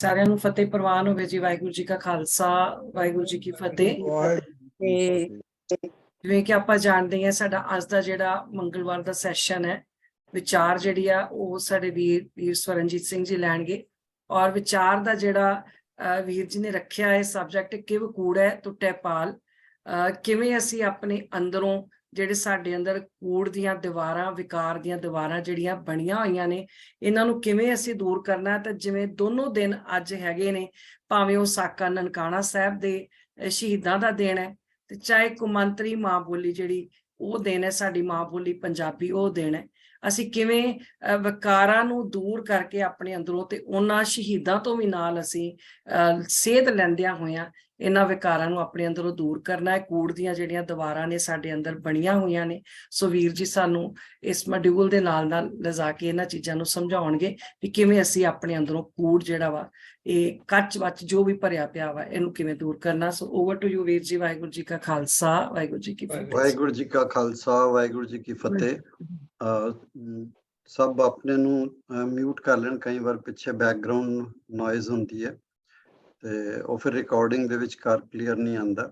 ਸਾਰਿਆਂ ਨੂੰ ਫਤਿਹ ਪ੍ਰਵਾਨ ਹੋਵੇ ਜੀ। ਵਾਹਿਗੁਰੂ ਜੀ ਕਾ ਖਾਲਸਾ, ਵਾਹਿਗੁਰੂ ਜੀ ਕੀ ਫਤਿਹ। ਤੇ ਜਿਵੇਂ ਕਿ ਆਪਾਂ ਜਾਣਦੇ ਹਾਂ, ਸਾਡਾ ਅੱਜ ਦਾ ਜਿਹੜਾ ਮੰਗਲਵਾਰ ਦਾ ਸੈਸ਼ਨ ਹੈ, ਵਿਚਾਰ ਜਿਹੜੀ ਆ ਉਹ ਸਾਡੇ ਵੀਰ ਸਵਰਨਜੀਤ ਸਿੰਘ ਜੀ ਲੈਣਗੇ। ਔਰ ਵਿਚਾਰ ਦਾ ਜਿਹੜਾ ਵੀਰ ਜੀ ਨੇ ਰੱਖਿਆ ਹੈ ਸਬਜੈਕਟ, ਕਿਵ ਕੂੜਾ ਟੁੱਟੇ ਪਾਲ। ਕਿਵੇਂ ਅਸੀਂ ਆਪਣੇ ਅੰਦਰੋਂ ਜਿਹੜੇ ਸਾਡੇ ਅੰਦਰ ਕੂੜ ਦੀਆਂ ਦੀਵਾਰਾਂ, ਵਿਕਾਰ ਦੀਆਂ ਦੀਵਾਰਾਂ ਜਿਹੜੀਆਂ ਬਣੀਆਂ ਹੋਈਆਂ ਨੇ, ਇਹਨਾਂ ਨੂੰ ਕਿਵੇਂ ਅਸੀਂ ਦੂਰ ਕਰਨਾ। ਤਾਂ ਜਿਵੇਂ ਦੋਨੋਂ ਦਿਨ ਅੱਜ ਹੈਗੇ ਨੇ, ਭਾਵੇਂ ਉਹ ਸਾਕਾ ਨਨਕਾਣਾ ਸਾਹਿਬ ਦੇ ਸ਼ਹੀਦਾਂ ਦਾ ਦਿਨ ਹੈ, ਤੇ ਚਾਹੇ ਕੁਮੰਤਰੀ ਮਾਂ ਬੋਲੀ ਜਿਹੜੀ ਉਹ ਦਿਨ ਹੈ, ਸਾਡੀ ਮਾਂ ਬੋਲੀ ਪੰਜਾਬੀ ਉਹ ਦਿਨ ਹੈ। ਅਸੀਂ ਕਿਵੇਂ ਵਿਕਾਰਾਂ ਨੂੰ ਦੂਰ ਕਰਕੇ ਆਪਣੇ ਅੰਦਰੋਂ, ਤੇ ਉਹਨਾਂ ਸ਼ਹੀਦਾਂ ਤੋਂ ਵੀ ਨਾਲ ਅਸੀਂ ਸੇਧ ਲੈਂਦਿਆਂ ਹੋਇਆਂ ਇਹਨਾਂ ਵਿਕਾਰਾਂ ਨੂੰ ਆਪਣੇ ਅੰਦਰੋਂ ਦੂਰ ਕਰਨਾ ਹੈ। ਕੂੜ ਦੀਆਂ ਜਿਹੜੀਆਂ ਦੀਵਾਰਾਂ ਨੇ ਸਾਡੇ ਅੰਦਰ ਬਣੀਆਂ ਹੋਈਆਂ ਨੇ, ਸੋ ਵੀਰ ਜੀ ਸਾਨੂੰ ਇਸ ਮੋਡਿਊਲ ਦੇ ਨਾਲ ਨਾਲ ਲਿਜਾ ਕੇ ਇਹਨਾਂ ਚੀਜ਼ਾਂ ਨੂੰ ਸਮਝਾਉਣਗੇ ਕਿ ਕਿਵੇਂ ਅਸੀਂ ਆਪਣੇ ਅੰਦਰੋਂ ਕੂੜ ਜਿਹੜਾ ਵਾ, ਇਹ ਕੱਚ ਵੱਚ ਜੋ ਵੀ ਭਰਿਆ ਪਿਆ ਵਾ, ਇਹਨੂੰ ਕਿਵੇਂ ਦੂਰ ਕਰਨਾ। ਸੋ ਓਵਰ ਟੂ ਯੂ ਵੀਰ ਜੀ। ਵਾਹਿਗੁਰੂ ਜੀ ਕਾ ਖਾਲਸਾ, ਵਾਹਿਗੁਰੂ ਜੀ ਕੀ ਫਤਿਹ। ਵਾਹਿਗੁਰੂ ਜੀ ਕਾ ਖਾਲਸਾ, ਵਾਹਿਗੁਰੂ ਜੀ ਕੀ ਫਤਿਹ। ਸਭ ਆਪਣੇ ਨੂੰ ਮਿਊਟ ਕਰ ਲੈਣ, ਕਈ ਵਾਰ ਪਿੱਛੇ ਬੈਕਗ੍ਰਾਉਂਡ ਨੋਇਜ਼ ਹੁੰਦੀ ਹੈ ਤੇ ਉਹ ਫਿਰ ਰਿਕਾਰਡਿੰਗ ਦੇ ਵਿੱਚ ਕਲੀਅਰ ਨਹੀਂ ਆਉਂਦਾ।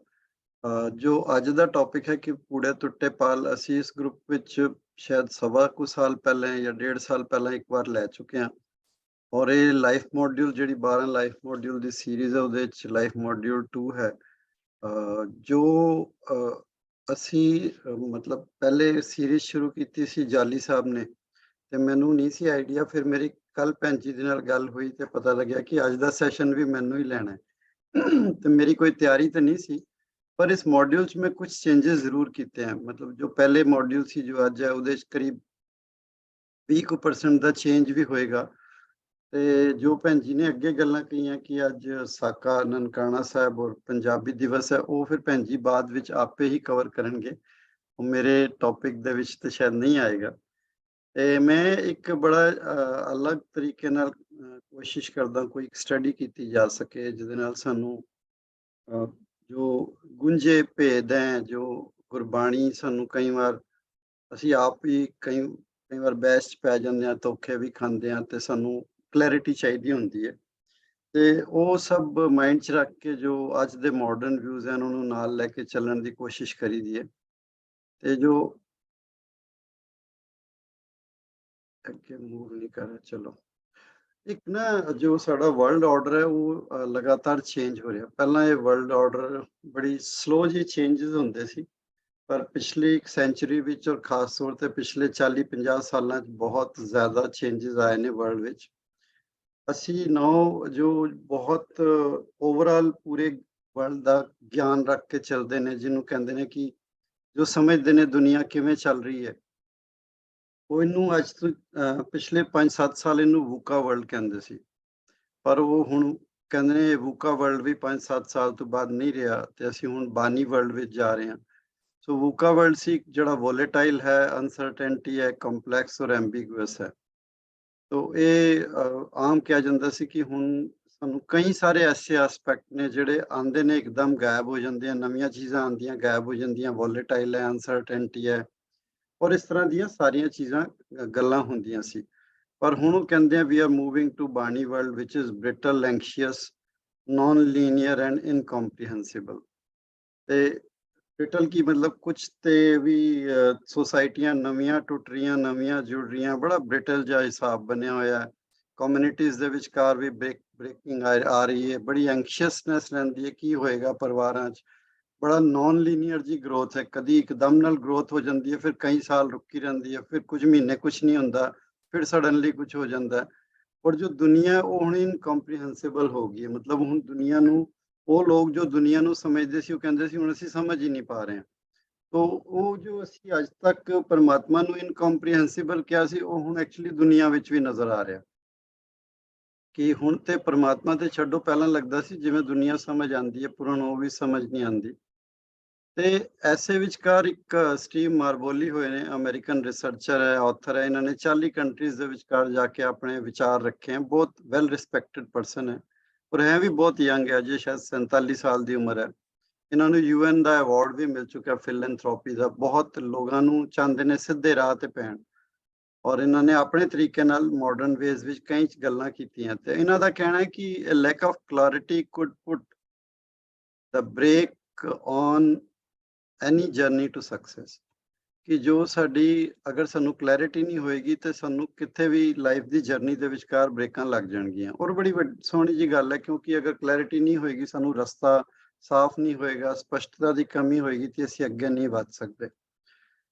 ਜੋ ਅੱਜ ਦਾ ਟੌਪਿਕ ਹੈ ਕਿ ਕੂੜੇ ਟੁੱਟੇ ਪਾਲ, ਅਸੀਂ ਇਸ ਗਰੁੱਪ ਵਿੱਚ ਸ਼ਾਇਦ ਸਵਾ ਕੁ ਸਾਲ ਪਹਿਲਾਂ ਜਾਂ 1.5 ਸਾਲ ਪਹਿਲਾਂ ਇੱਕ ਵਾਰ ਲੈ ਚੁੱਕੇ ਹਾਂ। ਔਰ ਇਹ ਲਾਈਫ ਮੋਡਿਊਲ ਜਿਹੜੀ 12 ਲਾਈਫ ਮੋਡਿਊਲ ਦੀ ਸੀਰੀਜ਼ ਹੈ, ਉਹਦੇ ਵਿੱਚ ਲਾਈਫ ਮੋਡਿਊਲ 2 ਹੈ। ਜੋ ਅਸੀਂ ਮਤਲਬ ਪਹਿਲੇ ਸੀਰੀਜ਼ ਸ਼ੁਰੂ ਕੀਤੀ ਸੀ ਜਾਲੀ ਸਾਹਿਬ ਨੇ, ਤੇ ਮੈਨੂੰ ਨਹੀਂ ਸੀ ਆਈਡੀਆ। ਫਿਰ ਮੇਰੀ ਕੱਲ ਭੈਣ ਜੀ ਦੇ ਨਾਲ ਗੱਲ ਹੋਈ ਤੇ ਪਤਾ ਲੱਗਿਆ ਕਿ ਅੱਜ ਦਾ ਸੈਸ਼ਨ ਵੀ ਮੈਨੂੰ ਹੀ ਲੈਣਾ ਹੈ। ਤੇ ਮੇਰੀ ਕੋਈ ਤਿਆਰੀ ਤਾਂ ਨਹੀਂ ਸੀ, ਪਰ ਇਸ ਮੋਡਿਊਲ 'ਚ ਮੈਂ ਕੁਝ ਚੇਂਜਸ ਜ਼ਰੂਰ ਕੀਤੇ ਹਨ। ਮਤਲਬ ਜੋ ਪਹਿਲੇ ਮੋਡਿਊਲ ਸੀ ਜੋ ਅੱਜ ਹੈ, ਉਹਦੇ 'ਚ ਕਰੀਬ 20% ਦਾ ਚੇਂਜ ਵੀ ਹੋਏਗਾ। ਤੇ ਜੋ ਭੈਣ ਜੀ ਨੇ ਅੱਗੇ ਗੱਲਾਂ ਕਹੀਆਂ ਕਿ ਅੱਜ ਸਾਕਾ ਨਨਕਾਣਾ ਸਾਹਿਬ ਔਰ ਪੰਜਾਬੀ ਦਿਵਸ ਹੈ, ਉਹ ਫਿਰ ਭੈਣ ਜੀ ਬਾਅਦ ਵਿੱਚ ਆਪੇ ਹੀ ਕਵਰ ਕਰਨਗੇ, ਉਹ ਮੇਰੇ ਟੌਪਿਕ ਦੇ ਵਿੱਚ ਤਾਂ ਸ਼ਾਇਦ ਨਹੀਂ ਆਏਗਾ। ਤੇ ਮੈਂ ਇੱਕ ਬੜਾ ਅਲੱਗ ਤਰੀਕੇ ਨਾਲ ਕੋਸ਼ਿਸ਼ ਕਰਦਾ ਕੋਈ ਸਟੱਡੀ ਕੀਤੀ ਜਾ ਸਕੇ, ਜਿਹਦੇ ਨਾਲ ਸਾਨੂੰ ਜੋ ਗੁੰਝੇ ਭੇਦ ਹੈ, ਜੋ ਗੁਰਬਾਣੀ ਸਾਨੂੰ ਕਈ ਵਾਰ ਅਸੀਂ ਆਪ ਹੀ ਕਈ ਵਾਰ ਬਹਿਸ 'ਚ ਪੈ ਜਾਂਦੇ ਹਾਂ, ਧੋਖੇ ਵੀ ਖਾਂਦੇ ਹਾਂ, ਤੇ ਸਾਨੂੰ ਕਲੈਰਿਟੀ ਚਾਹੀਦੀ ਹੁੰਦੀ ਹੈ। ਤੇ ਉਹ ਸਭ ਮਾਈਂਡ 'ਚ ਰੱਖ ਕੇ ਜੋ ਅੱਜ ਦੇ ਮਾਡਰਨ ਵਿਊਜ਼ ਹਨ, ਉਹਨੂੰ ਨਾਲ ਲੈ ਕੇ ਚੱਲਣ ਦੀ ਕੋਸ਼ਿਸ਼ ਕਰੀਦੀ ਹੈ। ਤੇ ਜੋ ਅੱਗੇ ਮੂਵ ਨਹੀਂ ਕਰ ਰਿਹਾ, ਚਲੋ। ਇੱਕ ਨਾ ਜੋ ਸਾਡਾ ਵਰਲਡ ਆਰਡਰ ਹੈ ਉਹ ਲਗਾਤਾਰ ਚੇਂਜ ਹੋ ਰਿਹਾ। ਪਹਿਲਾਂ ਇਹ ਵਰਲਡ ਆਰਡਰ ਬੜੀ ਸਲੋ ਜਿਹੀ ਚੇਂਜਸ ਹੁੰਦੇ ਸੀ, ਪਰ ਪਿਛਲੀ ਇੱਕ ਸੈਂਚੁਰੀ ਵਿੱਚ ਔਰ ਖਾਸ ਤੌਰ ਤੇ ਪਿਛਲੇ 40-50 ਸਾਲਾਂ 'ਚ ਬਹੁਤ ਜ਼ਿਆਦਾ ਚੇਂਜਸ ਆਏ ਨੇ ਵਰਲਡ ਵਿੱਚ। ਅਸੀਂ ਜੋ ਬਹੁਤ ਓਵਰਆਲ ਪੂਰੇ ਵਰਲਡ ਦਾ ਗਿਆਨ ਰੱਖ ਕੇ ਚੱਲਦੇ ਨੇ, ਜਿਹਨੂੰ ਕਹਿੰਦੇ ਨੇ ਕਿ ਜੋ ਸਮਝਦੇ ਨੇ ਦੁਨੀਆ ਕਿਵੇਂ ਚੱਲ ਰਹੀ ਹੈ, ਉਹ ਇਹਨੂੰ ਅੱਜ ਤੋਂ ਪਿਛਲੇ 5-7 ਸਾਲ ਇਹਨੂੰ ਵੂਕਾ ਵਰਲਡ ਕਹਿੰਦੇ ਸੀ। ਪਰ ਉਹ ਹੁਣ ਕਹਿੰਦੇ ਨੇ ਵੂਕਾ ਵਰਲਡ ਵੀ 5-7 ਸਾਲ ਤੋਂ ਬਾਅਦ ਨਹੀਂ ਰਿਹਾ, ਤੇ ਅਸੀਂ ਹੁਣ ਬਾਨੀ ਵਰਲਡ ਵਿੱਚ ਜਾ ਰਹੇ ਹਾਂ। ਸੋ ਵੂਕਾ ਵਰਲਡ ਸੀ ਜਿਹੜਾ ਵੋਲੇਟਾਈਲ ਹੈ, ਅਨਸਰਟੇਨਟੀ ਹੈ, ਕੰਪਲੈਕਸ ਔਰ ਐਂਬੀਗੂਅਸ ਹੈ। ਤੋ ਇਹ ਆਮ ਕਿਹਾ ਜਾਂਦਾ ਸੀ ਕਿ ਹੁਣ ਸਾਨੂੰ ਕਈ ਸਾਰੇ ਐਸੇ ਐਸਪੈਕਟ ਨੇ ਜਿਹੜੇ ਆਉਂਦੇ ਨੇ ਇੱਕਦਮ ਗਾਇਬ ਹੋ ਜਾਂਦੇ ਆ, ਨਵੀਆਂ ਚੀਜ਼ਾਂ ਆਉਂਦੀਆਂ ਗਾਇਬ ਹੋ ਜਾਂਦੀਆਂ, ਵੋਲੇਟਾਈਲ ਹੈ, ਅਨਸਰਟੇਨਟੀ ਹੈ, ਔਰ ਇਸ ਤਰ੍ਹਾਂ ਦੀਆਂ ਸਾਰੀਆਂ ਚੀਜ਼ਾਂ ਗੱਲਾਂ ਹੁੰਦੀਆਂ ਸੀ। ਪਰ ਹੁਣ ਉਹ ਕਹਿੰਦੇ ਆ we are moving to BANI world ਵਿਚ is brittle, anxious, non linear and incomprehensible. ਤੇ ਬ੍ਰਿਟਲ ਕੀ ਮਤਲਬ ਕੁਝ ਤੇ ਵੀ ਸੁਸਾਇਟੀਆਂ ਨਵੀਆਂ ਟੁੱਟ ਰਹੀਆਂ, ਨਵੀਆਂ ਜੁੜ ਰਹੀਆਂ, ਬੜਾ ਬ੍ਰਿਟਲ ਜਿਹਾ ਹਿਸਾਬ ਬਣਿਆ ਹੋਇਆ। ਕਮਿਊਨਿਟੀਜ਼ ਦੇ ਵਿਚਕਾਰ ਵੀ ਬ੍ਰੇਕਿੰਗ ਆ ਰਹੀ ਹੈ, ਬੜੀ ਐਂਕਸ਼ੀਅਸਨੈਸ ਰਹਿੰਦੀ ਹੈ ਕੀ ਹੋਏਗਾ ਪਰਿਵਾਰਾਂ 'ਚ। ਬੜਾ ਨॉन ਲੀਨੀਅਰ ਜੀ ਗਰੋਥ ਹੈ, ਕਦੀ ਇੱਕਦਮ ਨਾਲ ਗਰੋਥ ਹੋ ਜਾਂਦੀ ਹੈ, ਫਿਰ ਕਈ ਸਾਲ ਰੁਕੀ ਰਹਿੰਦੀ ਹੈ, ਫਿਰ ਕੁਝ ਮਹੀਨੇ ਕੁਝ ਨਹੀਂ ਹੁੰਦਾ, ਫਿਰ ਸਡਨਲੀ ਕੁਝ ਹੋ ਜਾਂਦਾ। ਔਰ ਜੋ ਦੁਨੀਆ ਉਹ ਹੁਣ ਇਨਕੰਪਰੀਹੈਂਸਿਬਲ ਹੋ ਗਈ ਹੈ। ਮਤਲਬ ਹੁਣ ਦੁਨੀਆ ਨੂੰ, ਉਹ ਲੋਕ ਜੋ ਦੁਨੀਆ ਨੂੰ ਸਮਝਦੇ ਸੀ ਉਹ ਕਹਿੰਦੇ ਸੀ ਹੁਣ ਅਸੀਂ ਸਮਝ ਹੀ ਨਹੀਂ ਪਾ ਰਹੇ ਹਾਂ। ਤੋ ਉਹ ਜੋ ਅਸੀਂ ਅੱਜ ਤੱਕ ਪਰਮਾਤਮਾ ਨੂੰ ਇਨਕੰਪਰੀਹੈਂਸਿਬਲ ਕਿਹਾ ਸੀ, ਉਹ ਹੁਣ ਐਕਚੁਅਲੀ ਦੁਨੀਆ ਵਿੱਚ ਵੀ ਨਜ਼ਰ ਆ ਰਿਹਾ ਕਿ ਹੁਣ ਤੇ ਪਰਮਾਤਮਾ ਤੇ ਛੱਡੋ, ਪਹਿਲਾਂ ਲੱਗਦਾ ਸੀ ਜਿਵੇਂ ਦੁਨੀਆ ਸਮਝ ਆਉਂਦੀ ਹੈ, ਪੁਰਨ ਉਹ ਵੀ ਸਮਝ ਨਹੀਂ ਆਉਂਦੀ। ਤੇ ਐਸੇ ਵਿਚਕਾਰ ਇੱਕ ਸਟੀਵ ਮਾਰਬੋਲੀ ਹੋਏ ਨੇ, ਅਮਰੀਕਨ ਰਿਸਰਚਰ ਹੈ, ਆਥਰ ਹੈ। ਇਹਨਾਂ ਨੇ 40 ਕੰਟਰੀਜ਼ ਦੇ ਵਿਚਕਾਰ ਜਾ ਕੇ ਆਪਣੇ ਵਿਚਾਰ ਰੱਖੇ ਹਨ। ਬਹੁਤ ਵੈਲ ਰਿਸਪੈਕਟਡ ਪਰਸਨ ਹੈ, ਔਰ ਹੈ ਵੀ ਬਹੁਤ ਯੰਗ ਹੈ, ਅਜੇ ਸ਼ਾਇਦ 47 ਸਾਲ ਦੀ ਉਮਰ ਹੈ। ਇਹਨਾਂ ਨੂੰ UN ਦਾ ਅਵਾਰਡ ਵੀ ਮਿਲ ਚੁੱਕਾ ਫਿਲੈਂਥਰੋਪੀ ਦਾ। ਬਹੁਤ ਲੋਕਾਂ ਨੂੰ ਚਾਹੁੰਦੇ ਨੇ ਸਿੱਧੇ ਰਾਹ ਤੇ ਪੈਣ। ਔਰ ਇਹਨਾਂ ਨੇ ਆਪਣੇ ਤਰੀਕੇ ਨਾਲ ਮਾਡਰਨ ਵੇਜ਼ ਵਿੱਚ ਕਈ ਗੱਲਾਂ ਕੀਤੀਆਂ ਤੇ ਇਹਨਾਂ ਦਾ ਕਹਿਣਾ ਹੈ ਕਿ lack of clarity could put the brake on any journey to success, ਕਿ ਜੋ ਸਾਡੀ ਅਗਰ ਸਾਨੂੰ ਕਲੈਰਿਟੀ ਨਹੀਂ ਹੋਏਗੀ ਤੇ ਸਾਨੂੰ ਕਿਤੇ ਵੀ ਲਾਈਫ ਦੀ ਜਰਨੀ ਦੇ ਵਿਚਕਾਰ ਬ੍ਰੇਕਾਂ ਲੱਗ ਜਾਣਗੀਆਂ। ਔਰ ਬੜੀ ਸੋਹਣੀ ਜੀ ਗੱਲ ਹੈ, ਕਿਉਂਕਿ ਅਗਰ ਕਲੈਰਿਟੀ ਨਹੀਂ ਹੋਏਗੀ, ਸਾਨੂੰ ਰਸਤਾ ਸਾਫ਼ ਨਹੀਂ ਹੋਏਗਾ, ਸਪਸ਼ਟਤਾ ਦੀ ਕਮੀ ਹੋਏਗੀ ਤੇ ਅਸੀਂ ਅੱਗੇ ਨਹੀਂ ਵੱਧ ਸਕਦੇ।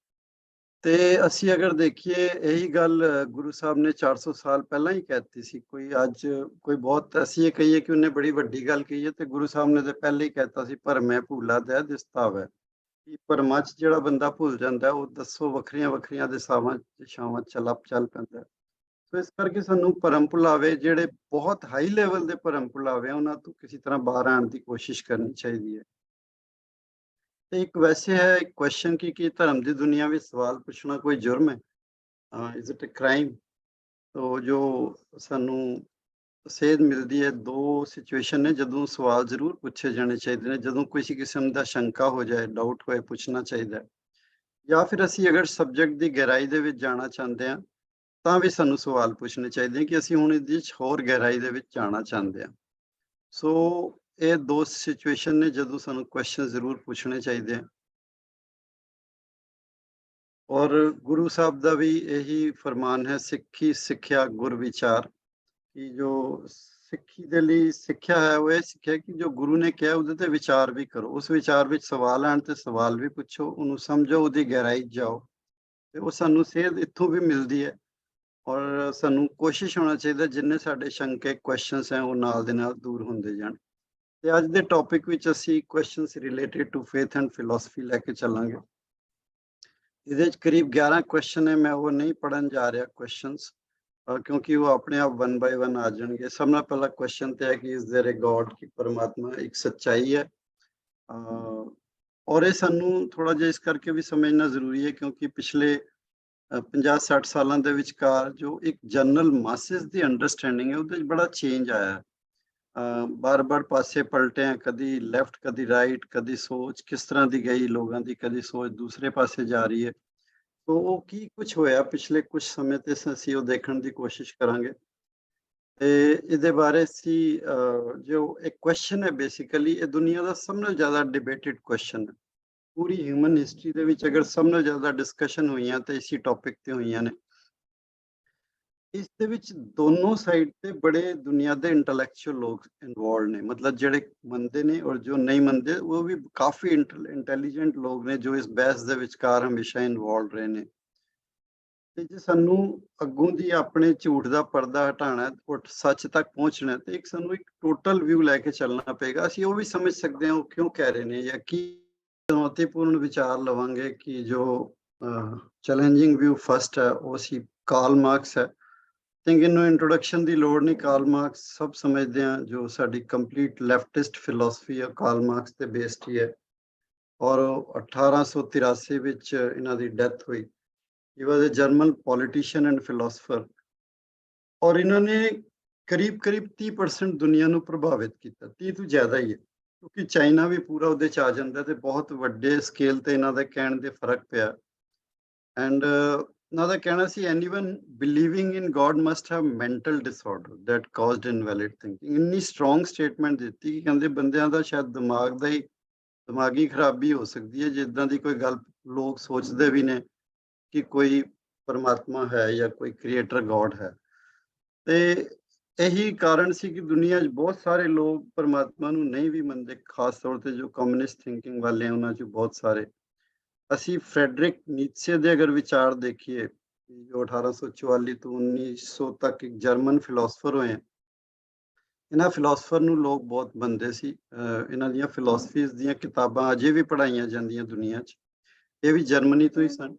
ਤੇ ਅਸੀਂ ਅਗਰ ਦੇਖੀਏ ਇਹੀ ਗੱਲ ਗੁਰੂ ਸਾਹਿਬ ਨੇ 400 ਸਾਲ ਪਹਿਲਾਂ ਹੀ ਕਹਿਤੀ ਸੀ। ਕੋਈ ਅੱਜ ਕੋਈ ਬਹੁਤ ਅਸੀਂ ਇਹ ਕਹੀਏ ਕਿ ਉਹਨੇ ਬੜੀ ਵੱਡੀ ਗੱਲ ਕਹੀ ਹੈ, ਤੇ ਗੁਰੂ ਸਾਹਿਬ ਨੇ ਤਾਂ ਪਹਿਲਾਂ ਹੀ ਕਹਿਤਾ ਸੀ, ਭਰਮੈ ਭੂਲਾ ਦੈ ਦਿਸਤਾਵੈ, ਕਿ ਭਰਮਾਂ 'ਚ ਜਿਹੜਾ ਬੰਦਾ ਭੁੱਲ ਜਾਂਦਾ ਉਹ ਦੱਸੋ ਵੱਖਰੀਆਂ ਵੱਖਰੀਆਂ ਦਿਸ਼ਾਵਾਂ ਦਿਸ਼ਾਵਾਂ ਚੱਲ ਪੈਂਦਾ। ਸੋ ਇਸ ਕਰਕੇ ਸਾਨੂੰ ਭਰਮ ਭੁਲਾਵੇ, ਜਿਹੜੇ ਬਹੁਤ ਹਾਈ ਲੈਵਲ ਦੇ ਭਰਮ ਭੁਲਾਵੇ, ਉਹਨਾਂ ਤੋਂ ਕਿਸੇ ਤਰ੍ਹਾਂ ਬਾਹਰ ਆਉਣ ਦੀ ਕੋਸ਼ਿਸ਼ ਕਰਨੀ ਚਾਹੀਦੀ ਹੈ। ਤੇ ਇੱਕ ਵੈਸੇ ਹੈ ਇੱਕ ਕੁਐਸਚਨ ਕਿ ਧਰਮ ਦੀ ਦੁਨੀਆ ਵਿੱਚ ਸਵਾਲ ਪੁੱਛਣਾ ਕੋਈ ਜੁਰਮ ਹੈ? Is it a crime? ਤੋ ਜੋ ਸਾਨੂੰ ਸੇਧ ਮਿਲਦੀ ਹੈ, ਦੋ ਸਿਚੁਏਸ਼ਨ ਨੇ ਜਦੋਂ ਸਵਾਲ ਜ਼ਰੂਰ ਪੁੱਛੇ ਜਾਣੇ ਚਾਹੀਦੇ ਨੇ। ਜਦੋਂ ਕਿਸੇ ਕਿਸਮ ਦਾ ਸ਼ੰਕਾ ਹੋ ਜਾਏ, ਡਾਊਟ ਹੋਏ, ਪੁੱਛਣਾ ਚਾਹੀਦਾ। ਜਾਂ ਫਿਰ ਅਸੀਂ ਅਗਰ ਸਬਜੈਕਟ ਦੀ ਗਹਿਰਾਈ ਦੇ ਵਿੱਚ ਜਾਣਾ ਚਾਹੁੰਦੇ ਹਾਂ ਤਾਂ ਵੀ ਸਾਨੂੰ ਸਵਾਲ ਪੁੱਛਣੇ ਚਾਹੀਦੇ ਕਿ ਅਸੀਂ ਹੁਣ ਇਹਦੇ 'ਚ ਹੋਰ ਗਹਿਰਾਈ ਦੇ ਵਿੱਚ ਜਾਣਾ ਚਾਹੁੰਦੇ ਹਾਂ। ਸੋ ਇਹ ਦੋ ਸਿਚੁਏਸ਼ਨ ਨੇ ਜਦੋਂ ਸਾਨੂੰ ਕੁਐਸਚਨ ਜ਼ਰੂਰ ਪੁੱਛਣੇ ਚਾਹੀਦੇ ਆ। ਔਰ ਗੁਰੂ ਸਾਹਿਬ ਦਾ ਵੀ ਇਹੀ ਫਰਮਾਨ ਹੈ, ਸਿੱਖੀ ਸਿੱਖਿਆ ਗੁਰ ਵਿਚਾਰ, ਕਿ ਜੋ ਸਿੱਖੀ ਦੇ ਲਈ ਸਿੱਖਿਆ ਹੈ ਉਹ ਇਹ ਸਿੱਖਿਆ ਕਿ ਜੋ ਗੁਰੂ ਨੇ ਕਿਹਾ ਉਹਦੇ ਤੇ ਵਿਚਾਰ ਵੀ ਕਰੋ, ਉਸ ਵਿਚਾਰ ਵਿੱਚ ਸਵਾਲ ਆਣ ਤੇ ਸਵਾਲ ਵੀ ਪੁੱਛੋ, ਉਹਨੂੰ ਸਮਝੋ, ਉਹਦੀ ਗਹਿਰਾਈ 'ਚ ਜਾਓ। ਤੇ ਉਹ ਸਾਨੂੰ ਸੇਧ ਇੱਥੋਂ ਵੀ ਮਿਲਦੀ ਹੈ। ਔਰ ਸਾਨੂੰ ਕੋਸ਼ਿਸ਼ ਹੋਣਾ ਚਾਹੀਦਾ ਜਿੰਨੇ ਸਾਡੇ ਸ਼ੰਕੇ ਕੁਐਸਚਨਸ ਹੈ ਉਹ ਨਾਲ ਦੇ ਨਾਲ ਦੂਰ ਹੁੰਦੇ ਜਾਣ। ਤੇ ਅੱਜ ਦੇ ਟੌਪਿਕ ਵਿੱਚ ਅਸੀਂ questions related to faith and philosophy ਲੈ ਕੇ ਚੱਲਾਂਗੇ। ਇਹਦੇ 'ਚ ਕਰੀਬ 11 ਕੁਐਸਚਨ ਹੈ। ਮੈਂ ਉਹ ਨਹੀਂ ਪੜ੍ਹਨ ਜਾ ਰਿਹਾ ਕੁਐਸਚਨਸ, ਕਿਉਂਕਿ ਉਹ ਆਪਣੇ ਆਪ 1 ਬਾਈ 1 ਆ ਜਾਣਗੇ। ਸਭ ਨਾਲ ਪਹਿਲਾ ਕੁਐਸਚਨ ਤੇ ਹੈ ਕਿ ਇਜ਼ देयर अ गॉड, ਕਿ ਪਰਮਾਤਮਾ ਇੱਕ ਸੱਚਾਈ ਹੈ। ਔਰ ਇਹ ਸਾਨੂੰ ਥੋੜਾ ਜਿਹਾ ਇਸ ਕਰਕੇ ਵੀ ਸਮਝਣਾ ਜ਼ਰੂਰੀ ਹੈ ਕਿਉਂਕਿ ਪਿਛਲੇ 50-60 ਸਾਲਾਂ ਦੇ ਵਿਚਕਾਰ ਜੋ ਇੱਕ ਜਨਰਲ ਮਾਸਿਸ ਦੀ ਅੰਡਰਸਟੈਂਡਿੰਗ ਹੈ ਉਹਦੇ 'ਚ ਬੜਾ ਚੇਂਜ ਆਇਆ। ਬਾਰ-ਬਾਰ ਪਾਸੇ ਪਲਟੇ ਆ, ਕਦੀ ਲੈਫਟ ਕਦੀ ਰਾਈਟ, ਕਦੀ ਸੋਚ ਕਿਸ ਤਰ੍ਹਾਂ ਦੀ ਗਈ ਲੋਕਾਂ ਦੀ, ਕਦੀ ਸੋਚ ਦੂਸਰੇ ਪਾਸੇ ਜਾ ਰਹੀ ਹੈ। ਤੋ ਉਹ ਕੀ ਕੁਝ ਹੋਇਆ ਪਿਛਲੇ ਕੁਝ ਸਮੇਂ ਤੇ ਅਸੀਂ ਉਹ ਦੇਖਣ ਦੀ ਕੋਸ਼ਿਸ਼ ਕਰਾਂਗੇ। ਤੇ ਇਹਦੇ ਬਾਰੇ ਅਸੀਂ ਜੋ ਇੱਕ ਕੁਐਸਚਨ ਹੈ ਬੇਸਿਕਲੀ ਇਹ ਦੁਨੀਆ ਦਾ ਸਭ ਤੋਂ ਜ਼ਿਆਦਾ ਡਿਬੇਟਡ ਕੁਐਸਚਨ ਹੈ। ਪੂਰੀ ਹਿਊਮਨ ਹਿਸਟਰੀ ਦੇ ਵਿੱਚ ਅਗਰ ਸਭ ਤੋਂ ਜ਼ਿਆਦਾ ਡਿਸਕਸ਼ਨ ਹੋਈਆਂ ਤੇ ਇਸੇ ਟੌਪਿਕ ਤੇ ਹੋਈਆਂ ਨੇ। ਇਸ ਦੇ ਵਿੱਚ ਦੋਨੋਂ ਸਾਈਡ ਤੇ ਬੜੇ ਦੁਨੀਆ ਦੇ ਇੰਟੈਲੈਕਚੁਅਲ ਲੋਕ ਇਨਵੋਲਡ ਨੇ, ਮਤਲਬ ਜਿਹੜੇ ਮੰਨਦੇ ਨੇ ਔਰ ਜੋ ਨਹੀਂ ਮੰਨਦੇ, ਉਹ ਵੀ ਕਾਫੀ ਇੰਟੈਲੀਜੈਂਟ ਲੋਕ ਨੇ ਜੋ ਇਸ ਬਹਿਸ ਦੇ ਵਿਚਕਾਰ ਹਮੇਸ਼ਾ ਇਨਵੋਲਡ ਰਹੇ ਨੇ। ਤੇ ਜੇ ਸਾਨੂੰ ਅੱਗੋਂ ਦੀ ਆਪਣੇ ਝੂਠ ਦਾ ਪਰਦਾ ਹਟਾਉਣਾ ਔਰ ਸੱਚ ਤੱਕ ਪਹੁੰਚਣਾ ਤੇ ਇੱਕ ਸਾਨੂੰ ਇੱਕ ਟੋਟਲ ਵਿਊ ਲੈ ਕੇ ਚੱਲਣਾ ਪਏਗਾ। ਅਸੀਂ ਉਹ ਵੀ ਸਮਝ ਸਕਦੇ ਹਾਂ ਉਹ ਕਿਉਂ ਕਹਿ ਰਹੇ ਨੇ ਜਾਂ ਕੀ ਚੁਣੌਤੀਪੂਰਨ ਵਿਚਾਰ ਲਵਾਂਗੇ। ਕਿ ਜੋ ਚੈਲੰਜਿੰਗ ਵਿਊ ਫਸਟ ਹੈ ਉਹ ਅਸੀਂ ਕਾਰਲ ਮਾਰਕਸ ਹੈ। ਥਿੰਕ ਇਹਨੂੰ ਇੰਟਰੋਡਕਸ਼ਨ ਦੀ ਲੋੜ ਨਹੀਂ, ਕਾਰਲ ਮਾਰਕਸ ਸਭ ਸਮਝਦੇ ਹਾਂ। ਜੋ ਸਾਡੀ ਕੰਪਲੀਟ ਲੈਫਟਿਸਟ ਫਿਲਾਸਫੀ ਹੈ ਕਾਰਲ ਮਾਰਕਸ ਤੇ ਬੇਸਡ ਹੀ ਹੈ। ਔਰ 1883 ਵਿੱਚ ਇਹਨਾਂ ਦੀ ਡੈਥ ਹੋਈ। He was a German politician and philosopher. ਔਰ ਇਹਨਾਂ ਨੇ ਕਰੀਬ 30% ਦੁਨੀਆ ਨੂੰ ਪ੍ਰਭਾਵਿਤ ਕੀਤਾ, 30 ਤੋਂ ਜ਼ਿਆਦਾ ਹੀ ਹੈ ਕਿਉਂਕਿ ਚਾਈਨਾ ਵੀ ਪੂਰਾ ਉਹਦੇ 'ਚ ਆ ਜਾਂਦਾ ਤੇ ਬਹੁਤ ਵੱਡੇ ਸਕੇਲ ਤੇ ਇਹਨਾਂ ਦਾ ਕਹਿਣ ਦੇ ਫਰਕ ਪਿਆ। ਐਂਡ ਇਹਨਾਂ ਦਾ ਕਹਿਣਾ ਸੀ anyone believing in God must have mental disorder that caused invalid thinking. ਇੰਨੀ ਸਟਰੋਂਗ ਸਟੇਟਮੈਂਟ ਦਿੱਤੀ ਕਿ ਕਹਿੰਦੇ ਬੰਦਿਆਂ ਦਾ ਸ਼ਾਇਦ ਦਿਮਾਗੀ ਖਰਾਬੀ ਹੋ ਸਕਦੀ ਹੈ ਜਿੱਦਾਂ ਦੀ ਕੋਈ ਗੱਲ ਲੋਕ ਸੋਚਦੇ ਵੀ ਨੇ ਕਿ ਕੋਈ ਪਰਮਾਤਮਾ ਹੈ ਜਾਂ ਕੋਈ ਕ੍ਰੀਏਟਰ ਗੋਡ ਹੈ। ਤੇ ਇਹੀ ਕਾਰਨ ਸੀ ਕਿ ਦੁਨੀਆ 'ਚ ਬਹੁਤ ਸਾਰੇ ਲੋਕ ਪਰਮਾਤਮਾ ਨੂੰ ਨਹੀਂ ਵੀ ਮੰਨਦੇ, ਖਾਸ ਤੌਰ ਤੇ ਜੋ ਕਮਿਊਨਿਸਟ ਥਿੰਕਿੰਗ ਵਾਲੇ ਆ ਉਹਨਾਂ 'ਚ ਬਹੁਤ ਸਾਰੇ। ਅਸੀਂ ਫਰੈਡਰਿਕ ਨੀਤਸੇ ਦੇ ਅਗਰ ਵਿਚਾਰ ਦੇਖੀਏ ਜੋ 1844 ਤੋਂ 1900 ਤੱਕ ਇੱਕ ਜਰਮਨ ਫਿਲਾਸਫਰ ਹੋਏ। ਇਹਨਾਂ ਫਿਲਾਸਫਰ ਨੂੰ ਲੋਕ ਬਹੁਤ ਮੰਨਦੇ ਸੀ। ਇਹਨਾਂ ਦੀਆਂ ਫਿਲਾਸਫੀਜ਼ ਦੀਆਂ ਕਿਤਾਬਾਂ ਅਜੇ ਵੀ ਪੜ੍ਹਾਈਆਂ ਜਾਂਦੀਆਂ ਦੁਨੀਆ 'ਚ। ਇਹ ਵੀ ਜਰਮਨੀ ਤੋਂ ਹੀ ਸਨ।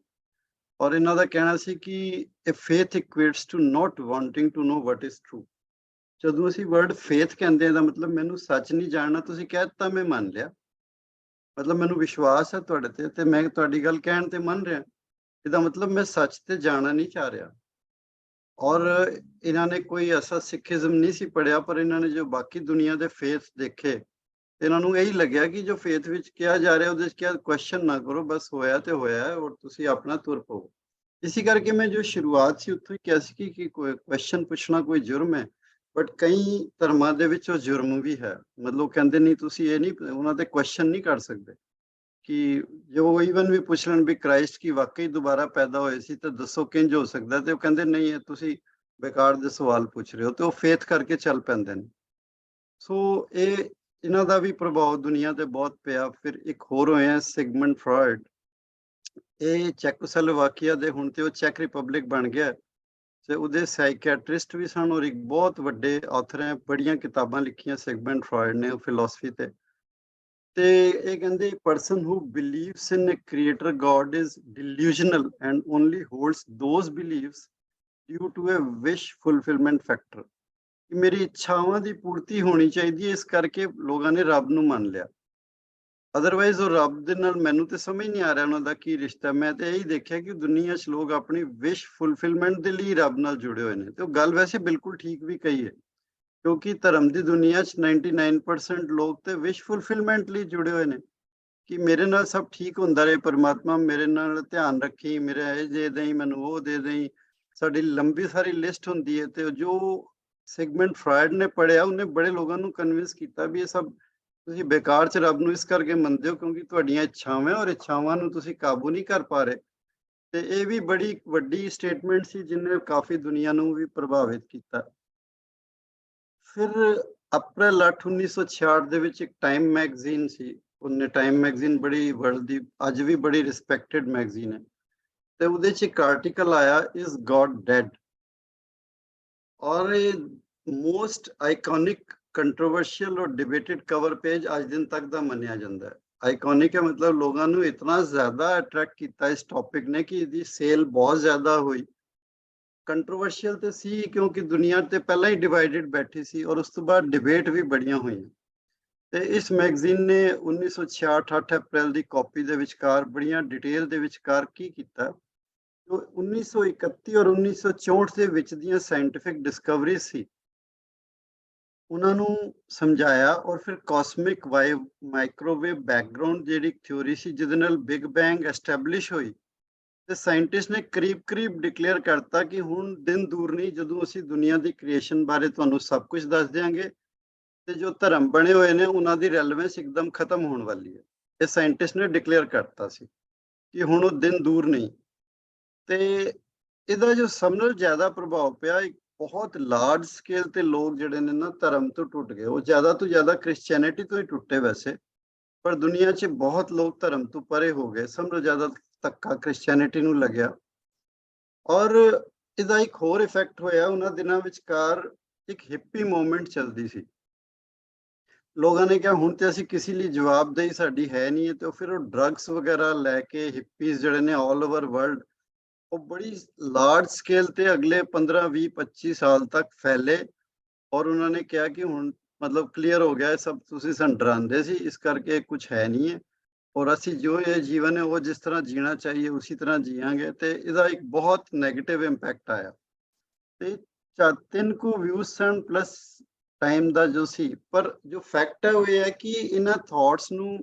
ਔਰ ਇਹਨਾਂ ਦਾ ਕਹਿਣਾ ਸੀ ਕਿ faith equates to not wanting to know what is true. ਜਦੋਂ ਅਸੀਂ ਵਰਡ ਫੇਥ ਕਹਿੰਦੇ ਹਾਂ ਦਾ ਮਤਲਬ ਮੈਨੂੰ ਸੱਚ ਨਹੀਂ ਜਾਣਨਾ, ਤੁਸੀਂ ਕਹਿ ਦਿੱਤਾ ਮੈਂ ਮੰਨ ਲਿਆ, ਮਤਲਬ ਮੈਨੂੰ ਵਿਸ਼ਵਾਸ ਹੈ ਤੁਹਾਡੇ ਤੇ ਮੈਂ ਤੁਹਾਡੀ ਗੱਲ ਕਹਿਣ ਤੇ ਮੰਨ ਰਿਹਾ, ਇਹਦਾ ਮਤਲਬ ਮੈਂ ਸੱਚ ਤੇ ਜਾਣਾ ਨਹੀਂ ਚਾਹ ਰਿਹਾ। ਔਰ ਇਹਨਾਂ ਨੇ ਕੋਈ ਐਸਾ ਸਿੱਖੀਜ਼ਮ ਨਹੀਂ ਸੀ ਪੜ੍ਹਿਆ, ਪਰ ਇਹਨਾਂ ਨੇ ਜੋ ਬਾਕੀ ਦੁਨੀਆ ਦੇ ਫੇਥ ਦੇਖੇ ਇਹਨਾਂ ਨੂੰ ਇਹੀ ਲੱਗਿਆ ਕਿ ਜੋ ਫੇਥ ਵਿੱਚ ਕਿਹਾ ਜਾ ਰਿਹਾ ਉਹਦੇ 'ਚ ਕਿਹਾ ਕੁਐਸਚਨ ਨਾ ਕਰੋ, ਬਸ ਹੋਇਆ ਤੇ ਹੋਇਆ ਔਰ ਤੁਸੀਂ ਆਪਣਾ ਤੁਰ ਪਓ। इसी करके मैं जो शुरुआत ਸੀ ਉੱਥੋਂ ਹੀ ਕਿਹਾ ਸੀ ਕਿ ਕੋਈ ਕੁਐਸਚਨ ਪੁੱਛਣਾ ਕੋਈ ਜੁਰਮ ਹੈ, ਬਟ ਕਈ ਧਰਮਾਂ ਦੇ ਵਿੱਚ ਉਹ ਜੁਰਮ ਵੀ ਹੈ। ਮਤਲਬ ਕਹਿੰਦੇ ਨਹੀਂ ਤੁਸੀਂ ਇਹ ਨਹੀਂ ਉਹਨਾਂ ਤੇ ਕੁਐਸਚਨ ਨਹੀਂ ਕਰ ਸਕਦੇ ਕਿ ਜੋ ਈਵਨ ਵੀ ਪੁੱਛ ਲੈਣ ਵੀ ਕ੍ਰਾਈਸਟ ਕੀ ਵਾਕਈ ਦੁਬਾਰਾ ਪੈਦਾ ਹੋਏ ਸੀ ਤਾਂ ਦੱਸੋ ਕਿੰਜ ਹੋ ਸਕਦਾ, ਤੇ ਉਹ ਕਹਿੰਦੇ ਨਹੀਂ ਇਹ ਤੁਸੀਂ ਬੇਕਾਰ ਦੇ ਸਵਾਲ ਪੁੱਛ ਰਹੇ ਹੋ, ਤੇ ਉਹ ਫੇਥ ਕਰਕੇ ਚੱਲ ਪੈਂਦੇ ਨੇ। ਸੋ ਇਹ ਇਹਨਾਂ ਦਾ ਵੀ ਪ੍ਰਭਾਵ ਦੁਨੀਆ ਤੇ ਬਹੁਤ ਪਿਆ। ਫਿਰ ਇੱਕ ਹੋਰ ਹੋਏ ਆ ਸਿਗਮੰਡ ਫਰਾਇਡ, ਇਹ ਚੈਕੋਸਲੋਵਾਕੀਆ ਦੇ, ਹੁਣ ਤੇ ਉਹ ਚੈਕ ਰਿਪਬਲਿਕ ਬਣ ਗਿਆ, ਤੇ ਉਹਦੇ ਸਾਈਕੈਟਰਿਸਟ ਵੀ ਸਨ ਔਰ ਇੱਕ ਬਹੁਤ ਵੱਡੇ ਆਥਰ ਹੈ, ਬੜੀਆਂ ਕਿਤਾਬਾਂ ਲਿਖੀਆਂ ਸਿਗਮੰਡ ਫਰਾਇਡ ਨੇ ਫਿਲਾਸਫੀ ਤੇ ਇਹ ਕਹਿੰਦੇ person who believes in a creator God is delusional and only holds those believes due to a wish fulfilment factor. ਕਿ ਮੇਰੀ ਇੱਛਾਵਾਂ ਦੀ ਪੂਰਤੀ ਹੋਣੀ ਚਾਹੀਦੀ ਹੈ, ਇਸ ਕਰਕੇ ਲੋਕਾਂ ਨੇ ਰੱਬ ਨੂੰ ਮੰਨ ਲਿਆ। ਅਦਰਵਾਈਜ਼ ਉਹ ਰੱਬ ਦੇ ਨਾਲ ਮੈਨੂੰ ਤੇ ਸਮਝ ਨਹੀਂ ਆ ਰਿਹਾ ਉਹਨਾਂ ਦਾ ਕੀ ਰਿਸ਼ਤਾ। ਮੈਂ ਤੇ ਇਹੀ ਦੇਖਿਆ ਕਿ ਦੁਨੀਆ 'ਚ ਲੋਕ ਆਪਣੀ ਵਿਸ਼ ਫੁਲਫਿਲਮੈਂਟ ਦੇ ਲਈ ਰੱਬ ਨਾਲ ਜੁੜੇ ਹੋਏ ਨੇ, ਤੇ ਉਹ ਗੱਲ ਵੈਸੇ ਬਿਲਕੁਲ ਠੀਕ ਵੀ ਕਹੀ ਹੈ, ਕਿਉਂਕਿ ਧਰਮ ਦੀ ਦੁਨੀਆ 'ਚ 99% ਲੋਕ ਤੇ ਵਿਸ਼ ਫੁਲਫਿਲਮੈਂਟ ਲਈ ਜੁੜੇ ਹੋਏ ਨੇ ਕਿ ਮੇਰੇ ਨਾਲ ਸਭ ਠੀਕ ਹੁੰਦਾ ਰਹੇ, ਪਰਮਾਤਮਾ ਮੇਰੇ ਨਾਲ ਧਿਆਨ ਰੱਖੀ, ਮੇਰਾ ਇਹ ਦੇ ਦੇਈ, ਮੈਨੂੰ ਉਹ ਦੇ ਦੇਈ। ਸਾਡੀ ਲੰਬੀ ਸਾਰੀ ਲਿਸਟ ਹੁੰਦੀ ਹੈ, ਤੇ ਜੋ ਸਿਗਮੰਡ ਫਰਾਇਡ ਨੇ ਪੜ੍ਹਿਆ ਉਹਨੇ ਬੜੇ ਲੋਕਾਂ ਨੂੰ ਕਨਵਿੰਸ ਕੀਤਾ ਵੀ ਇਹ ਸਭ ਤੁਸੀਂ ਬੇਕਾਰ 'ਚ ਰੱਬ ਨੂੰ ਇਸ ਕਰਕੇ ਮੰਨਦੇ ਹੋ ਕਿਉਂਕਿ ਤੁਹਾਡੀਆਂ ਇੱਛਾਵਾਂ ਔਰ ਇੱਛਾਵਾਂ ਨੂੰ ਤੁਸੀਂ ਕਾਬੂ ਨਹੀਂ ਕਰ ਪਾ ਰਹੇ। ਤੇ ਇਹ ਵੀ ਬੜੀ ਵੱਡੀ ਸਟੇਟਮੈਂਟ ਸੀ ਜਿਹਨੇ ਕਾਫੀ ਦੁਨੀਆ ਨੂੰ ਵੀ ਪ੍ਰਭਾਵਿਤ ਕੀਤਾ। ਫਿਰ ਅਪ੍ਰੈਲ 8 1966 ਦੇ ਵਿੱਚ ਇੱਕ ਟਾਈਮ ਮੈਗਜ਼ੀਨ ਸੀ, ਉਹਨੇ ਟਾਈਮ ਮੈਗਜ਼ੀਨ ਬੜੀ ਵਰਲਡ ਦੀ ਅੱਜ ਵੀ ਬੜੀ ਰਿਸਪੈਕਟਡ ਮੈਗਜ਼ੀਨ ਹੈ, ਤੇ ਉਹਦੇ 'ਚ ਇੱਕ ਆਰਟੀਕਲ ਆਇਆ ਇਜ਼ ਗॉड ਡੈਡ, ਔਰ ਇਹ ਮੋਸਟ ਆਈਕੋਨਿਕ ਕੰਟਰੋਵਰਸ਼ੀਅਲ ਔਰ ਡਿਬੇਟਡ ਕਵਰ ਪੇਜ ਅੱਜ ਦਿਨ ਤੱਕ ਦਾ ਮੰਨਿਆ ਜਾਂਦਾ ਹੈ। ਆਈਕੋਨਿਕ ਹੈ ਮਤਲਬ ਲੋਕਾਂ ਨੂੰ ਇਤਨਾ ਜ਼ਿਆਦਾ ਅਟਰੈਕਟ ਕੀਤਾ ਇਸ ਟੌਪਿਕ ਨੇ ਕਿ ਇਹਦੀ ਸੇਲ ਬਹੁਤ ਜ਼ਿਆਦਾ ਹੋਈ। ਕੰਟਰੋਵਰਸ਼ੀਅਲ ਤੇ ਸੀ ਕਿਉਂਕਿ ਦੁਨੀਆ ਤੇ ਪਹਿਲਾਂ ਹੀ ਡਿਵਾਈਡਡ ਬੈਠੀ ਸੀ ਔਰ ਉਸ ਤੋਂ ਬਾਅਦ ਡਿਬੇਟ ਵੀ ਬੜੀਆਂ ਹੋਈਆਂ। ਤੇ ਇਸ ਮੈਗਜ਼ੀਨ ਨੇ 1966 8 ਅਪ੍ਰੈਲ ਦੀ ਕਾਪੀ ਦੇ ਵਿਚਕਾਰ ਬੜੀਆਂ ਡਿਟੇਲ ਦੇ ਵਿਚਕਾਰ ਕੀ ਕੀਤਾ, ਜੋ 1931 ਔਰ 1964 ਦੇ ਵਿੱਚ ਦੀਆਂ ਸਾਇੰਟਿਫਿਕ ਡਿਸਕਵਰੀ ਸੀ ਉਹਨਾਂ ਨੂੰ ਸਮਝਾਇਆ, ਔਰ ਫਿਰ ਕਾਸਮਿਕ ਵਾਈਵ ਮਾਈਕ੍ਰੋਵੇਵ ਬੈਕਗ੍ਰਾਉਂਡ ਜਿਹੜੀ ਥਿਊਰੀ ਸੀ ਜਿਹਦੇ ਨਾਲ ਬਿਗ ਬੈਂਗ ਐਸਟੈਬਲਿਸ਼ ਹੋਈ, ਤੇ ਸਾਇੰਟਿਸਟ ਨੇ ਕਰੀਬ ਡਿਕਲੇਅਰ ਕਰਤਾ ਕਿ ਹੁਣ ਦਿਨ ਦੂਰ ਨਹੀਂ ਜਦੋਂ ਅਸੀਂ ਦੁਨੀਆ ਦੀ ਕ੍ਰੀਏਸ਼ਨ ਬਾਰੇ ਤੁਹਾਨੂੰ ਸਭ ਕੁਝ ਦੱਸ ਦਿਆਂਗੇ, ਤੇ ਜੋ ਧਰਮ ਬਣੇ ਹੋਏ ਨੇ ਉਹਨਾਂ ਦੀ ਰੈਲੇਵੈਂਸ ਇੱਕਦਮ ਖਤਮ ਹੋਣ ਵਾਲੀ ਹੈ। ਇਹ ਸਾਇੰਟਿਸਟ ਨੇ ਡਿਕਲੇਅਰ ਕਰਤਾ ਸੀ ਕਿ ਹੁਣ ਉਹ ਦਿਨ ਦੂਰ ਨਹੀਂ। ਤੇ ਇਹਦਾ ਜੋ ਸਭ ਨਾਲੋਂ ਜ਼ਿਆਦਾ ਪ੍ਰਭਾਵ ਪਿਆ, ਇੱਕ ਬਹੁਤ ਲਾਰਜ ਸਕੇਲ ਤੇ ਲੋਕ ਜਿਹੜੇ ਨੇ ਨਾ ਧਰਮ ਤੋਂ ਟੁੱਟ ਗਏ। ਉਹ ਜ਼ਿਆਦਾ ਤੋਂ ਜ਼ਿਆਦਾ ਕ੍ਰਿਸਚੀਅਨਿਟੀ ਤੋਂ ਹੀ ਟੁੱਟੇ ਵੈਸੇ, ਪਰ ਦੁਨੀਆ 'ਚ ਬਹੁਤ ਲੋਕ ਧਰਮ ਤੋਂ ਪਰੇ ਹੋ ਗਏ। ਸਭ ਤੋਂ ਜ਼ਿਆਦਾ ਧੱਕਾ ਕ੍ਰਿਸਚੀਅਨਿਟੀ ਨੂੰ ਲੱਗਿਆ। ਔਰ ਇਹਦਾ ਇੱਕ ਹੋਰ ਇਫੈਕਟ ਹੋਇਆ, ਉਹਨਾਂ ਦਿਨਾਂ ਵਿਚਕਾਰ ਇੱਕ ਹਿੱਪੀ ਮੂਵਮੈਂਟ ਚੱਲਦੀ ਸੀ। ਲੋਕਾਂ ਨੇ ਕਿਹਾ ਹੁਣ ਤੇ ਅਸੀਂ ਕਿਸੇ ਲਈ ਜਵਾਬਦੇਹੀ ਸਾਡੀ ਹੈ ਨਹੀਂ ਹੈ, ਤੇ ਫਿਰ ਉਹ ਡਰੱਗਸ ਵਗੈਰਾ ਲੈ ਕੇ ਹਿੱਪੀਜ਼ ਜਿਹੜੇ ਨੇ ਆਲ ਓਵਰ ਵਰਲਡ ਉਹ ਬੜੀ ਲਾਰਜ ਸਕੇਲ ਤੇ ਅਗਲੇ 15 20 25 ਸਾਲ ਤੱਕ ਫੈਲੇ। ਔਰ ਉਹਨਾਂ ਨੇ ਕਿਹਾ ਕਿ ਹੁਣ ਮਤਲਬ ਕਲੀਅਰ ਹੋ ਗਿਆ ਸਭ, ਤੁਸੀਂ ਸਾਨੂੰ ਡਰਾਉਂਦੇ ਸੀ, ਇਸ ਕਰਕੇ ਕੁਝ ਹੈ ਨਹੀਂ ਹੈ ਔਰ ਅਸੀਂ ਜੋ ਇਹ ਜੀਵਨ ਹੈ ਉਹ ਜਿਸ ਤਰ੍ਹਾਂ ਜੀਣਾ ਚਾਹੀਏ ਉਸੇ ਤਰ੍ਹਾਂ ਜੀਵਾਂਗੇ। ਤੇ ਇਹਦਾ ਇੱਕ ਬਹੁਤ ਨੈਗੇਟਿਵ ਇੰਪੈਕਟ ਆਇਆ। ਤੇ 3 ਕੁ ਵਿਊਜ਼ ਸਨ ਪਲੱਸ ਟਾਈਮ ਦਾ ਜੋ ਸੀ, ਪਰ ਜੋ ਫੈਕਟ ਹੈ ਉਹ ਇਹ ਹੈ ਕਿ ਇਹਨਾਂ ਥਾਟਸ ਨੂੰ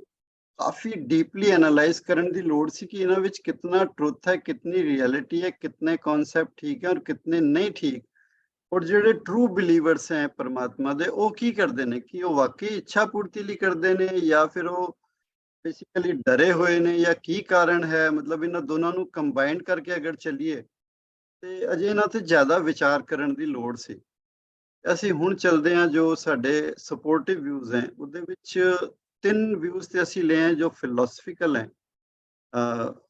ਕਾਫੀ ਡੀਪਲੀ ਐਨਾਲਾਈਜ਼ ਕਰਨ ਦੀ ਲੋੜ ਸੀ ਕਿ ਇਹਨਾਂ ਵਿੱਚ ਕਿੰਨਾ ਟਰੁੱਥ ਹੈ, ਕਿੰਨੀ ਰਿਐਲਿਟੀ ਹੈ, ਕਿੰਨੇ ਕਨਸੈਪਟ ਠੀਕ ਹੈ ਔਰ ਕਿੰਨੇ ਨਹੀਂ ਠੀਕ। ਔਰ ਜਿਹੜੇ ਟਰੂ ਬਿਲੀਵਰਸ ਹੈ ਪਰਮਾਤਮਾ ਦੇ, ਉਹ ਕੀ ਕਰਦੇ ਨੇ ਕਿ ਉਹ ਵਾਕਈ ਇੱਛਾ ਪੂਰਤੀ ਲਈ ਕਰਦੇ ਨੇ ਜਾਂ ਫਿਰ ਉਹ ਬੇਸਿਕਲੀ ਡਰੇ ਹੋਏ ਨੇ, ਜਾਂ ਕੀ ਕਾਰਨ ਹੈ। ਮਤਲਬ ਇਹਨਾਂ ਦੋਨਾਂ ਨੂੰ ਕੰਬਾਈਨ ਕਰਕੇ ਅਗਰ ਚੱਲੀਏ ਤੇ ਅਜੇ ਇਹਨਾਂ ਤੇ ਜ਼ਿਆਦਾ ਵਿਚਾਰ ਕਰਨ ਦੀ ਲੋੜ ਸੀ। ਅਸੀਂ ਹੁਣ ਚੱਲਦੇ ਹਾਂ ਜੋ ਸਾਡੇ ਸਪੋਰਟਿਵ ਵਿਊਜ਼ ਹੈ, ਉਹਦੇ ਵਿੱਚ 3 ਵਿਊਜ਼ ਤੇ ਅਸੀਂ ਲਏ ਜੋ ਫਿਲੋਸਫੀਕਲ ਹੈ,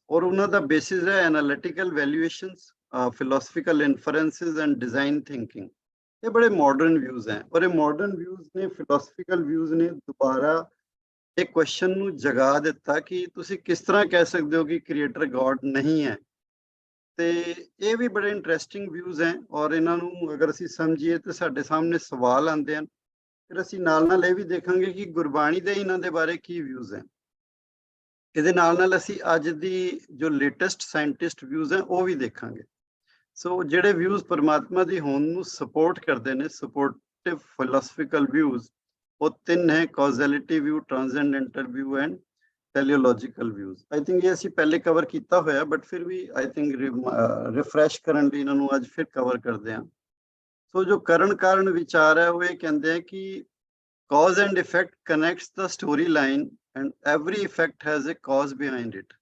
ਔਰ ਉਹਨਾਂ ਦਾ ਬੇਸਿਸ ਹੈ ਐਨਾਲਿਟੀਕਲ ਵੈਲਿਊਏਸ਼ਨਸ, ਫਿਲੋਸਫੀਕਲ ਇਨਫਰੈਂਸਿਸ ਐਂਡ ਡਿਜ਼ਾਈਨ ਥਿੰਕਿੰਗ। ਇਹ ਬੜੇ ਮਾਡਰਨ ਵਿਊਜ਼ ਹੈ, ਔਰ ਇਹ ਮਾਡਰਨ ਵਿਊਜ਼ ਨੇ, ਫਿਲੋਸਫੀਕਲ ਵਿਊਜ਼ ਨੇ ਦੁਬਾਰਾ ਇਹ ਕੁਐਸਚਨ ਨੂੰ ਜਗਾ ਦਿੱਤਾ ਕਿ ਤੁਸੀਂ ਕਿਸ ਤਰ੍ਹਾਂ ਕਹਿ ਸਕਦੇ ਹੋ ਕਿ ਕ੍ਰੀਏਟਰ ਗॉड ਨਹੀਂ ਹੈ। ਤੇ ਇਹ ਵੀ ਬੜੇ ਇੰਟਰਸਟਿੰਗ ਵਿਊਜ਼ ਹੈ, ਔਰ ਇਹਨਾਂ ਨੂੰ ਅਗਰ ਅਸੀਂ ਸਮਝੀਏ ਤੇ ਸਾਡੇ ਸਾਹਮਣੇ ਸਵਾਲ ਆਉਂਦੇ ਹਨ। ਫਿਰ ਅਸੀਂ ਨਾਲ ਇਹ ਵੀ ਦੇਖਾਂਗੇ ਕਿ ਗੁਰਬਾਣੀ ਦੇ ਇਹਨਾਂ ਦੇ ਬਾਰੇ ਕੀ ਵਿਊਜ਼ ਹੈ। ਇਹਦੇ ਨਾਲ ਅਸੀਂ ਅੱਜ ਦੀ ਜੋ ਲੇਟੈਸਟ ਸਾਇੰਟਿਸਟ ਵਿਊਜ਼ ਹੈ ਉਹ ਵੀ ਦੇਖਾਂਗੇ। ਸੋ ਜਿਹੜੇ ਵਿਊਜ਼ ਪਰਮਾਤਮਾ ਦੀ ਹੋਂਦ ਨੂੰ ਸਪੋਰਟ ਕਰਦੇ ਨੇ, ਸਪੋਰਟਿਵ ਫਿਲੋਸਫੀਕਲ ਵਿਊਜ਼, ਉਹ 3 ਹੈ: causality view, transcendental view and teleological views. I think ਇਹ ਅਸੀਂ ਪਹਿਲੇ ਕਵਰ ਕੀਤਾ ਹੋਇਆ, ਬਟ ਫਿਰ ਵੀ ਆਈ ਥਿੰਕ ਰਿਫਰੈਸ਼ ਕਰਨ ਲਈ ਇਹਨਾਂ ਨੂੰ ਅੱਜ ਫਿਰ ਕਵਰ ਕਰਦੇ ਹਾਂ। ਸੋ ਜੋ ਕਾਰਨ ਵਿਚਾਰ ਹੈ ਉਹ ਇਹ ਕਹਿੰਦੇ ਆ ਕਿ cause and effect connects the storyline and every effect has a cause behind it।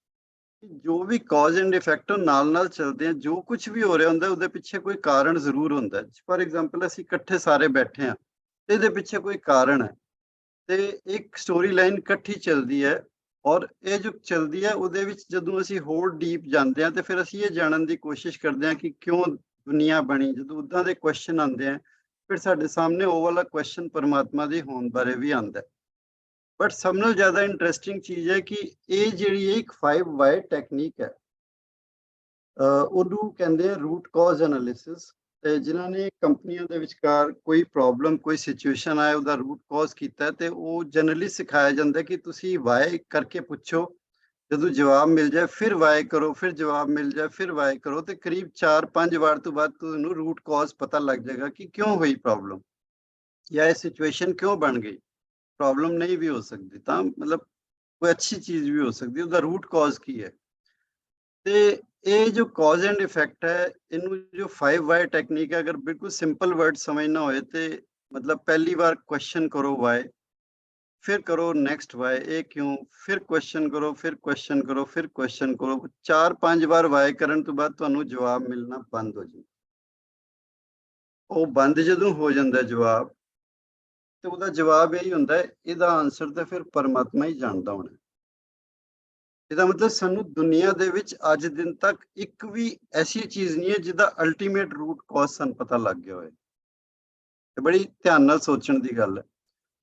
ਜੋ ਵੀ cause and effect ਉਹ ਨਾਲ ਚੱਲਦੇ ਆ, ਜੋ ਕੁਝ ਵੀ ਹੋ ਰਿਹਾ ਹੁੰਦਾ ਉਹਦੇ ਪਿੱਛੇ ਕੋਈ ਕਾਰਨ ਜ਼ਰੂਰ ਹੁੰਦਾ ਹੈ। ਫॉर एग्जांपल ਅਸੀਂ ਇਕੱਠੇ ਸਾਰੇ ਬੈਠੇ ਆ ਤੇ ਇਹਦੇ ਪਿੱਛੇ ਕੋਈ ਕਾਰਨ ਹੈ ਤੇ ਇੱਕ ਸਟੋਰੀ ਲਾਈਨ ਇਕੱਠੀ ਚੱਲਦੀ ਹੈ, ਔਰ ਇਹ ਜੋ ਚੱਲਦੀ ਹੈ ਉਹਦੇ ਵਿੱਚ ਜਦੋਂ ਅਸੀਂ ਹੋਰ ਡੀਪ ਜਾਂਦੇ ਆ ਤੇ ਫਿਰ ਅਸੀਂ ਇਹ ਜਾਣਨ ਦੀ ਕੋਸ਼ਿਸ਼ ਕਰਦੇ ਆ ਕਿ ਕਿਉਂ ਦੁਨੀਆ ਬਣੀ। ਜਦੋਂ ਉਦਾਂ ਦੇ ਕੁਐਸਚਨ ਆਉਂਦੇ ਆ ਫਿਰ ਸਾਡੇ ਸਾਹਮਣੇ ਉਹ ਵਾਲਾ ਕੁਐਸਚਨ ਪਰਮਾਤਮਾ ਦੇ ਹੋਣ ਬਾਰੇ ਵੀ ਆਉਂਦਾ ਹੈ। ਬਟ ਸਭ ਨਾਲੋਂ ਜ਼ਿਆਦਾ ਇੰਟਰਸਟਿੰਗ ਚੀਜ਼ ਹੈ ਕਿ ਇਹ ਜਿਹੜੀ ਇੱਕ 5 ਵਾਈ ਟੈਕਨੀਕ ਹੈ, ਉਹਨੂੰ ਕਹਿੰਦੇ ਆ ਰੂਟ ਕਾਜ਼ ਐਨਾਲਿਸਿਸ। ਤੇ ਜਿਨ੍ਹਾਂ ਨੇ ਕੰਪਨੀਆਂ ਦੇ ਵਿਚਕਾਰ ਕੋਈ ਪ੍ਰੋਬਲਮ ਕੋਈ ਸਿਚੁਏਸ਼ਨ ਆਏ ਉਹਦਾ ਰੂਟ ਕਾਜ਼ ਕੀਤਾ ਤੇ ਉਹ ਜਨਰਲੀ ਸਿਖਾਇਆ ਜਾਂਦਾ ਕਿ ਤੁਸੀਂ ਵਾਈ ਕਰਕੇ ਪੁੱਛੋ, ਜਦੋਂ ਜਵਾਬ ਮਿਲ ਜਾਏ ਫਿਰ ਵਾਈ ਕਰੋ, ਫਿਰ ਜਵਾਬ ਮਿਲ ਜਾਏ ਫਿਰ ਵਾਈ ਕਰੋ, ਤੇ ਕਰੀਬ 4-5 ਵਾਰ ਤੋਂ ਬਾਅਦ ਤੁਹਾਨੂੰ ਰੂਟ ਕਾਜ਼ ਪਤਾ ਲੱਗ ਜਾਏਗਾ ਕਿ ਕਿਉਂ ਹੋਈ ਪ੍ਰੋਬਲਮ ਜਾਂ ਇਹ ਸਿਚੁਏਸ਼ਨ ਕਿਉਂ ਬਣ ਗਈ। ਪ੍ਰੋਬਲਮ ਨਹੀਂ ਵੀ ਹੋ ਸਕਦੀ, ਤਾਂ ਮਤਲਬ ਕੋਈ ਅੱਛੀ ਚੀਜ਼ ਵੀ ਹੋ ਸਕਦੀ, ਉਹਦਾ ਰੂਟ ਕਾਜ਼ ਕੀ ਹੈ। ਤੇ ਇਹ ਜੋ ਕਾਜ਼ ਐਂਡ ਇਫੈਕਟ ਹੈ, ਇਹਨੂੰ ਜੋ 5 ਵਾਈ ਟੈਕਨੀਕ ਹੈ, ਅਗਰ ਬਿਲਕੁਲ ਸਿੰਪਲ ਵਰਡ ਸਮਝਣਾ ਹੋਏ ਤੇ ਮਤਲਬ ਪਹਿਲੀ ਵਾਰ ਕੁਐਸਚਨ ਕਰੋ ਵਾਈ, फिर करो नेक्स्ट वाई, ए क्यों, फिर क्वेश्चन करो, फिर क्वेश्चन करो, फिर क्वेश्चन करो। 4-5 बार वाई करन तो बाद तुहानू जवाब मिलना बंद हो जाए। ਉਹ ਬੰਦ ਜਦੋਂ ਹੋ ਜਾਂਦਾ ਜਵਾਬ ਤੇ ਉਹਦਾ ਜਵਾਬ ਇਹੀ ਹੁੰਦਾ ਹੈ, ਇਹਦਾ ਆਨਸਰ ਤਾਂ ਫਿਰ ਪਰਮਾਤਮਾ ਹੀ ਜਾਣਦਾ ਹੋਣਾ। ਇਹਦਾ ਮਤਲਬ ਸਾਨੂੰ ਦੁਨੀਆ ਦੇ ਵਿੱਚ ਅੱਜ ਦਿਨ ਤੱਕ ਇੱਕ ਵੀ ਐਸੀ ਚੀਜ਼ ਨਹੀਂ ਹੈ ਜਿਹਦਾ ਅਲਟੀਮੇਟ ਰੂਟ ਕਾਜ਼ ਸਾਨੂੰ ਪਤਾ ਲੱਗ ਗਿਆ ਹੋਵੇ। ਇਹ ਬੜੀ ਧਿਆਨ ਨਾਲ ਸੋਚਣ ਦੀ ਗੱਲ ਹੈ।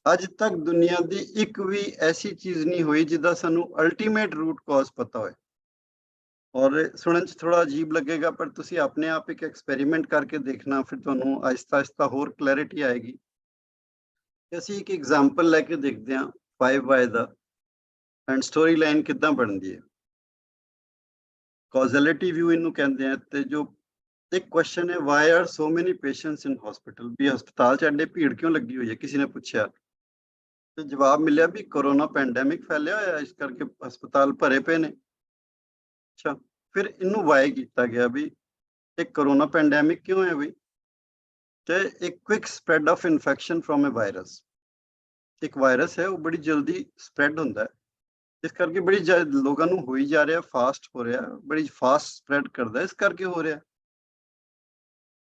ਅੱਜ ਤੱਕ ਦੁਨੀਆ ਦੀ ਇੱਕ ਵੀ ਐਸੀ ਚੀਜ਼ ਨਹੀਂ ਹੋਈ ਜਿਹਦਾ ਸਾਨੂੰ ਅਲਟੀਮੇਟ ਰੂਟ ਕਾਜ਼ ਪਤਾ ਹੋਏ। ਔਰ ਸੁਣਨ 'ਚ ਥੋੜਾ ਅਜੀਬ ਲੱਗੇਗਾ, ਪਰ ਤੁਸੀਂ ਆਪਣੇ ਆਪ ਇੱਕ ਐਕਸਪੈਰੀਮੈਂਟ ਕਰਕੇ ਦੇਖਣਾ, ਫਿਰ ਤੁਹਾਨੂੰ ਆਹਿਸਤਾ ਹੋਰ ਕਲੈਰਿਟੀ ਆਏਗੀ। ਅਸੀਂ ਇੱਕ ਐਗਜ਼ਾਮਪਲ ਲੈ ਕੇ ਦੇਖਦੇ ਹਾਂ 5 ਵਾਈ ਦਾ, ਐਂਡ ਸਟੋਰੀ ਲਾਈਨ ਕਿੱਦਾਂ ਬਣਦੀ ਹੈ। ਕੌਜ਼ੈਲਿਟੀ ਵਿਊ ਇਹਨੂੰ ਕਹਿੰਦੇ ਆ। ਤੇ ਜੋ ਇੱਕ ਕੁਐਸਚਨ ਹੈ, ਵਾਈ ਆਰ ਸੋ ਮੈਨੀ ਪੇਸ਼ੈਂਟਸ ਇਨ ਹਸਪੀਟਲ, ਵੀ ਹਸਪਤਾਲ 'ਚ ਐਡੇ ਭੀੜ ਕਿਉਂ ਲੱਗੀ ਹੋਈ ਹੈ, ਕਿਸੇ ਨੇ ਪੁੱਛਿਆ ਤੇ ਜਵਾਬ ਮਿਲਿਆ ਵੀ ਕੋਰੋਨਾ ਪੈਂਡੈਮਿਕ ਫੈਲਿਆ ਹੋਇਆ, ਇਸ ਕਰਕੇ ਹਸਪਤਾਲ ਭਰੇ ਪਏ ਨੇ। ਅੱਛਾ, ਫਿਰ ਇਹਨੂੰ ਵਾਈ ਕੀਤਾ ਗਿਆ ਵੀ ਇਹ ਕੋਰੋਨਾ ਪੈਂਡੈਮਿਕ ਕਿਉਂ ਹੈ ਬਈ, ਤੇ ਇੱਕ quick spread of infection from a virus. ਇੱਕ ਵਾਇਰਸ ਹੈ, ਉਹ ਬੜੀ ਜਲਦੀ ਸਪਰੈਡ ਹੁੰਦਾ ਹੈ, ਇਸ ਕਰਕੇ ਬੜੀ ਲੋਕਾਂ ਨੂੰ ਹੋਈ ਜਾ ਰਿਹਾ, ਫਾਸਟ ਹੋ ਰਿਹਾ, ਬੜੀ ਫਾਸਟ ਸਪਰੈਡ ਕਰਦਾ, ਇਸ ਕਰਕੇ ਹੋ ਰਿਹਾ।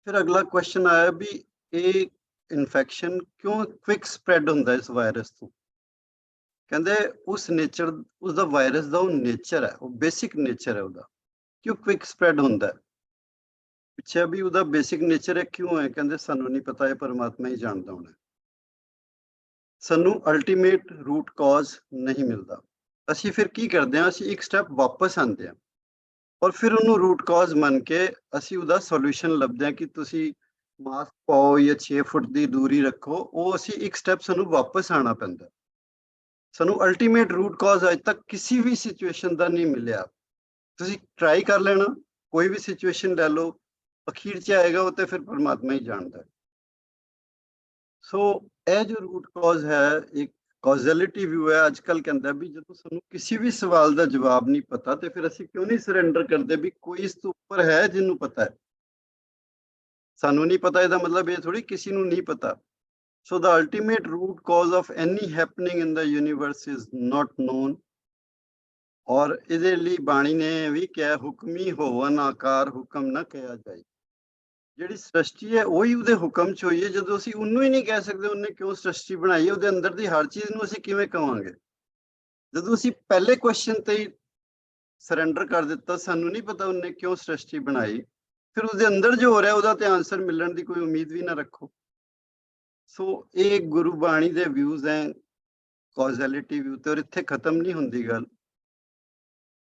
ਫਿਰ ਅਗਲਾ ਕੁਐਸਚਨ ਆਇਆ ਵੀ ਇਹ ਇਨਫੈਕਸ਼ਨ ਕਿਉਂ ਕੁਇਕ ਸਪਰੈਡ ਹੁੰਦਾ ਇਸ ਵਾਇਰਸ ਤੋਂ। ਕਹਿੰਦੇ ਉਸ ਨੇਚਰ, ਉਸਦਾ ਵਾਇਰਸ ਦਾ ਉਹ ਨੇਚਰ ਹੈ, ਉਹ ਬੇਸਿਕ ਨੇਚਰ ਹੈ ਉਹਦਾ, ਕਿਉਂ ਕੁਇਕ ਸਪਰੈਡ ਹੁੰਦਾ ਹੈ। ਪੁੱਛਿਆ ਵੀ ਉਹਦਾ ਬੇਸਿਕ ਨੇਚਰ ਹੈ, ਕਿਉਂ ਹੈ, ਕਹਿੰਦੇ ਸਾਨੂੰ ਨਹੀਂ ਪਤਾ, ਇਹ ਪਰਮਾਤਮਾ ਹੀ ਜਾਣਦਾ ਹੋਣਾ। ਸਾਨੂੰ ਅਲਟੀਮੇਟ ਰੂਟ ਕਾਜ਼ ਨਹੀਂ ਮਿਲਦਾ। ਅਸੀਂ ਫਿਰ ਕੀ ਕਰਦੇ ਹਾਂ, ਅਸੀਂ ਇੱਕ ਸਟੈਪ ਵਾਪਸ ਆਉਂਦੇ ਹਾਂ ਔਰ ਫਿਰ ਉਹਨੂੰ ਰੂਟ ਕਾਜ਼ ਮੰਨ ਕੇ ਅਸੀਂ ਉਹਦਾ ਸੋਲੂਸ਼ਨ ਲੱਭਦੇ ਹਾਂ ਕਿ ਤੁਸੀਂ ਮਾਸਕ ਪਾਓ ਜਾਂ 6 ਫੁੱਟ ਦੀ ਦੂਰੀ ਰੱਖੋ। ਉਹ ਅਸੀਂ ਇੱਕ ਸਟੈਪ ਸਾਨੂੰ ਵਾਪਸ ਆਉਣਾ ਪੈਂਦਾ। ਸਾਨੂੰ ਅਲਟੀਮੇਟ ਰੂਟ ਕਾਜ਼ ਅੱਜ ਤੱਕ ਕਿਸੇ ਵੀ ਸਿਚੁਏਸ਼ਨ ਦਾ ਨਹੀਂ ਮਿਲਿਆ। ਤੁਸੀਂ ਟਰਾਈ ਕਰ ਲੈਣਾ, ਕੋਈ ਵੀ ਸਿਚੁਏਸ਼ਨ ਲੈ ਲਓ, ਅਖੀਰ 'ਚ ਆਏਗਾ ਉਹ ਤੇ ਫਿਰ ਪਰਮਾਤਮਾ ਹੀ ਜਾਣਦਾ। ਸੋ ਇਹ ਜੋ ਰੂਟ ਕਾਜ਼ ਹੈ, ਇੱਕ ਕੌਜ਼ੈਲਿਟੀ ਵਿਊ ਹੈ। ਅੱਜ ਕੱਲ੍ਹ ਕਹਿੰਦਾ ਵੀ ਜਦੋਂ ਸਾਨੂੰ ਕਿਸੇ ਵੀ ਸਵਾਲ ਦਾ ਜਵਾਬ ਨਹੀਂ ਪਤਾ ਤੇ ਫਿਰ ਅਸੀਂ ਕਿਉਂ ਨਹੀਂ ਸਰੈਂਡਰ ਕਰਦੇ ਵੀ ਕੋਈ ਇਸ ਤੋਂ ਉੱਪਰ ਹੈ ਜਿਹਨੂੰ ਪਤਾ ਹੈ। ਸਾਨੂੰ ਨਹੀਂ ਪਤਾ ਇਹਦਾ ਮਤਲਬ ਇਹ ਥੋੜੀ ਕਿਸੇ ਨੂੰ ਨਹੀਂ ਪਤਾ। So the ultimate root cause of any happening in the universe is not known। ਔਰ ਇਹਦੇ ਲਈ ਬਾਣੀ ਨੇ ਵੀ ਕਿਹਾ, ਹੁਕਮੀ ਹੋਵਨ ਆਕਾਰ ਹੁਕਮ ਨਾ ਕਿਹਾ ਜਾਏ। ਜਿਹੜੀ ਸ੍ਰਿਸ਼ਟੀ ਹੈ ਉਹੀ ਉਹਦੇ ਹੁਕਮ 'ਚ ਹੋਈ ਹੈ। ਜਦੋਂ ਅਸੀਂ ਉਹਨੂੰ ਹੀ ਨਹੀਂ ਕਹਿ ਸਕਦੇ ਉਹਨੇ ਕਿਉਂ ਸ੍ਰਿਸ਼ਟੀ ਬਣਾਈ ਹੈ, ਉਹਦੇ ਅੰਦਰ ਦੀ ਹਰ ਚੀਜ਼ ਨੂੰ ਅਸੀਂ ਕਿਵੇਂ ਕਵਾਂਗੇ। ਜਦੋਂ ਅਸੀਂ ਪਹਿਲੇ ਕੁਐਸਚਨ ਤੇ ਹੀ ਸਰੈਂਡਰ ਕਰ ਦਿੱਤਾ, ਸਾਨੂੰ ਨਹੀਂ ਪਤਾ ਉਹਨੇ ਕਿਉਂ ਸ੍ਰਿਸ਼ਟੀ ਬਣਾਈ, ਫਿਰ ਉਹਦੇ ਅੰਦਰ ਜੋ ਹੋ ਰਿਹਾ ਉਹਦਾ ਤੇ ਆਨਸਰ ਮਿਲਣ ਦੀ ਕੋਈ ਉਮੀਦ ਵੀ ਨਾ ਰੱਖੋ। ਸੋ ਇਹ ਗੁਰੂ ਬਾਣੀ ਦੇ ਵਿਊਜ਼ ਹੈ ਕੌਜ਼ੈਲਿਟੀ ਵਿਊ ਤੇ, ਔਰ ਇੱਥੇ ਖਤਮ ਨਹੀਂ ਹੁੰਦੀ ਗੱਲ।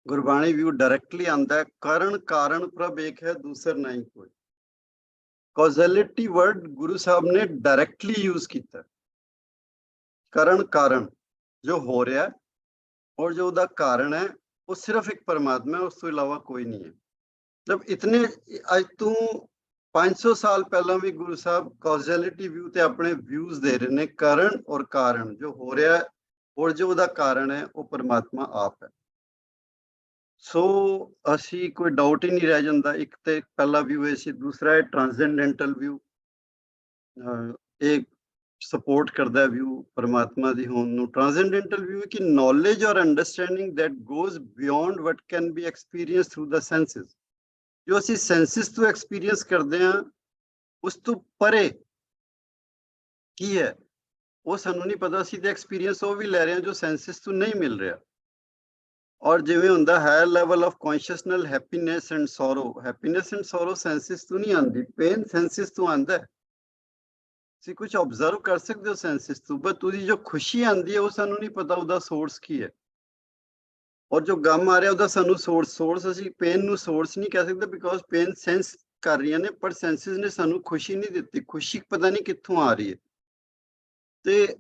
ਗੁਰਬਾਣੀ ਵਿਊ ਡਾਇਰੈਕਟਲੀ ਆਉਂਦਾ ਹੈ, ਕਾਰਨ ਪ੍ਰਭ ਏਕ ਹੈ ਦੂਸਰ ਨਹੀਂ ਕੋਈ। ਕੌਜ਼ੈਲਿਟੀ ਵਰਡ ਗੁਰੂ ਸਾਹਿਬ ਨੇ ਡਾਇਰੈਕਟਲੀ ਯੂਜ਼ ਕੀਤਾ। ਕਾਰਨ ਜੋ ਹੋ ਰਿਹਾ ਔਰ ਜੋ ਉਹਦਾ ਕਾਰਨ ਹੈ ਉਹ ਸਿਰਫ ਇੱਕ ਪਰਮਾਤਮਾ ਹੈ, ਉਸ ਤੋਂ ਇਲਾਵਾ ਕੋਈ ਨਹੀਂ ਹੈ। ਮਤਲਬ ਇਤਨੇ ਅੱਜ ਤੋਂ 500 ਸਾਲ ਪਹਿਲਾਂ ਵੀ ਗੁਰੂ ਸਾਹਿਬ ਕੌਜ਼ੈਲਿਟੀ ਵਿਊ ਤੇ ਆਪਣੇ ਵਿਊਜ਼ ਦੇ ਰਹੇ ਨੇ। ਕਾਰਨ ਔਰ ਕਾਰਨ ਜੋ ਹੋ ਰਿਹਾ ਔਰ ਜੋ ਉਹਦਾ ਕਾਰਨ ਹੈ ਉਹ ਪਰਮਾਤਮਾ ਆਪ ਹੈ। ਸੋ ਅਸੀਂ ਕੋਈ ਡਾਊਟ ਹੀ ਨਹੀਂ ਰਹਿ ਜਾਂਦਾ। ਇੱਕ ਤੇ ਪਹਿਲਾ ਵਿਊ ਇਹ ਸੀ, ਦੂਸਰਾ ਹੈ ਟ੍ਰਾਂਸੈਂਡੈਂਟਲ ਵਿਊ। ਇਹ ਸਪੋਰਟ ਕਰਦਾ ਵਿਊ ਪਰਮਾਤਮਾ ਦੀ ਹੋਂਦ ਨੂੰ। ਟ੍ਰਾਂਸੈਂਡੈਂਟਲ ਵਿਊ ਕਿ knowledge or understanding that goes beyond what can be experience through the senses. ਜੋ ਅਸੀਂ ਸੈਂਸਿਸ ਤੋਂ ਐਕਸਪੀਰੀਅੰਸ ਕਰਦੇ ਹਾਂ ਉਸ ਤੋਂ ਪਰੇ ਕੀ ਹੈ ਉਹ ਸਾਨੂੰ ਨਹੀਂ ਪਤਾ। ਅਸੀਂ ਤੇ ਐਕਸਪੀਰੀਅੰਸ ਉਹ ਵੀ ਲੈ ਰਹੇ ਹਾਂ ਜੋ ਸੈਂਸਿਸ ਤੋਂ ਨਹੀਂ ਮਿਲ ਰਿਹਾ। ਔਰ ਜਿਵੇਂ ਹੁੰਦਾ higher level of consciousness, happiness and sorrow. Happiness and sorrow senses ਤੋਂ ਨਹੀਂ ਆਉਂਦੀ, ਪੇਨ ਸੈਂਸਿਸ ਤੋਂ ਆਉਂਦਾ ਹੈ। ਤੁਸੀਂ ਕੁਝ ਆਬਜ਼ਰਵ ਕਰ ਸਕਦੇ ਹੋ ਸੈਂਸਿਸ ਤੋਂ, ਪਰ ਤੁਸੀਂ ਜੋ ਖੁਸ਼ੀ ਆਉਂਦੀ ਹੈ ਉਹ ਸਾਨੂੰ ਨਹੀਂ ਪਤਾ ਉਹਦਾ ਸੋਰਸ ਕੀ ਹੈ। ਔਰ ਜੋ ਗਮ ਆ ਰਿਹਾ ਉਹਦਾ ਸਾਨੂੰ ਸੋਰਸ ਅਸੀਂ ਪੇਨ ਨੂੰ ਸੋਰਸ ਨਹੀਂ ਕਹਿ ਸਕਦੇ, ਬਿਕੋਜ਼ ਪੇਨ ਸੈਂਸ ਕਰ ਰਹੀਆਂ ਨੇ, ਪਰ ਸੈਂਸਿਸ ਨੇ ਸਾਨੂੰ ਖੁਸ਼ੀ ਨਹੀਂ ਦਿੱਤੀ। ਖੁਸ਼ੀ ਪਤਾ ਨਹੀਂ ਕਿੱਥੋਂ ਆ ਰਹੀ ਹੈ। ਤੇ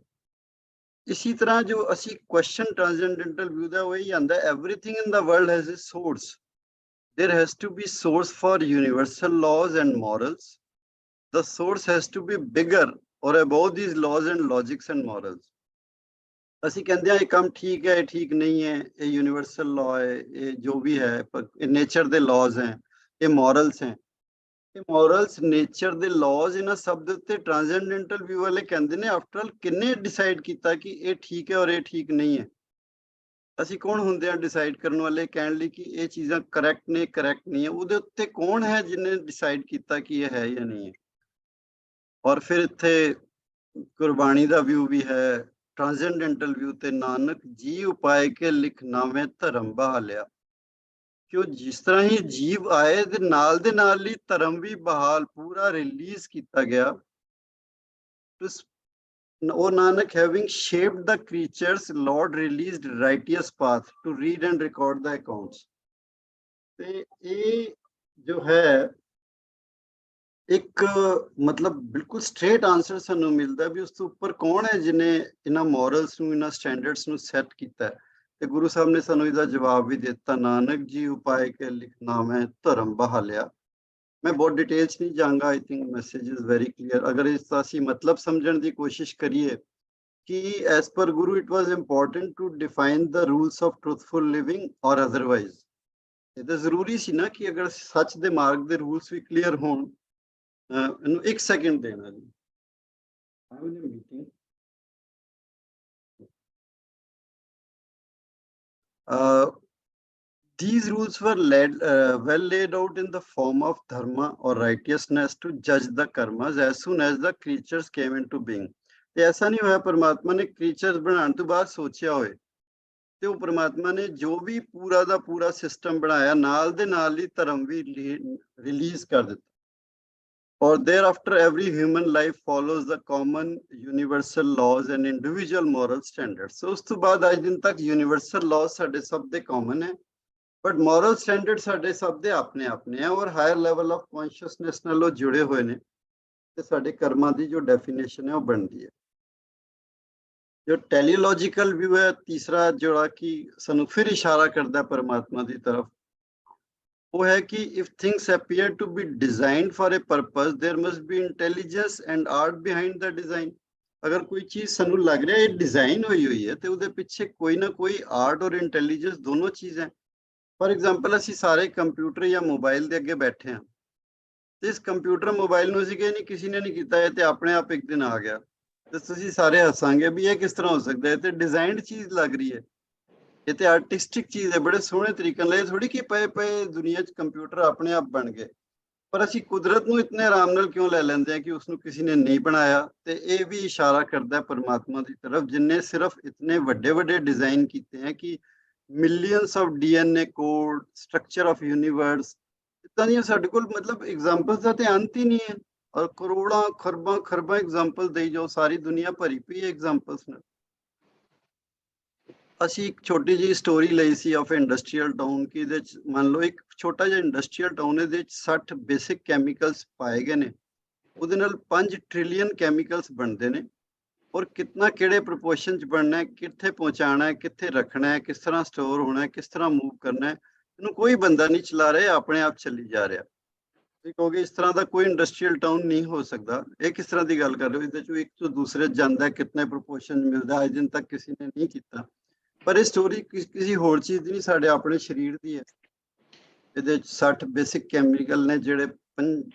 ਇਸੀ ਤਰ੍ਹਾਂ ਜੋ ਅਸੀਂ ਕੁਐਸਚਨ ਟ੍ਰਾਂਸੈਂਡੈਂਟਲ ਵਿਊ ਦਾ ਉਹ ਹੀ ਆਉਂਦਾ, everything in the world has a source. There has to be source for universal laws and morals. The source has to be bigger or above these laws and logics and morals. ਅਸੀਂ ਕਹਿੰਦੇ ਹਾਂ ਇਹ ਕੰਮ ਠੀਕ ਹੈ, ਇਹ ਠੀਕ ਨਹੀਂ ਹੈ, ਇਹ ਯੂਨੀਵਰਸਲ ਲਾਅ ਹੈ, ਇਹ ਜੋ ਵੀ ਹੈ, ਇਹ ਨੇਚਰ ਦੇ ਲਾਜ਼ ਹੈ, ਇਹ ਮੋਰਲਸ ਹੈ। ਇਹ ਮੋਰਲਸ, ਨੇਚਰ ਦੇ ਲਾਜ਼, ਇਹਨਾਂ ਸਭ ਦੇ ਉੱਤੇ ਟ੍ਰਾਂਸੈਂਡੈਂਟਲ ਵਿਊ ਵਾਲੇ ਕਹਿੰਦੇ ਨੇ ਆਫਟਰ ਆਲ ਕਿੰਨੇ ਡਿਸਾਈਡ ਕੀਤਾ ਕਿ ਇਹ ਠੀਕ ਹੈ ਔਰ ਇਹ ਠੀਕ ਨਹੀਂ ਹੈ। ਅਸੀਂ ਕੌਣ ਹੁੰਦੇ ਆ ਡਿਸਾਈਡ ਕਰਨ ਵਾਲੇ, ਕਹਿਣ ਲਈ ਕਿ ਇਹ ਚੀਜ਼ਾਂ ਕਰੈਕਟ ਨੇ, ਕਰੈਕਟ ਨਹੀਂ ਹੈ। ਉਹਦੇ ਉੱਤੇ ਕੌਣ ਹੈ ਜਿਹਨੇ ਡਿਸਾਈਡ ਕੀਤਾ ਕਿ ਇਹ ਹੈ ਜਾਂ ਨਹੀਂ ਹੈ। ਔਰ ਫਿਰ ਇੱਥੇ ਗੁਰਬਾਣੀ ਦਾ ਵਿਊ ਵੀ ਹੈ, ਟ੍ਰਾਂਸੈਂਡੈਂਟਲ ਵਿਊ ਤੇ, ਨਾਨਕ ਜੀ ਉਪਾਏ ਕੇ ਲਿਖ ਨਾਵੇਂ ਧਰਮ ਬਹਾਲਿਆ। ਕਿ ਜਿਸ ਤਰ੍ਹਾਂ ਹੀ ਜੀਵ ਆਏ ਦੇ ਨਾਲ ਹੀ ਧਰਮ ਵੀ ਬਹਾਲ ਪੂਰਾ ਰਿਲੀਜ਼ ਕੀਤਾ ਗਿਆ। O Nanak, having shaped the creatures, Lord released righteous path to read and record the accounts. ਤੇ ਇਹ ਜੋ ਹੈ ਇੱਕ ਮਤਲਬ ਬਿਲਕੁਲ ਸਟ੍ਰੇਟ ਆਨਸਰ ਸਾਨੂੰ ਮਿਲਦਾ ਵੀ ਉਸ ਤੋਂ ਉੱਪਰ ਕੌਣ ਹੈ ਜਿਹਨੇ ਇਹਨਾਂ ਮੋਰਲਸ ਨੂੰ, ਇਹਨਾਂ ਸਟੈਂਡਰਡਸ ਨੂੰ ਸੈੱਟ ਕੀਤਾ ਹੈ। ਤੇ ਗੁਰੂ ਸਾਹਿਬ ਨੇ ਸਾਨੂੰ ਇਹਦਾ ਜਵਾਬ ਵੀ ਦਿੱਤਾ, ਨਾਨਕ ਜੀ ਉਪਾਏ ਕੇ ਲਿਖਨਾਮੈ ਧਰਮ ਬਹਾਲਿਆ। मैं बहुत डिटेल नहीं जाऊंगा, I think message is very clear. अगर इसका ਅਸੀਂ ਮਤਲਬ ਸਮਝਣ ਦੀ ਕੋਸ਼ਿਸ਼ ਕਰੀਏ ਕਿ as per Guru it was important to define the rules of truthful living or otherwise. ਇਹ ਤਾਂ ਜ਼ਰੂਰੀ ਸੀ ਨਾ ਕਿ ਅਗਰ ਸੱਚ ਦੇ ਮਾਰਗ ਦੇ ਰੂਲਸ ਵੀ ਕਲੀਅਰ ਹੋਣ। ਇਹਨੂੰ ਇੱਕ ਸੈਕਿੰਡ ਦੇਣਾ ਜੀ, I am in meeting. These rules were well laid out in the form of dharma or righteousness to judge the karmas as soon as the creatures came into being. ਤੇ ਐਸਾ ਨਹੀਂ ਹੋਇਆ ਪਰਮਾਤਮਾ ਨੇ ਕ੍ਰੀਚਰਸ ਬਣਾਉਣ ਤੋਂ ਬਾਅਦ ਸੋਚਿਆ ਹੋਏ, ਤੇ ਉਹ ਪਰਮਾਤਮਾ ਨੇ ਜੋ ਵੀ ਪੂਰਾ ਦਾ ਪੂਰਾ ਸਿਸਟਮ ਬਣਾਇਆ ਨਾਲ ਦੇ ਨਾਲ ਹੀ ਧਰਮ ਵੀ ਰਿਲੀਜ਼ ਕਰ ਦਿੱਤਾ। Or thereafter every human life follows the common universal laws and individual moral standards. So ਉਸ ਤੋਂ ਬਾਅਦ ਅੱਜ ਦਿਨ ਤੱਕ universal laws ਸਾਡੇ ਸਭ ਦੇ common ਹੈ, ਬਟ ਮੋਰਲ ਸਟੈਂਡਰਡ ਸਾਡੇ ਸਭ ਦੇ ਆਪਣੇ ਆਪਣੇ ਆ ਔਰ ਹਾਇਰ ਲੈਵਲ ਆਫ ਕੌਨਸ਼ੀਅਸਨੈਸ ਨਾਲ ਉਹ ਜੁੜੇ ਹੋਏ ਨੇ। ਤੇ ਸਾਡੇ ਕਰਮਾਂ ਦੀ ਜੋ ਡੈਫੀਨੇਸ਼ਨ ਹੈ ਉਹ ਬਣਦੀ ਹੈ। ਜੋ ਟੈਲੀਓਲੋਜੀਕਲ ਵਿਊ ਹੈ ਤੀਸਰਾ, ਜਿਹੜਾ ਕਿ ਸਾਨੂੰ ਫਿਰ ਇਸ਼ਾਰਾ ਕਰਦਾ ਪਰਮਾਤਮਾ ਦੀ ਤਰਫ, ਉਹ ਹੈ ਕਿ if things appear to be designed for a purpose there must be intelligence and art behind the design. ਅਗਰ ਕੋਈ ਚੀਜ਼ ਸਾਨੂੰ ਲੱਗ ਰਿਹਾ ਇਹ ਡਿਜ਼ਾਈਨ ਹੋਈ ਹੈ ਤੇ ਉਹਦੇ ਪਿੱਛੇ ਕੋਈ ਨਾ ਕੋਈ ਆਰਟ ਔਰ ਇੰਟੈਲੀਜੈਂਸ ਦੋਨੋਂ ਚੀਜ਼ਾਂ। ਫॉर एग्जाम्पल ਅਸੀਂ ਸਾਰੇ ਕੰਪਿਊਟਰ ਜਾਂ ਮੋਬਾਈਲ ਦੇ ਅੱਗੇ ਬੈਠੇ ਹਾਂ ਤੇ ਇਸ ਕੰਪਿਊਟਰ ਮੋਬਾਈਲ ਨੂੰ ਅਸੀਂ ਨਹੀਂ ਕਿਸੇ ਨੇ ਨਹੀਂ ਕੀਤਾ, ਇਹ ਤੇ ਆਪਣੇ ਆਪ ਇੱਕ ਦਿਨ ਆ ਗਿਆ। ਤੇ ਤੁਸੀਂ ਸਾਰੇ ਹੱਸਾਂਗੇ ਵੀ ਇਹ ਕਿਸ ਤਰ੍ਹਾਂ ਹੋ ਸਕਦਾ ਹੈ, ਤੇ ਡਿਜ਼ਾਈਨਡ ਚੀਜ਼ ਲੱਗ ਰਹੀ ਹੈ, ਇਹ ਤੇ ਆਰਟਿਸਟਿਕ ਚੀਜ਼ ਹੈ, ਬੜੇ ਸੋਹਣੇ ਤਰੀਕੇ ਨਾਲ। ਇਹ ਥੋੜੀ ਕਿ ਪਏ ਪਏ ਦੁਨੀਆ 'ਚ ਕੰਪਿਊਟਰ ਆਪਣੇ ਆਪ ਬਣ ਗਏ। ਪਰ ਅਸੀਂ ਕੁਦਰਤ ਨੂੰ ਇਤਨੇ ਆਰਾਮ ਨਾਲ ਕਿਉਂ ਲੈ ਲੈਂਦੇ ਹਾਂ ਕਿ ਉਸਨੂੰ ਕਿਸੇ ਨੇ ਨਹੀਂ ਬਣਾਇਆ। ਤੇ ਇਹ ਵੀ ਇਸ਼ਾਰਾ ਕਰਦਾ ਪਰਮਾਤਮਾ ਦੀ ਤਰਫ, ਜਿਨਨੇ ਸਿਰਫ ਇਤਨੇ ਵੱਡੇ ਵੱਡੇ ਡਿਜ਼ਾਈਨ ਕੀਤੇ ਹੈ ਕਿ millions of DNA code, structure of universe, ਇਦਾਂ ਦੀਆਂ ਸਾਡੇ ਕੋਲ ਮਤਲਬ ਐਗਜ਼ਾਮਪਲਸ ਦਾ ਤੇ ਅੰਤ ਹੀ ਨਹੀਂ ਹੈ। ਔਰ ਕਰੋੜਾਂ ਖਰਬਾਂ ਐਗਜ਼ਾਮਪਲ ਦੇਈ ਜਾਓ, ਸਾਰੀ ਦੁਨੀਆ ਭਰੀ ਪਈ ਹੈ ਐਗਜ਼ਾਮਪਲਸ ਨਾਲ। ਅਸੀਂ ਇੱਕ ਛੋਟੀ ਜਿਹੀ ਸਟੋਰੀ ਲਈ ਸੀ ਆਫ ਇੰਡਸਟਰੀਅਲ ਟਾਊਨ ਕਿ ਇਹਦੇ 'ਚ ਮੰਨ ਲਓ ਇੱਕ ਛੋਟਾ ਜਿਹਾ ਇੰਡਸਟਰੀਅਲ ਟਾਊਨ, ਇਹਦੇ 'ਚ 60 ਬੇਸਿਕ ਕੈਮੀਕਲਸ ਪਾਏ ਗਏ ਨੇ। ਉਹਦੇ ਨਾਲ 5 ਟ੍ਰਿਲੀਅਨ ਕੈਮੀਕਲਸ ਬਣਦੇ ਨੇ ਔਰ ਕਿਤਨਾ ਕਿਹੜੇ ਪ੍ਰਪੋਰਸ਼ਨ 'ਚ ਬਣਨਾ ਹੈ, ਕਿੱਥੇ ਪਹੁੰਚਾਉਣਾ ਹੈ, ਕਿੱਥੇ ਰੱਖਣਾ ਹੈ, ਕਿਸ ਤਰ੍ਹਾਂ ਸਟੋਰ ਹੋਣਾ ਹੈ, ਕਿਸ ਤਰ੍ਹਾਂ ਮੂਵ ਕਰਨਾ ਹੈ, ਇਹਨੂੰ ਕੋਈ ਬੰਦਾ ਨਹੀਂ ਚਲਾ ਰਿਹਾ, ਆਪਣੇ ਆਪ ਚੱਲੀ ਜਾ ਰਿਹਾ। ਇੱਕ ਹੋ ਗਿਆ ਇਸ ਤਰ੍ਹਾਂ ਦਾ ਕੋਈ ਇੰਡਸਟਰੀਅਲ ਟਾਊਨ ਨਹੀਂ ਹੋ ਸਕਦਾ। ਇਹ ਕਿਸ ਤਰ੍ਹਾਂ ਦੀ ਗੱਲ ਕਰ ਰਹੇ ਹੋ? ਇਹਦੇ ਚੋਂ ਇੱਕ ਤੋਂ ਦੂਸਰੇ ਜਾਂਦਾ ਕਿਤਨੇ ਪ੍ਰੋਪੋਰਸ਼ਨ ਮਿਲਦਾ, ਅੱਜ ਦਿਨ ਤੱਕ ਕਿਸੇ ਨੇ ਨਹੀਂ ਕੀਤਾ। ਪਰ ਇਹ ਸਟੋਰੀ ਕਿਸੇ ਹੋਰ ਚੀਜ਼ ਦੀ ਨਹੀਂ, ਸਾਡੇ ਆਪਣੇ ਸਰੀਰ ਦੀ ਹੈ। ਇਹਦੇ 60 ਬੇਸਿਕ ਕੈਮੀਕਲ ਨੇ ਜਿਹੜੇ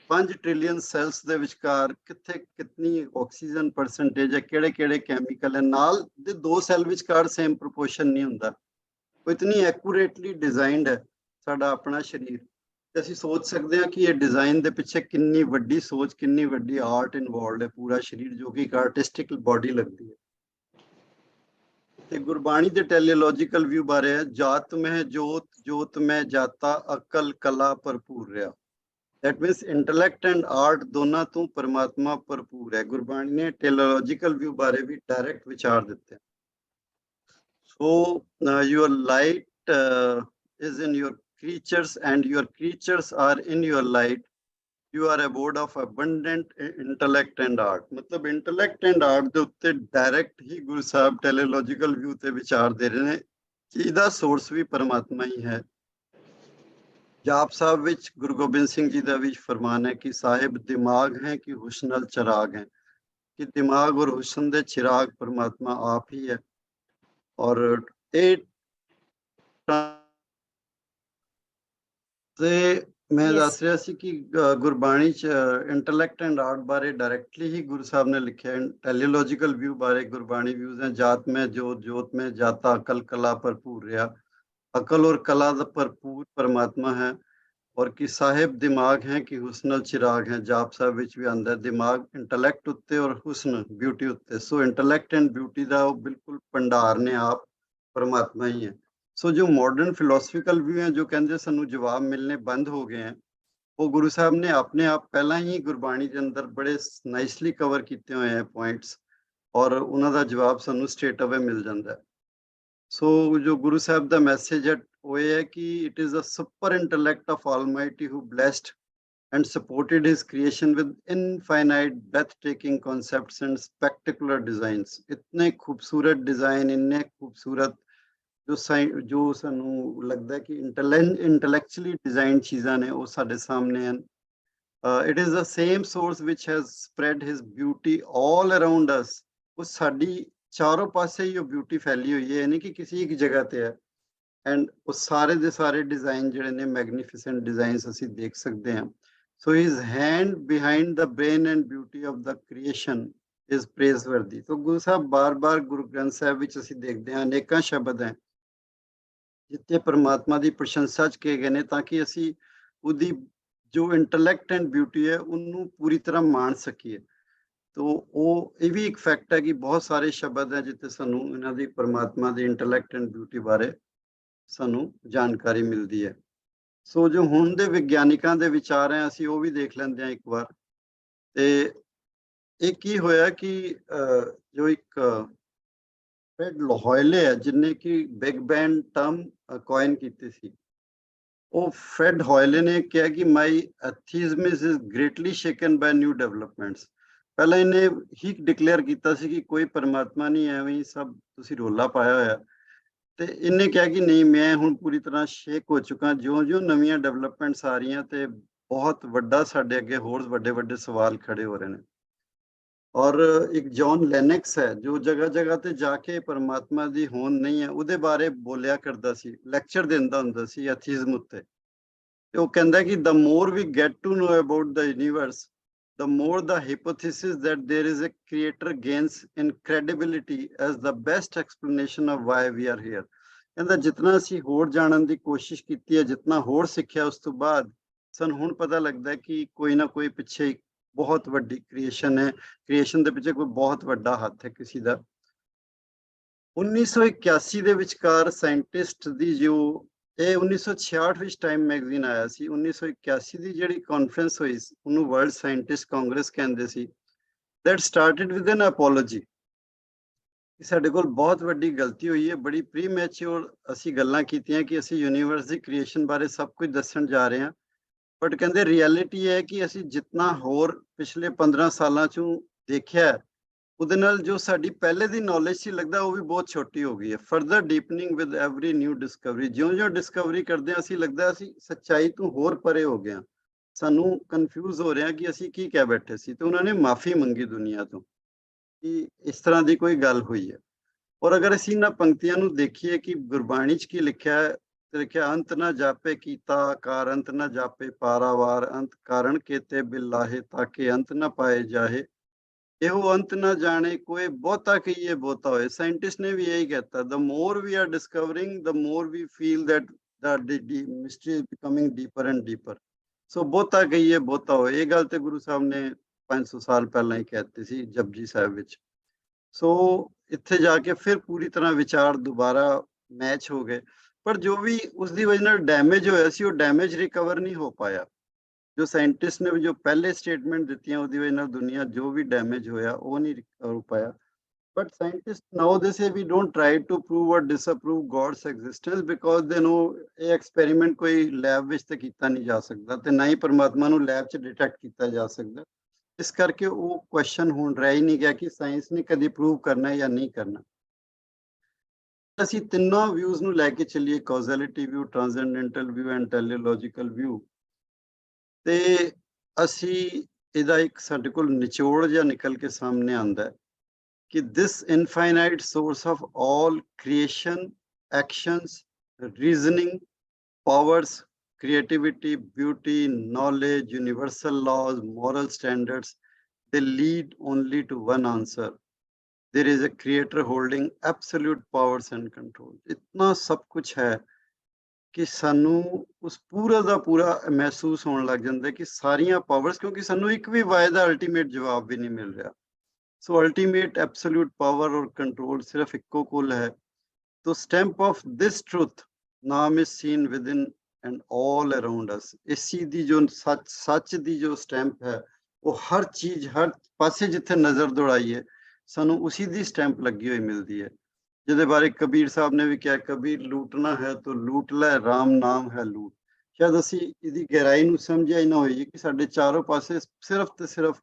5 ਟ੍ਰਿਲੀਅਨ ਸੈਲਸ ਦੇ ਵਿਚਕਾਰ ਕਿੱਥੇ ਕਿੰਨੀ ਆਕਸੀਜਨ ਪਰਸੈਂਟੇਜ ਹੈ, ਕਿਹੜੇ ਕਿਹੜੇ ਕੈਮੀਕਲ ਹੈ, ਨਾਲ ਦੇ 2 ਸੈੱਲ ਵਿਚਕਾਰ ਸੇਮ ਪ੍ਰੋਪੋਰਸ਼ਨ ਨਹੀਂ ਹੁੰਦਾ। ਉਹ ਇਤਨੀ ਐਕੂਰੇਟਲੀ ਡਿਜ਼ਾਈਨਡ ਹੈ ਸਾਡਾ ਆਪਣਾ ਸਰੀਰ। ਤੇ ਅਸੀਂ ਸੋਚ ਸਕਦੇ ਹਾਂ ਕਿ ਇਹ ਡਿਜ਼ਾਈਨ ਦੇ ਪਿੱਛੇ ਕਿੰਨੀ ਵੱਡੀ ਸੋਚ, ਕਿੰਨੀ ਵੱਡੀ ਆਰਟ ਇਨਵੋਲਡ ਹੈ। ਪੂਰਾ ਸਰੀਰ ਜੋ ਕਿ ਇੱਕ ਆਰਟਿਸਟਿਕ ਬਾਡੀ ਲੱਗਦੀ ਹੈ। ਤੇ ਗੁਰਬਾਣੀ ਦੇ ਟੈਲੀਓਲੋਜੀਕਲ ਵਿਊ ਬਾਰੇ ਹੈ, ਜਾਤ ਮਹਿ ਜੋਤ ਜੋਤ ਮਹਿ ਜਾਤਾ ਅਕਲ ਕਲਾ ਭਰਪੂਰ ਰਿਹਾ। That means intellect and art ਦੋਨਾਂ ਤੋਂ ਪਰਮਾਤਮਾ ਭਰਪੂਰ ਹੈ। ਗੁਰਬਾਣੀ ਨੇ ਟੈਲੀਓਲੋਜੀਕਲ ਵਿਊ ਬਾਰੇ ਵੀ ਡਾਇਰੈਕਟ ਵਿਚਾਰ ਦਿੱਤੇ। So your light is in your creatures and your creatures are in your light. You are abode of abundant intellect and art. ਮਤਲਬ ਇੰਟੈਲੈਕਟ ਐਂਡ ਆਰਟ ਦੇ ਉੱਤੇ ਡਾਇਰੈਕਟ ਹੀ ਗੁਰੂ ਸਾਹਿਬ ਟੈਲੀਓਲੋਜੀਕਲ ਵਿਊ ਤੇ ਵਿਚਾਰ ਦੇ ਰਹੇ ਨੇ ਕਿ ਇਹਦਾ ਸੋਰਸ ਵੀ ਪਰਮਾਤਮਾ ਹੀ ਹੈ। ਜਾਪ ਸਾਹਿਬ ਵਿੱਚ ਗੁਰੂ ਗੋਬਿੰਦ ਸਿੰਘ ਜੀ ਦਾ ਵੀ ਫਰਮਾਨ ਹੈ ਕਿ ਸਾਹਿਬ ਦਿਮਾਗ ਹੈ ਕਿ ਹੁਸਨਲ ਚਿਰਾਗ ਹੈ, ਕਿ ਦਿਮਾਗ ਔਰ ਹੁਸਨ ਦੇ ਚਿਰਾਗ ਪਰਮਾਤਮਾ ਆਪ ਹੀ ਹੈ। ਔਰ ਇਹ ਤੇ ਮੈਂ ਦੱਸ ਰਿਹਾ ਸੀ ਕਿ ਗੁਰਬਾਣੀ ਚ ਇੰਟੈਲੈਕਟ ਐਂਡ ਆਰਟ ਬਾਰੇ ਡਾਇਰੈਕਟਲੀ ਹੀ ਗੁਰੂ ਸਾਹਿਬ ਨੇ ਲਿਖਿਆ। ਟੈਲੀਓਲੋਜੀਕਲ ਵਿਊ ਬਾਰੇ ਗੁਰਬਾਣੀ ਵਿਊਜ਼ ਹੈ, ਜਾਤ ਮੈਂ ਜੋਤ ਜੋਤ ਮੈਂ ਜਾਤਾ ਅਕਲ ਕਲਾ ਭਰਪੂਰ ਰਿਹਾ। ਅਕਲ ਔਰ ਕਲਾ ਦਾ ਭਰਪੂਰ ਪਰਮਾਤਮਾ ਹੈ। ਔਰ ਕਿ ਸਾਹਿਬ ਦਿਮਾਗ ਹੈ ਕਿ ਹੁਸਨਲ ਚਿਰਾਗ ਹੈ। ਜਾਪ ਸਾਹਿਬ ਵਿੱਚ ਵੀ ਆਉਂਦਾ ਦਿਮਾਗ ਇੰਟੈਲੈਕਟ ਉੱਤੇ ਔਰ ਹੁਸਨ ਬਿਊਟੀ ਉੱਤੇ। ਸੋ ਇੰਟੈਲੈਕਟ ਐਂਡ ਬਿਊਟੀ ਦਾ ਉਹ ਬਿਲਕੁਲ ਭੰਡਾਰ ਨੇ ਆਪ ਪਰਮਾਤਮਾ ਹੀ ਹੈ। ਸੋ ਜੋ ਮਾਡਰਨ ਫਿਲੋਸਫੀਕਲ ਵਿਊ ਹੈ, ਜੋ ਕਹਿੰਦੇ ਸਾਨੂੰ ਜਵਾਬ ਮਿਲਣੇ ਬੰਦ ਹੋ ਗਏ ਹੈ, ਉਹ ਗੁਰੂ ਸਾਹਿਬ ਨੇ ਆਪਣੇ ਆਪ ਪਹਿਲਾਂ ਹੀ ਗੁਰਬਾਣੀ ਦੇ ਅੰਦਰ ਬੜੇ ਨਾਈਸਲੀ ਕਵਰ ਕੀਤੇ ਹੋਏ ਹੈ ਪੁਆਇੰਟਸ, ਔਰ ਉਹਨਾਂ ਦਾ ਜਵਾਬ ਸਾਨੂੰ ਸਟ੍ਰੇਟ ਅਵੇ ਮਿਲ ਜਾਂਦਾ ਹੈ। ਸੋ ਜੋ ਗੁਰੂ ਸਾਹਿਬ ਦਾ ਮੈਸੇਜ ਹੈ ਉਹ ਇਹ ਹੈ ਕਿ it is a super intellect of almighty who blessed and supported his creation with infinite breathtaking concepts and spectacular designs. इतने खूबसूरत डिजाइन, इन्ने खूबसूरत जो सानू लगता है कि इंटेलेक्चुअली डिजाइन चीज़ां ने वो साडे सामने हैं। It is the same source which has spread his beauty all around us. वो साडी चारों पासे ही ब्यूटी फैली हुई है, नहीं कि किसी एक जगह ते है। एंड वो सारे दे सारे डिजाइन जिहड़े ने मैग्निफिसेंट डिजाइन्स असीं देख सकते हैं। So his hand behind the brain and beauty of the creation is praiseworthy. तो गुरु साहब बार-बार गुरु ग्रंथ साहिब विच असीं देखदे हां अनेकां शब्द हैं जिथे परमात्मा दी प्रशंसा च कहे गए ने, ताकि असीं उहदी जो इंटैलेक्ट एंड ब्यूटी है उन्नू पूरी तरह मान सकीए। तो वो ये भी एक फैक्ट है कि बहुत सारे शब्द हैं जिथे सानू इन्हां दी परमात्मा दी इंटैलेक्ट एंड ब्यूटी बारे सानू जानकारी मिलती है। सो जो हुण दे विग्यानिकां दे विचार हैं असीं वो भी देख लैंदे हां एक बार। ते एक की होया कि जो एक फ्रेड लॉयले है जिन्हें कि बिग बैंग टर्म कॉइन कीती सी, वो फ्रेड हॉयले ने कहा कि my atheism is greatly shaken by new developments. पहला इन्हें ही डिक्लेयर किया सी कि कोई परमात्मा नहीं है, एवं सब तुसी रोला पाया होया। ਤੇ ਇਹਨੇ ਕਿਹਾ ਕਿ ਨਹੀਂ, ਮੈਂ ਹੁਣ ਪੂਰੀ ਤਰ੍ਹਾਂ ਸ਼ੇਕ ਹੋ ਚੁੱਕਾ। ਜਿਉਂ-ਜਿਉਂ ਨਵੀਆਂ ਡਿਵੈਲਪਮੈਂਟਸ ਆ ਰਹੀਆਂ ਤੇ ਬਹੁਤ ਵੱਡਾ ਸਾਡੇ ਅੱਗੇ ਹੋਰ ਵੱਡੇ-ਵੱਡੇ ਸਵਾਲ ਖੜੇ ਹੋ ਰਹੇ ਨੇ। ਔਰ ਇੱਕ ਜੌਨ ਲੈਨਿਕਸ ਹੈ ਜੋ ਜਗ੍ਹਾ-ਜਗ੍ਹਾ ਤੇ ਜਾ ਕੇ ਪਰਮਾਤਮਾ ਦੀ ਹੋਂਦ ਨਹੀਂ ਹੈ ਉਹਦੇ ਬਾਰੇ ਬੋਲਿਆ ਕਰਦਾ ਸੀ, ਲੈਕਚਰ ਦਿੰਦਾ ਹੁੰਦਾ ਸੀ ਐਥੀਜ਼ਮ ਉੱਤੇ। ਤੇ ਉਹ ਕਹਿੰਦਾ ਕਿ the more we get to know about the universe, the more the hypothesis that there is a creator gains in credibility as the best explanation of why we are here. ਕਹਿੰਦਾ ਜਿਤਨਾ ਅਸੀਂ ਹੋਰ ਜਾਣਨ ਦੀ ਕੋਸ਼ਿਸ਼ ਕੀਤੀ ਹੈ, ਜਿਤਨਾ ਹੋਰ ਸਿੱਖਿਆ, ਉਸ ਤੋਂ ਬਾਅਦ ਸਾਨੂੰ ਹੁਣ ਪਤਾ ਲੱਗਦਾ ਹੈ ਕਿ ਕੋਈ ਨਾ ਕੋਈ ਪਿੱਛੇ ਬਹੁਤ ਵੱਡੀ ਕ੍ਰੀਏਸ਼ਨ ਹੈ, ਕ੍ਰੀਏਸ਼ਨ ਦੇ ਪਿੱਛੇ ਕੋਈ ਬਹੁਤ ਵੱਡਾ ਹੱਥ ਹੈ ਕਿਸੇ ਦਾ। 1981 ਦੇ ਵਿਚਕਾਰ ਸਾਇੰਟਿਸਟ ਦੀ ਜੋ ਇਹ 1966 ਵਿੱਚ ਟਾਈਮ ਮੈਗਜ਼ੀਨ ਆਇਆ ਸੀ, 1981 ਦੀ ਜਿਹੜੀ ਕਾਨਫਰੰਸ ਹੋਈ ਉਹਨੂੰ ਵਰਲਡ ਸਾਇੰਟਿਸਟ ਕਾਂਗਰਸ ਕਹਿੰਦੇ ਸੀ। that started with an apology ਕਿ ਸਾਡੇ ਕੋਲ ਬਹੁਤ ਵੱਡੀ ਗਲਤੀ ਹੋਈ ਹੈ, ਬੜੀ ਪ੍ਰੀਮੈਚੁਰ ਅਸੀਂ ਗੱਲਾਂ ਕੀਤੀਆਂ ਕਿ ਅਸੀਂ ਯੂਨੀਵਰਸ ਦੀ ਕ੍ਰੀਏਸ਼ਨ ਬਾਰੇ ਸਭ ਕੁਝ ਦੱਸਣ ਜਾ ਰਹੇ ਹਾਂ। ਬਟ ਕਹਿੰਦੇ ਰਿਐਲਿਟੀ ਹੈ ਕਿ ਅਸੀਂ ਜਿੰਨਾ ਹੋਰ ਪਿਛਲੇ 15 ਸਾਲਾਂ ਚੋਂ ਦੇਖਿਆ ਉਹਦੇ ਨਾਲ ਜੋ ਸਾਡੀ ਪਹਿਲੇ ਦੀ ਨੌਲੇਜ ਸੀ ਲੱਗਦਾ ਉਹ ਵੀ ਬਹੁਤ ਛੋਟੀ ਹੋ ਗਈ ਹੈ। Further deepening with every new discovery, ਜਿਉਂ-ਜਿਉਂ ਡਿਸਕਵਰੀ ਕਰਦੇ ਹਾਂ ਅਸੀਂ ਲੱਗਦਾ ਅਸੀਂ ਸੱਚਾਈ ਤੋਂ ਹੋਰ ਪਰੇ ਹੋ ਗਏ ਹਾਂ। ਸਾਨੂੰ ਕਨਫਿਊਜ਼ ਹੋ ਰਿਹਾ ਕਿ ਅਸੀਂ ਕੀ ਕਹਿ ਬੈਠੇ ਸੀ, ਤੇ ਉਹਨਾਂ ਨੇ ਮਾਫੀ ਮੰਗੀ ਦੁਨੀਆ ਤੋਂ ਕਿ ਇਸ ਤਰ੍ਹਾਂ ਦੀ ਕੋਈ ਗੱਲ ਹੋਈ ਹੈ। ਔਰ ਅਗਰ ਅਸੀਂ ਇਹਨਾਂ ਪੰਕਤੀਆਂ ਨੂੰ ਦੇਖੀਏ ਕਿ ਗੁਰਬਾਣੀ 'ਚ ਕੀ ਲਿਖਿਆ ਹੈ, ਤੇ ਲਿਖਿਆ ਅੰਤ ਨਾ ਜਾਪੇ ਕੀਤਾ ਕਾਰ, ਅੰਤ ਨਾ ਜਾਪੇ ਪਾਰਾਵਾਰ, ਅੰਤ ਕਾਰਨ ਕੇਤੇ ਬਿਲਾਹੇ, ਤਾਕੇ ਅੰਤ ਨਾ ਪਾਏ ਜਾਹੇ, ਇਹੋ ਅੰਤ ਨਾ ਜਾਣੇ ਕੋਈ, ਬਹੁਤਾ ਕਹੀਏ ਬਹੁਤਾ ਹੋਏ। ਸਾਇੰਟਿਸਟ ਨੇ ਵੀ ਇਹੀ ਕਹਿਤਾ, the more we are discovering the more we feel that the mystery is becoming deeper and deeper. So ਬਹੁਤਾ ਕਹੀਏ ਬਹੁਤਾ ਹੋਏ, ਇਹ ਗੱਲ ਤੇ ਗੁਰੂ ਸਾਹਿਬ ਨੇ 500 ਸਾਲ ਪਹਿਲਾਂ ਹੀ ਕਹਿਤੀ ਸੀ ਜਪਜੀ ਸਾਹਿਬ ਵਿੱਚ। ਸੋ ਇੱਥੇ ਜਾ ਕੇ ਫਿਰ ਪੂਰੀ ਤਰ੍ਹਾਂ ਵਿਚਾਰ ਦੁਬਾਰਾ ਮੈਚ ਹੋ ਗਏ, ਪਰ ਜੋ ਵੀ ਉਸ ਦੀ ਵਜ੍ਹਾ ਨਾਲ ਡੈਮੇਜ ਹੋਇਆ ਸੀ ਉਹ ਡੈਮੇਜ ਰਿਕਵਰ ਨਹੀਂ ਹੋ ਪਾਇਆ। ਜੋ ਸਾਇੰਟਿਸਟ ਨੇ ਜੋ ਪਹਿਲੇ ਸਟੇਟਮੈਂਟ ਦਿੱਤੀਆਂ ਉਹਦੀ ਵਜ੍ਹਾ ਨਾਲ ਦੁਨੀਆ ਜੋ ਵੀ ਡੈਮੇਜ ਹੋਇਆ ਉਹ ਨਹੀਂ ਰਿਕਵਰ ਹੋ ਪਾਇਆ। But scientists now they say we don't try to prove or disapprove God's existence because they know ਇਹ ਐਕਸਪੈਰੀਮੈਂਟ ਕੋਈ ਲੈਬ ਵਿੱਚ ਤੇ ਕੀਤਾ ਨਹੀਂ ਜਾ ਸਕਦਾ ਤੇ ਨਾ ਹੀ ਪਰਮਾਤਮਾ ਨੂੰ ਲੈਬ 'ਚ ਡਿਟੈਕਟ ਕੀਤਾ ਜਾ ਸਕਦਾ। ਇਸ ਕਰਕੇ ਉਹ ਕੁਐਸਚਨ ਹੁਣ ਰਹਿ ਹੀ ਨਹੀਂ ਗਿਆ ਕਿ ਸਾਇੰਸ ਨੇ ਕਦੀ ਪ੍ਰੂਵ ਕਰਨਾ ਜਾਂ ਨਹੀਂ ਕਰਨਾ। ਅਸੀਂ ਤਿੰਨੋਂ ਵਿਊਜ਼ ਨੂੰ ਲੈ ਕੇ ਚੱਲੀਏ, causality view, transcendental view and teleological view, ਤੇ ਅਸੀਂ ਇਹਦਾ ਇੱਕ ਸਾਡੇ ਕੋਲ ਨਿਚੋੜ ਜਿਹਾ ਨਿਕਲ ਕੇ ਸਾਹਮਣੇ ਆਉਂਦਾ ਹੈ ਕਿ this infinite source of all creation, actions, reasoning, powers, creativity, beauty, knowledge, universal laws, moral standards, they lead only to one answer. There is a creator holding absolute powers and control. इतना सब कुछ है कि ਸਾਨੂੰ ਉਸ ਪੂਰਾ ਦਾ ਪੂਰਾ ਮਹਿਸੂਸ ਹੋਣ ਲੱਗ ਜਾਂਦਾ ਕਿ ਸਾਰੀਆਂ ਪਾਵਰਸ, ਕਿਉਂਕਿ ਸਾਨੂੰ ਇੱਕ ਵੀ ਵਾਅਦੇ ਦਾ ਅਲਟੀਮੇਟ ਜਵਾਬ ਵੀ ਨਹੀਂ ਮਿਲ ਰਿਹਾ। ਸੋ ਅਲਟੀਮੇਟ ਐਬਸੋਲੂਟ ਪਾਵਰ ਔਰ ਕੰਟਰੋਲ ਸਿਰਫ ਇੱਕੋ ਕੋਲ ਹੈ। तो stamp of this truth ਨਾਮ is seen within and all around us. ਇਸ ਚੀਜ਼ ਦੀ ਜੋ ਸੱਚ ਦੀ ਜੋ ਸਟੈਂਪ ਹੈ ਉਹ ਹਰ ਚੀਜ਼ ਹਰ ਪਾਸੇ ਜਿੱਥੇ ਨਜ਼ਰ ਦੌੜਾਈਏ ਸਾਨੂੰ ਉਸੀ ਦੀ ਸਟੈਂਪ ਲੱਗੀ ਹੋਈ ਮਿਲਦੀ ਹੈ, ਜਿਹਦੇ ਬਾਰੇ ਕਬੀਰ ਸਾਹਿਬ ਨੇ ਵੀ ਕਿਹਾ, ਕਬੀਰ ਲੂਟਣਾ ਹੈ ਤਾਂ ਲੂਟ ਲੈ, ਰਾਮ ਨਾਮ ਹੈ ਲੂਟ। ਸ਼ਾਇਦ ਅਸੀਂ ਇਹਦੀ ਗਹਿਰਾਈ ਨੂੰ ਸਮਝਿਆ ਹੀ ਨਾ ਹੋਈਏ ਕਿ ਸਾਡੇ ਚਾਰੋਂ ਪਾਸੇ ਸਿਰਫ ਤੇ ਸਿਰਫ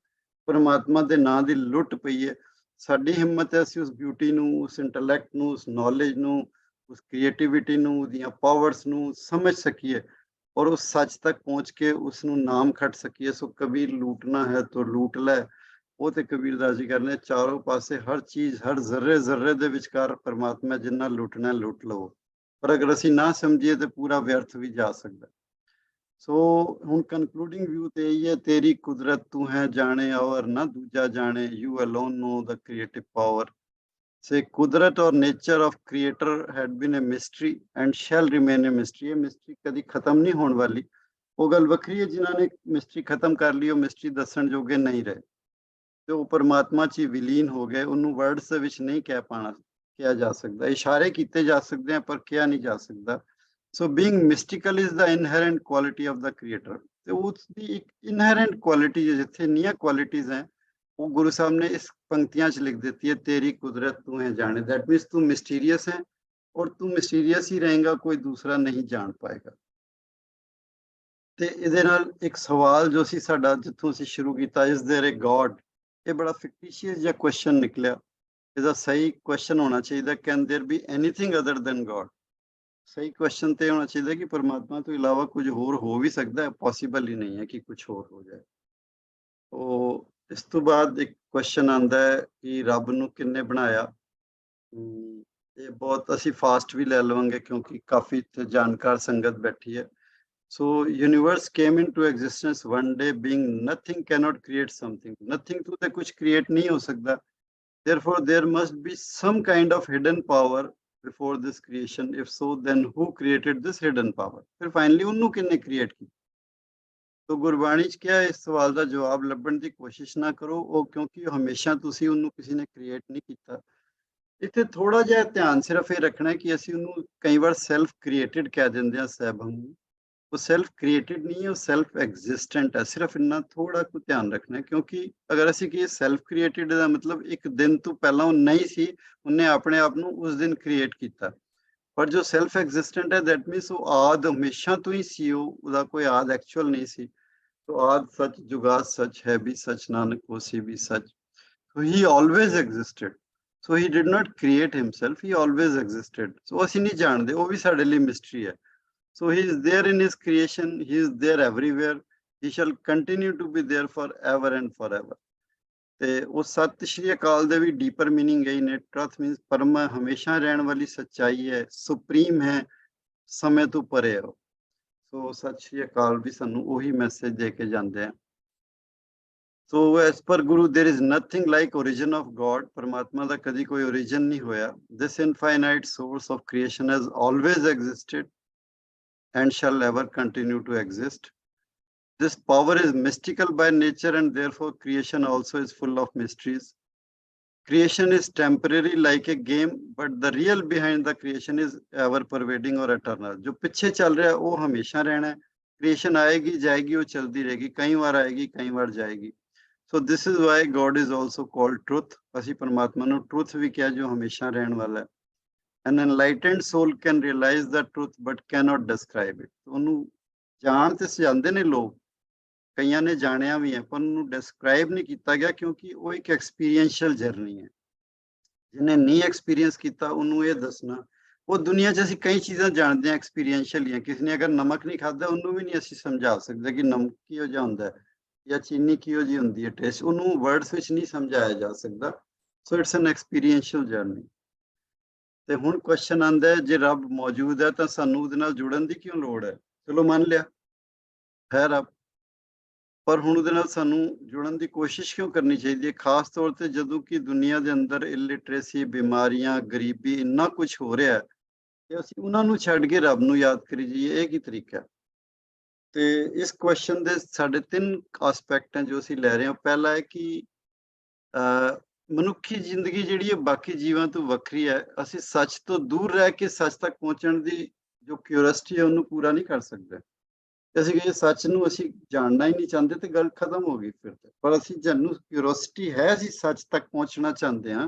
ਪਰਮਾਤਮਾ ਦੇ ਨਾਂ ਦੀ ਲੁੱਟ ਪਈ ਹੈ। ਸਾਡੀ ਹਿੰਮਤ ਹੈ ਅਸੀਂ ਉਸ ਬਿਊਟੀ ਨੂੰ, ਉਸ ਇੰਟੈਲੈਕਟ ਨੂੰ, ਉਸ ਨੌਲੇਜ ਨੂੰ, ਉਸ ਕ੍ਰੀਏਟੀਵਿਟੀ ਨੂੰ, ਉਹਦੀਆਂ ਪਾਵਰਸ ਨੂੰ ਸਮਝ ਸਕੀਏ ਔਰ ਉਸ ਸੱਚ ਤੱਕ ਪਹੁੰਚ ਕੇ ਉਸ ਨੂੰ ਨਾਮ ਖੱਟ ਸਕੀਏ। ਸੋ ਕਬੀਰ ਲੂਟਣਾ ਹੈ ਤਾਂ ਲੂਟ ਲੈ, ਉਹ ਤੇ ਕਬੀਰਦਾਸ ਜੀ ਕਰਨੇ ਚਾਰੋਂ ਪਾਸੇ ਹਰ ਚੀਜ਼ ਹਰ ਜ਼ਰਰੇ ਜ਼ਰਰੇ ਦੇ ਵਿਚਕਾਰ ਪਰਮਾਤਮਾ ਜਿੰਨਾ ਲੁੱਟਣਾ ਲੁੱਟ ਲਵੋ, ਪਰ ਅਗਰ ਅਸੀਂ ਨਾ ਸਮਝੀਏ ਤੇ ਪੂਰਾ ਵਿਅਰਥ ਵੀ ਜਾ ਸਕਦਾ। ਸੋ ਹੁਣ ਕਨਕਲੂਡਿੰਗ ਵਿਊ ਤੇ ਇਹ ਹੈ, ਤੇਰੀ ਕੁਦਰਤ ਤੂੰ ਹੈ ਜਾਣੇ ਔਰ ਨਾ ਦੂਜਾ ਜਾਣੇ, you alone know the creative power. Say kudrat or nature of creator had been a mystery and shall remain a mystery. ਇਹ ਮਿਸਟਰੀ ਕਦੀ ਖਤਮ ਨਹੀਂ ਹੋਣ ਵਾਲੀ। ਉਹ ਗੱਲ ਵੱਖਰੀ ਹੈ ਜਿਨ੍ਹਾਂ ਨੇ ਮਿਸਟਰੀ ਖਤਮ ਕਰ ਲਈ ਉਹ ਮਿਸਟਰੀ ਦੱਸਣ ਜੋਗੇ ਨਹੀਂ ਰਹੇ ਤੇ ਉਹ ਪਰਮਾਤਮਾ 'ਚ ਵਿਲੀਨ ਹੋ ਗਏ। ਉਹਨੂੰ ਵਰਡਸ ਦੇ ਵਿੱਚ ਨਹੀਂ ਕਿਹਾ ਜਾ ਸਕਦਾ, ਇਸ਼ਾਰੇ ਕੀਤੇ ਜਾ ਸਕਦੇ ਆ ਪਰ ਕਿਹਾ ਨਹੀਂ ਜਾ ਸਕਦਾ। So being mystical is the inherent quality of the creator. ਤੇ ਉਸ ਦੀ ਇੱਕ ਇਨਹੈਰੈਂਟ ਕੁਆਲਿਟੀ ਹੈ, ਜਿੱਥੇ ਨੀਆਂ ਕੁਆਲਿਟੀਜ਼ ਹੈ ਉਹ ਗੁਰੂ ਸਾਹਿਬ ਨੇ ਇਸ ਪੰਕਤੀਆਂ 'ਚ ਲਿਖ ਦਿੱਤੀ ਹੈ, ਤੇਰੀ ਕੁਦਰਤ ਤੂੰ ਹੈ ਜਾਣੇ। ਦੈਟ ਮੀਨਸ ਤੂੰ ਮਿਸਟੀਰੀਅਸ ਹੈ ਔਰ ਤੂੰ ਮਿਸਟੀਰੀਅਸ ਹੀ ਰਹੇਗਾ, ਕੋਈ ਦੂਸਰਾ ਨਹੀਂ ਜਾਣ ਪਾਏਗਾ। ਤੇ ਇਹਦੇ ਨਾਲ ਇੱਕ ਸਵਾਲ ਜੋ ਸੀ ਸਾਡਾ ਜਿੱਥੋਂ ਅਸੀਂ ਸ਼ੁਰੂ ਕੀਤਾ, ਇਜ਼ ਦੇਅਰ ਅ ਗॉड, ਇਹ ਬੜਾ ਫਿਕਟੀਸ਼ੀਅਸ ਜਿਹਾ ਕੁਐਸਚਨ ਨਿਕਲਿਆ। ਇਹਦਾ ਸਹੀ ਕੁਐਸਚਨ ਹੋਣਾ ਚਾਹੀਦਾ, can there B anything other than god. ਸਹੀ ਕੁਐਸਚਨ ਤੇ ਹੋਣਾ ਚਾਹੀਦਾ ਕਿ ਪਰਮਾਤਮਾ ਤੋਂ ਇਲਾਵਾ ਕੁਝ ਹੋਰ ਹੋ ਵੀ ਸਕਦਾ ਹੈ, ਪੋਸੀਬਲ ਹੀ ਨਹੀਂ ਹੈ ਕਿ ਕੁਝ ਹੋਰ ਹੋ ਜਾਏ। ਉਹ ਇਸ ਤੋਂ ਬਾਅਦ ਇੱਕ ਕੁਐਸਚਨ ਆਉਂਦਾ ਹੈ ਕਿ ਰੱਬ ਨੂੰ ਕਿੰਨੇ ਬਣਾਇਆ। ਇਹ ਬਹੁਤ ਅਸੀਂ ਫਾਸਟ ਵੀ ਲੈ ਲਵਾਂਗੇ ਕਿਉਂਕਿ ਕਾਫੀ ਇੱਥੇ ਜਾਣਕਾਰ ਸੰਗਤ ਬੈਠੀ ਹੈ। So universe came into existence one day, being nothing cannot create something. Nothing to the kuch create nahi ho sakta. Therefore there must be some kind of hidden power before this creation. If so, then who created this hidden power? Fir finally unnu kinne create ki? तो ਗੁਰਬਾਣੀ 'ਚ ਕਿਹਾ ਇਸ ਸਵਾਲ ਦਾ ਜਵਾਬ ਲੱਭਣ ਦੀ ਕੋਸ਼ਿਸ਼ ਨਾ ਕਰੋ, ਉਹ ਕਿਉਂਕਿ ਹਮੇਸ਼ਾ ਤੁਸੀਂ ਉਹਨੂੰ ਕਿਸੇ ਨੇ ਕ੍ਰੀਏਟ ਨਹੀਂ ਕੀਤਾ। ਇੱਥੇ ਥੋੜਾ ਜਿਹਾ ਧਿਆਨ ਸਿਰਫ ਇਹ ਰੱਖਣਾ ਕਿ ਅਸੀਂ ਉਹਨੂੰ ਕਈ ਵਾਰ ਸੈਲਫ ਕ੍ਰੀਏਟਿਡ ਕਹਿ ਦਿੰਦੇ ਹਾਂ ਸਹਿਬੰ ਨੂੰ। ਉਹ ਸੈਲਫ ਕ੍ਰੀਏਟਿਡ ਨਹੀਂ ਹੈ, ਉਹ ਸੈਲਫ ਐਗਜ਼ਿਸਟੈਂਟ ਹੈ। ਸਿਰਫ ਇੰਨਾ ਥੋੜਾ ਕੁ ਧਿਆਨ ਰੱਖਣਾ, ਕਿਉਂਕਿ ਅਗਰ ਅਸੀਂ ਕਹੀਏ ਸੈਲਫ ਕ੍ਰੀਏਟਿਡ ਦਾ ਮਤਲਬ ਇੱਕ ਦਿਨ ਤੋਂ ਪਹਿਲਾਂ ਉਹ ਨਹੀਂ ਸੀ, ਉਹਨੇ ਆਪਣੇ ਆਪ ਨੂੰ ਉਸ ਦਿਨ ਕ੍ਰੀਏਟ ਕੀਤਾ। ਪਰ ਜੋ ਸੈਲਫ ਐਗਜ਼ਿਸਟੈਂਟ ਹੈ ਦੈਟ ਮੀਨਸ ਉਹ ਆਦ ਹਮੇਸ਼ਾ ਤੋਂ ਹੀ ਸੀ, ਉਹਦਾ ਕੋਈ ਆਦ ਐਕਚੁਅਲ ਨਹੀਂ ਸੀ। तो आद सच जुगाद सच है भी सच नानक होसी भी सच। So he always existed. So he did not create himself, he always existed. So ਅਸੀਂ ਨਹੀਂ ਜਾਣਦੇ, ਉਹ ਵੀ ਸਾਡੇ ਲਈ ਮਿਸਟਰੀ ਹੈ। So he is there in his creation, he is there everywhere. he shall continue to be there forever and forever। ਤੇ ਉਹ ਸਤਿ ਸ਼੍ਰੀ ਅਕਾਲ ਦੇ ਵੀ ਡੀਪਰ ਮੀਨਿੰਗ ਹੈ ਨੇ। ਟਰਥ ਮੀਨਸ ਪਰਮ ਹਮੇਸ਼ਾ ਰਹਿਣ ਵਾਲੀ ਸੱਚਾਈ ਹੈ, ਸੁਪਰੀਮ ਹੈ, ਸਮੇਂ ਤੋਂ ਪਰੇ ਹੋ। ਸੋ ਸਤਿ ਸ਼੍ਰੀ ਅਕਾਲ ਵੀ ਸਾਨੂੰ ਉਹੀ ਮੈਸੇਜ ਦੇ ਕੇ ਜਾਂਦੇ ਆ। So as per Guru, there is nothing like origin of God। परमात्मा ਦਾ ਕਦੀ ਕੋਈ origin ਨਹੀਂ ਹੋਇਆ। This infinite source of creation has always existed and shall ever continue to exist। This power is mystical by nature and therefore creation also is full of mysteries। Creation is temporary like a game, but the real behind the creation is ever pervading or eternal। जो पीछे चल रहा है वो हमेशा रहना है। Creation आएगी जाएगी, वो चलती रहेगी, कई बार आएगी कई बार जाएगी। So this is why God is also called truth। ਅਸੀਂ ਪਰਮਾਤਮਾ ਨੂੰ truth ਵੀ ਕਿਹਾ ਜੋ ਹਮੇਸ਼ਾ ਰਹਿਣ ਵਾਲਾ ਹੈ। An enlightened soul can realize the truth but cannot describe it। ਉਹਨੂੰ ਜਾਣ ਤੇ ਜਾਂਦੇ ਨੇ ਲੋਕ, ਕਈਆਂ ਨੇ ਜਾਣਿਆ ਵੀ ਹੈ, ਪਰ ਉਹਨੂੰ ਡਿਸਕ੍ਰਾਈਬ ਨਹੀਂ ਕੀਤਾ ਗਿਆ ਕਿਉਂਕਿ ਉਹ ਇੱਕ ਐਕਸਪੀਰੀਐਂਸ਼ੀਅਲ ਜਰਨੀ ਹੈ। ਜਿਹਨੇ ਨਹੀਂ ਐਕਸਪੀਰੀਐਂਸ ਕੀਤਾ ਉਹਨੂੰ ਇਹ ਦੱਸਣਾ। ਉਹ ਦੁਨੀਆ 'ਚ ਅਸੀਂ ਕਈ ਚੀਜ਼ਾਂ ਜਾਣਦੇ ਹਾਂ ਐਕਸਪੀਰੀਐਂਸ਼ੀਅਲੀਆਂ। ਕਿਸੇ ਨੇ ਅਗਰ ਨਮਕ ਨਹੀਂ ਖਾਧਾ ਉਹਨੂੰ ਵੀ ਨਹੀਂ ਅਸੀਂ ਸਮਝਾ ਸਕਦੇ ਕਿ ਨਮਕ ਕਿਹੋ ਜਿਹਾ ਹੁੰਦਾ ਹੈ ਜਾਂ ਚੀਨੀ ਕਿਹੋ ਜਿਹੀ ਹੁੰਦੀ ਹੈ ਟੇਸਟ, ਉਹਨੂੰ ਵਰਡਸ ਵਿੱਚ ਨਹੀਂ ਸਮਝਾਇਆ ਜਾ ਸਕਦਾ। So it's N experiential journey. ਤੇ ਹੁਣ ਕੁਐਸਚਨ ਆਉਂਦਾ ਹੈ, ਜੇ ਰੱਬ ਮੌਜੂਦ ਹੈ ਤਾਂ ਸਾਨੂੰ ਉਹਦੇ ਨਾਲ ਜੁੜਨ ਦੀ ਕਿਉਂ ਲੋੜ ਹੈ? ਚਲੋ ਮੰਨ ਲਿਆ ਹੈ ਰੱਬ, ਪਰ ਹੁਣ ਉਹਦੇ ਨਾਲ ਸਾਨੂੰ ਜੁੜਨ ਦੀ ਕੋਸ਼ਿਸ਼ ਕਿਉਂ ਕਰਨੀ ਚਾਹੀਦੀ ਹੈ? ਖਾਸ ਤੌਰ ਤੇ ਜਦੋਂ ਕਿ ਦੁਨੀਆ ਦੇ ਅੰਦਰ ਇਲਿਟਰੇਸੀ, ਬਿਮਾਰੀਆਂ, ਗਰੀਬੀ, ਇੰਨਾ ਕੁਝ ਹੋ ਰਿਹਾ ਹੈ ਕਿ ਅਸੀਂ ਉਹਨਾਂ ਨੂੰ ਛੱਡ ਕੇ ਰੱਬ ਨੂੰ ਯਾਦ ਕਰੀ ਜਾਈਏ, ਇਹ ਕੀ ਤਰੀਕਾ ਹੈ? ਤੇ ਇਸ ਕੁਐਸਚਨ ਦੇ ਸਾਡੇ 3 ਐਸਪੈਕਟ ਹਨ ਜੋ ਅਸੀਂ ਲੈ ਰਹੇ ਹਾਂ। ਪਹਿਲਾ ਹੈ ਕਿ ਮਨੁੱਖੀ ਜ਼ਿੰਦਗੀ ਜਿਹੜੀ ਹੈ ਬਾਕੀ ਜੀਵਾਂ ਤੋਂ ਵੱਖਰੀ ਹੈ। ਅਸੀਂ ਸੱਚ ਤੋਂ ਦੂਰ ਰਹਿ ਕੇ ਸੱਚ ਤੱਕ ਪਹੁੰਚਣ ਦੀ ਜੋ ਕਿਉਰਿਓਸਿਟੀ ਹੈ ਉਹਨੂੰ ਪੂਰਾ ਨਹੀਂ ਕਰ ਸਕਦੇ। ਅਸੀਂ ਕਿ ਸੱਚ ਨੂੰ ਅਸੀਂ ਜਾਣਨਾ ਹੀ ਨਹੀਂ ਚਾਹੁੰਦੇ ਤੇ ਗੱਲ ਖਤਮ ਹੋ ਗਈ ਫਿਰ ਤੇ। ਪਰ ਅਸੀਂ ਜਿਹਨੂੰ ਕਿਉਰਿਓਸਿਟੀ ਹੈ, ਅਸੀਂ ਸੱਚ ਤੱਕ ਪਹੁੰਚਣਾ ਚਾਹੁੰਦੇ ਹਾਂ,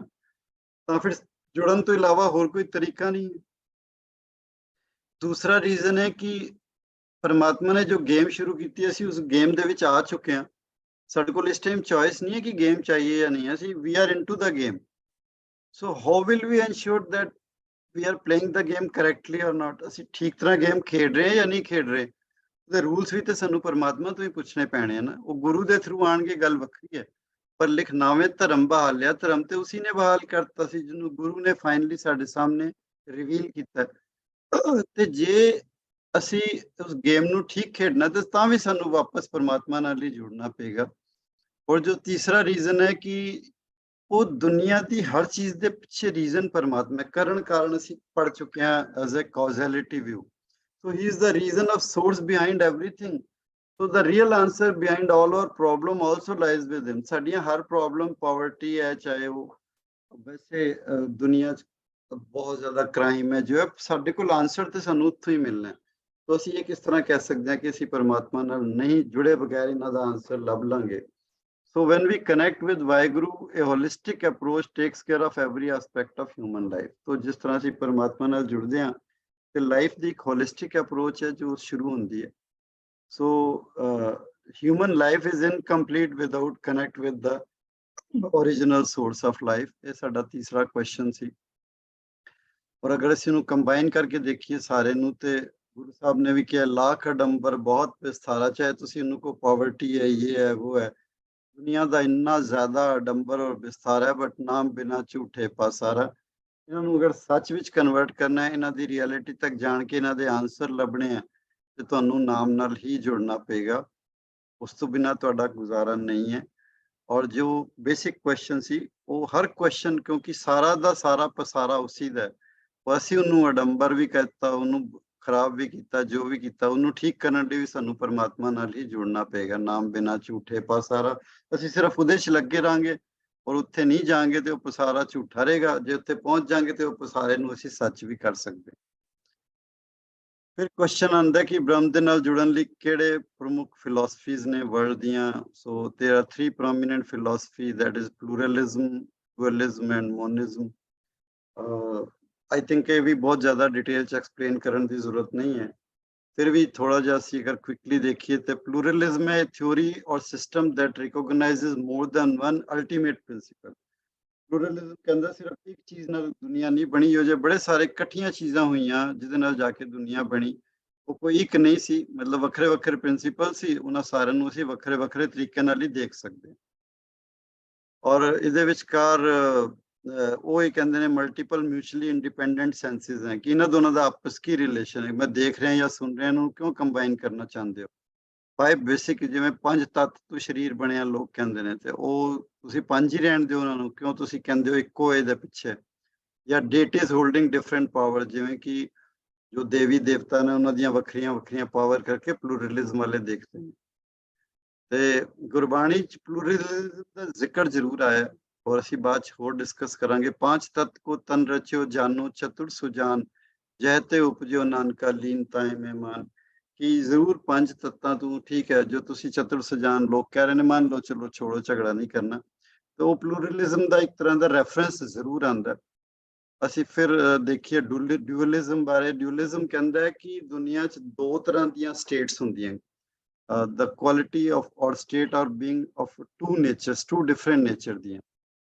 ਤਾਂ ਫਿਰ ਜੁੜਨ ਤੋਂ ਇਲਾਵਾ ਹੋਰ ਕੋਈ ਤਰੀਕਾ ਨਹੀਂ ਹੈ। ਦੂਸਰਾ ਰੀਜ਼ਨ ਹੈ ਕਿ परमात्मा ने जो गेम शुरू की असी उस गेम दे विच आ चुके हैं। साडे कोल इस टाइम चॉइस नहीं है कि गेम चाहिए या नहीं है, असी we are into the game. So how will we ensure that we are playing the game correctly or not? असी ठीक तरह गेम खेड रहे हैं या नहीं खेड रहे? ਉਹਦੇ ਰੂਲਸ ਵੀ ਤੇ ਸਾਨੂੰ ਪਰਮਾਤਮਾ ਤੋਂ ਹੀ ਪੁੱਛਣੇ ਪੈਣੇ ਆ ਨਾ। ਉਹ ਗੁਰੂ ਦੇ ਥਰੂ ਆਣਗੇ, ਗੱਲ ਵੱਖਰੀ ਹੈ। ਪਰ ਲਿਖਨਾਵੇਂ ਧਰਮ ਬਹਾਲਿਆ, ਧਰਮ ਤੇ ਉਸੀ ਨੇ ਬਹਾਲ ਕਰਤਾ ਸੀ ਜਿਹਨੂੰ ਗੁਰੂ ਨੇ ਫਾਈਨਲੀ ਸਾਡੇ ਸਾਹਮਣੇ ਰਿਵੀਲ ਕੀਤਾ। ਤੇ ਜੇ ਅਸੀਂ ਉਸ ਗੇਮ ਨੂੰ ਠੀਕ ਖੇਡਣਾ ਤੇ ਤਾਂ ਵੀ ਸਾਨੂੰ ਵਾਪਸ ਪਰਮਾਤਮਾ ਨਾਲ ਹੀ ਜੁੜਨਾ ਪਏਗਾ। ਔਰ ਜੋ ਤੀਸਰਾ ਰੀਜ਼ਨ ਹੈ ਕਿ ਉਹ ਦੁਨੀਆ ਦੀ ਹਰ ਚੀਜ਼ ਦੇ ਪਿੱਛੇ ਰੀਜ਼ਨ ਪਰਮਾਤਮਾ ਹੈ। ਕਰਨ ਕਾਰਨ ਅਸੀਂ ਪੜ ਚੁੱਕੇ ਹਾਂ as a causality view. So he is the reason of source behind everything। So the real answer behind all our problem also lies with him। ਸਾਡੀਆਂ ਹਰ ਪ੍ਰੋਬਲਮ ਪਾਵਰਟੀ ਹੈ, ਚਾਹੇ ਉਹ ਵੈਸੇ ਦੁਨੀਆ 'ਚ ਬਹੁਤ ਜ਼ਿਆਦਾ ਕ੍ਰਾਈਮ ਹੈ, ਜੋ ਹੈ ਸਾਡੇ ਕੋਲ ਆਨਸਰ ਤੇ ਸਾਨੂੰ ਉੱਥੋਂ ਹੀ ਮਿਲਣਾ ਹੈ। तो ਅਸੀਂ ਇਹ ਕਿਸ ਤਰ੍ਹਾਂ ਕਹਿ ਸਕਦੇ ਹਾਂ ਕਿ ਅਸੀਂ ਪਰਮਾਤਮਾ ਨਾਲ ਨਹੀਂ ਜੁੜੇ ਬਗੈਰ ਇਹਨਾਂ ਦਾ ਆਨਸਰ ਲੱਭ ਲਾਂਗੇ? So when we connect with Vaheguru, a holistic approach takes care of every aspect of human life। तो ਜਿਸ ਤਰ੍ਹਾਂ ਅਸੀਂ ਪਰਮਾਤਮਾ ਨਾਲ ਜੁੜਦੇ ਹਾਂ ਤੇ ਲਾਈਫ ਦੀ ਇੱਕ ਹੋਲਿਸਟਿਕ ਅਪਰੋਚ ਹੈ ਜੋ ਸ਼ੁਰੂ ਹੁੰਦੀ ਹੈ। So human life is incomplete without connect with the original source of life. ਇਹ ਸਾਡਾ ਤੀਸਰਾ ਕੁਐਸਚਨ ਸੀ। ਔਰ ਅਗਰ ਅਸੀਂ ਇਹਨੂੰ ਕੰਬਾਈਨ ਕਰਕੇ ਦੇਖੀਏ ਸਾਰੇ ਨੂੰ, ਤੇ ਗੁਰੂ ਸਾਹਿਬ ਨੇ ਵੀ ਕਿਹਾ ਲੱਖ ਅਡੰਬਰ ਬਹੁਤ ਵਿਸਥਾਰਾ, ਚਾਹੇ ਤੁਸੀਂ ਇਹਨੂੰ ਕੋ ਪਾਵਰਟੀ ਹੈ, ਇਹ ਹੈ, ਉਹ ਹੈ। ਦੁਨੀਆ ਦਾ ਇੰਨਾ ਜ਼ਿਆਦਾ ਅਡੰਬਰ ਔਰ ਵਿਸਥਾਰ ਹੈ, ਬਟ ਨਾਮ ਬਿਨਾ ਝੂਠੇ ਪਾਸਾਰਾ। ਇਹਨਾਂ ਨੂੰ ਅਗਰ ਸੱਚ ਵਿੱਚ ਕਨਵਰਟ ਕਰਨਾ ਹੈ, ਇਹਨਾਂ ਦੀ ਰਿਐਲਿਟੀ ਤੱਕ ਜਾਣ ਕੇ ਇਹਨਾਂ ਦੇ ਆਨਸਰ ਲੱਭਣੇ ਆ, ਤੇ ਤੁਹਾਨੂੰ ਨਾਮ ਨਾਲ ਹੀ ਜੁੜਨਾ ਪਏਗਾ। ਉਸ ਤੋਂ ਬਿਨਾਂ ਤੁਹਾਡਾ ਗੁਜ਼ਾਰਾ ਨਹੀਂ ਹੈ। ਔਰ ਜੋ ਬੇਸਿਕ ਕੁਐਸਚਨ ਸੀ ਉਹ ਹਰ ਕੁਐਸਚਨ, ਕਿਉਂਕਿ ਸਾਰਾ ਦਾ ਸਾਰਾ ਪਸਾਰਾ ਉਸੀ ਦਾ ਹੈ। ਅਸੀਂ ਉਹਨੂੰ ਅਡੰਬਰ ਵੀ ਕਹਿਤਾ, ਉਹਨੂੰ ਖਰਾਬ ਵੀ ਕੀਤਾ, ਜੋ ਵੀ ਕੀਤਾ, ਉਹਨੂੰ ਠੀਕ ਕਰਨ ਲਈ ਵੀ ਸਾਨੂੰ ਪਰਮਾਤਮਾ ਨਾਲ ਹੀ ਜੁੜਨਾ ਪਏਗਾ। ਨਾਮ ਬਿਨਾ ਝੂਠੇ ਪਾਸਾਰਾ। ਅਸੀਂ ਸਿਰਫ ਉਹਦੇ 'ਚ ਲੱਗੇ ਰਹਾਂਗੇ ਔਰ ਉੱਥੇ ਨਹੀਂ ਜਾਵਾਂਗੇ ਤੇ ਉਹ ਪਸਾਰਾ ਝੂਠਾ ਰਹੇਗਾ। ਜੇ ਉੱਥੇ ਪਹੁੰਚ ਜਾਵਾਂਗੇ ਤੇ ਉਹ ਪਸਾਰੇ ਨੂੰ ਅਸੀਂ ਸੱਚ ਵੀ ਕਰ ਸਕਦੇ। ਫਿਰ ਕੁਐਸਚਨ ਆਉਂਦਾ ਕਿ ਬ੍ਰਹਮ ਦੇ ਨਾਲ ਜੁੜਨ ਲਈ ਕਿਹੜੇ ਪ੍ਰਮੁੱਖ ਫਿਲਾਸਫੀਜ਼ ਨੇ ਵਰਲਡ ਦੀਆਂ? So there are 3 prominent philosophy, that is pluralism, dualism and monism. I think ये भी बहुत ज़्यादा डिटेल च एक्सप्लेन करने की जरूरत नहीं है। फिर भी थोड़ा जा असी अगर क्विकली देखिए तो प्लूरलिज्म है theory or system that recognizes more than one ultimate principle. Pluralism के अंदर सिर्फ एक चीज़ नाल दुनिया नहीं बनी, हो जाए बड़े सारे इकट्ठियां चीज़ां हुई जिहदे नाल जाके दुनिया बनी। ਉਹ ਕੋਈ ਇੱਕ ਨਹੀਂ ਸੀ, ਮਤਲਬ ਵੱਖਰੇ ਵੱਖਰੇ ਪ੍ਰਿੰਸੀਪਲ ਸੀ, ਉਹਨਾਂ ਸਾਰਿਆਂ ਨੂੰ ਅਸੀਂ ਵੱਖਰੇ ਵੱਖਰੇ ਤਰੀਕੇ ਨਾਲ ਹੀ ਦੇਖ ਸਕਦੇ ਹਾਂ। ਔਰ ਇਹਦੇ ਵਿਚਕਾਰ ਉਹ ਹੀ ਕਹਿੰਦੇ ਨੇ ਮਲਟੀਪਲ ਮਿਊਚੁਅਲੀ ਇੰਡੀਪੈਂਡੈਂਟ ਸੈਂਸਿਸ ਹੈ ਕਿ ਇਹਨਾਂ ਦੋਨਾਂ ਦਾ ਆਪਸ ਕੀ ਰਿਲੇਸ਼ਨ ਹੈ, ਮੈਂ ਦੇਖ ਰਿਹਾ ਜਾਂ ਸੁਣ ਰਿਹਾ, ਨੂੰ ਕਿਉਂ ਕੰਬਾਈਨ ਕਰਨਾ ਚਾਹੁੰਦੇ ਹੋ। 5 ਬੇਸਿਕ, ਜਿਵੇਂ 5 ਤੱਤ ਤੋਂ ਸਰੀਰ ਬਣਿਆ ਲੋਕ ਕਹਿੰਦੇ ਨੇ, ਤੇ ਉਹ ਤੁਸੀਂ 5 ਹੀ ਰਹਿਣ ਦਿਓ ਉਹਨਾਂ ਨੂੰ, ਕਿਉਂ ਤੁਸੀਂ ਕਹਿੰਦੇ ਹੋ ਇੱਕੋ ਇਹਦੇ ਪਿੱਛੇ। ਜਾਂ date is holding different power, ਜਿਵੇਂ ਕਿ ਜੋ ਦੇਵੀ ਦੇਵਤਾ ਨੇ ਉਹਨਾਂ ਦੀਆਂ ਵੱਖਰੀਆਂ ਵੱਖਰੀਆਂ ਪਾਵਰ ਕਰਕੇ ਪਲੂਰਲਿਜ਼ਮ ਵਾਲੇ ਦੇਖਦੇ ਨੇ। ਤੇ ਗੁਰਬਾਣੀ ਚ ਪਲੂਰਲਿਜ਼ਮ ਦਾ ਜ਼ਿਕਰ ਜ਼ਰੂਰ ਆਇਆ, ਔਰ ਅਸੀਂ ਬਾਅਦ ਚ ਹੋਰ ਡਿਸਕਸ ਕਰਾਂਗੇ। 5 ਤੱਤ ਕੋ ਤਨ ਰਚਿਓ ਜਾਨੋ ਚਤੁਰ ਸੁਜਾਨ, ਜੈ ਤੇ ਉਪਜਿਓ ਨਾਨਕਾ ਲੀਨ ਤਾਏ ਮਹਿਮਾਨ। ਕਿ ਜ਼ਰੂਰ 5 ਤੱਤਾਂ ਤੋਂ ਠੀਕ ਹੈ, ਜੋ ਤੁਸੀਂ ਚਤੁਰ ਸੁਜਾਨ ਲੋਕ ਕਹਿ ਰਹੇ ਨੇ, ਮੰਨ ਲਓ, ਚਲੋ ਛੋੜੋ, ਝਗੜਾ ਨਹੀਂ ਕਰਨਾ। ਤੇ ਉਹ ਪਲੂਰਲਿਜ਼ਮ ਦਾ ਇੱਕ ਤਰ੍ਹਾਂ ਦਾ ਰੈਫਰੈਂਸ ਜ਼ਰੂਰ ਆਉਂਦਾ। ਅਸੀਂ ਫਿਰ ਦੇਖੀਏ ਡਿਊਅਲਿਜ਼ਮ ਬਾਰੇ। ਡਿਊਅਲਿਜ਼ਮ ਕਹਿੰਦਾ ਹੈ ਕਿ ਦੁਨੀਆ 'ਚ 2 ਤਰ੍ਹਾਂ ਦੀਆਂ ਸਟੇਟਸ ਹੁੰਦੀਆਂ, the quality of or state or being of 2 natures, 2 different nature ਦੀਆਂ।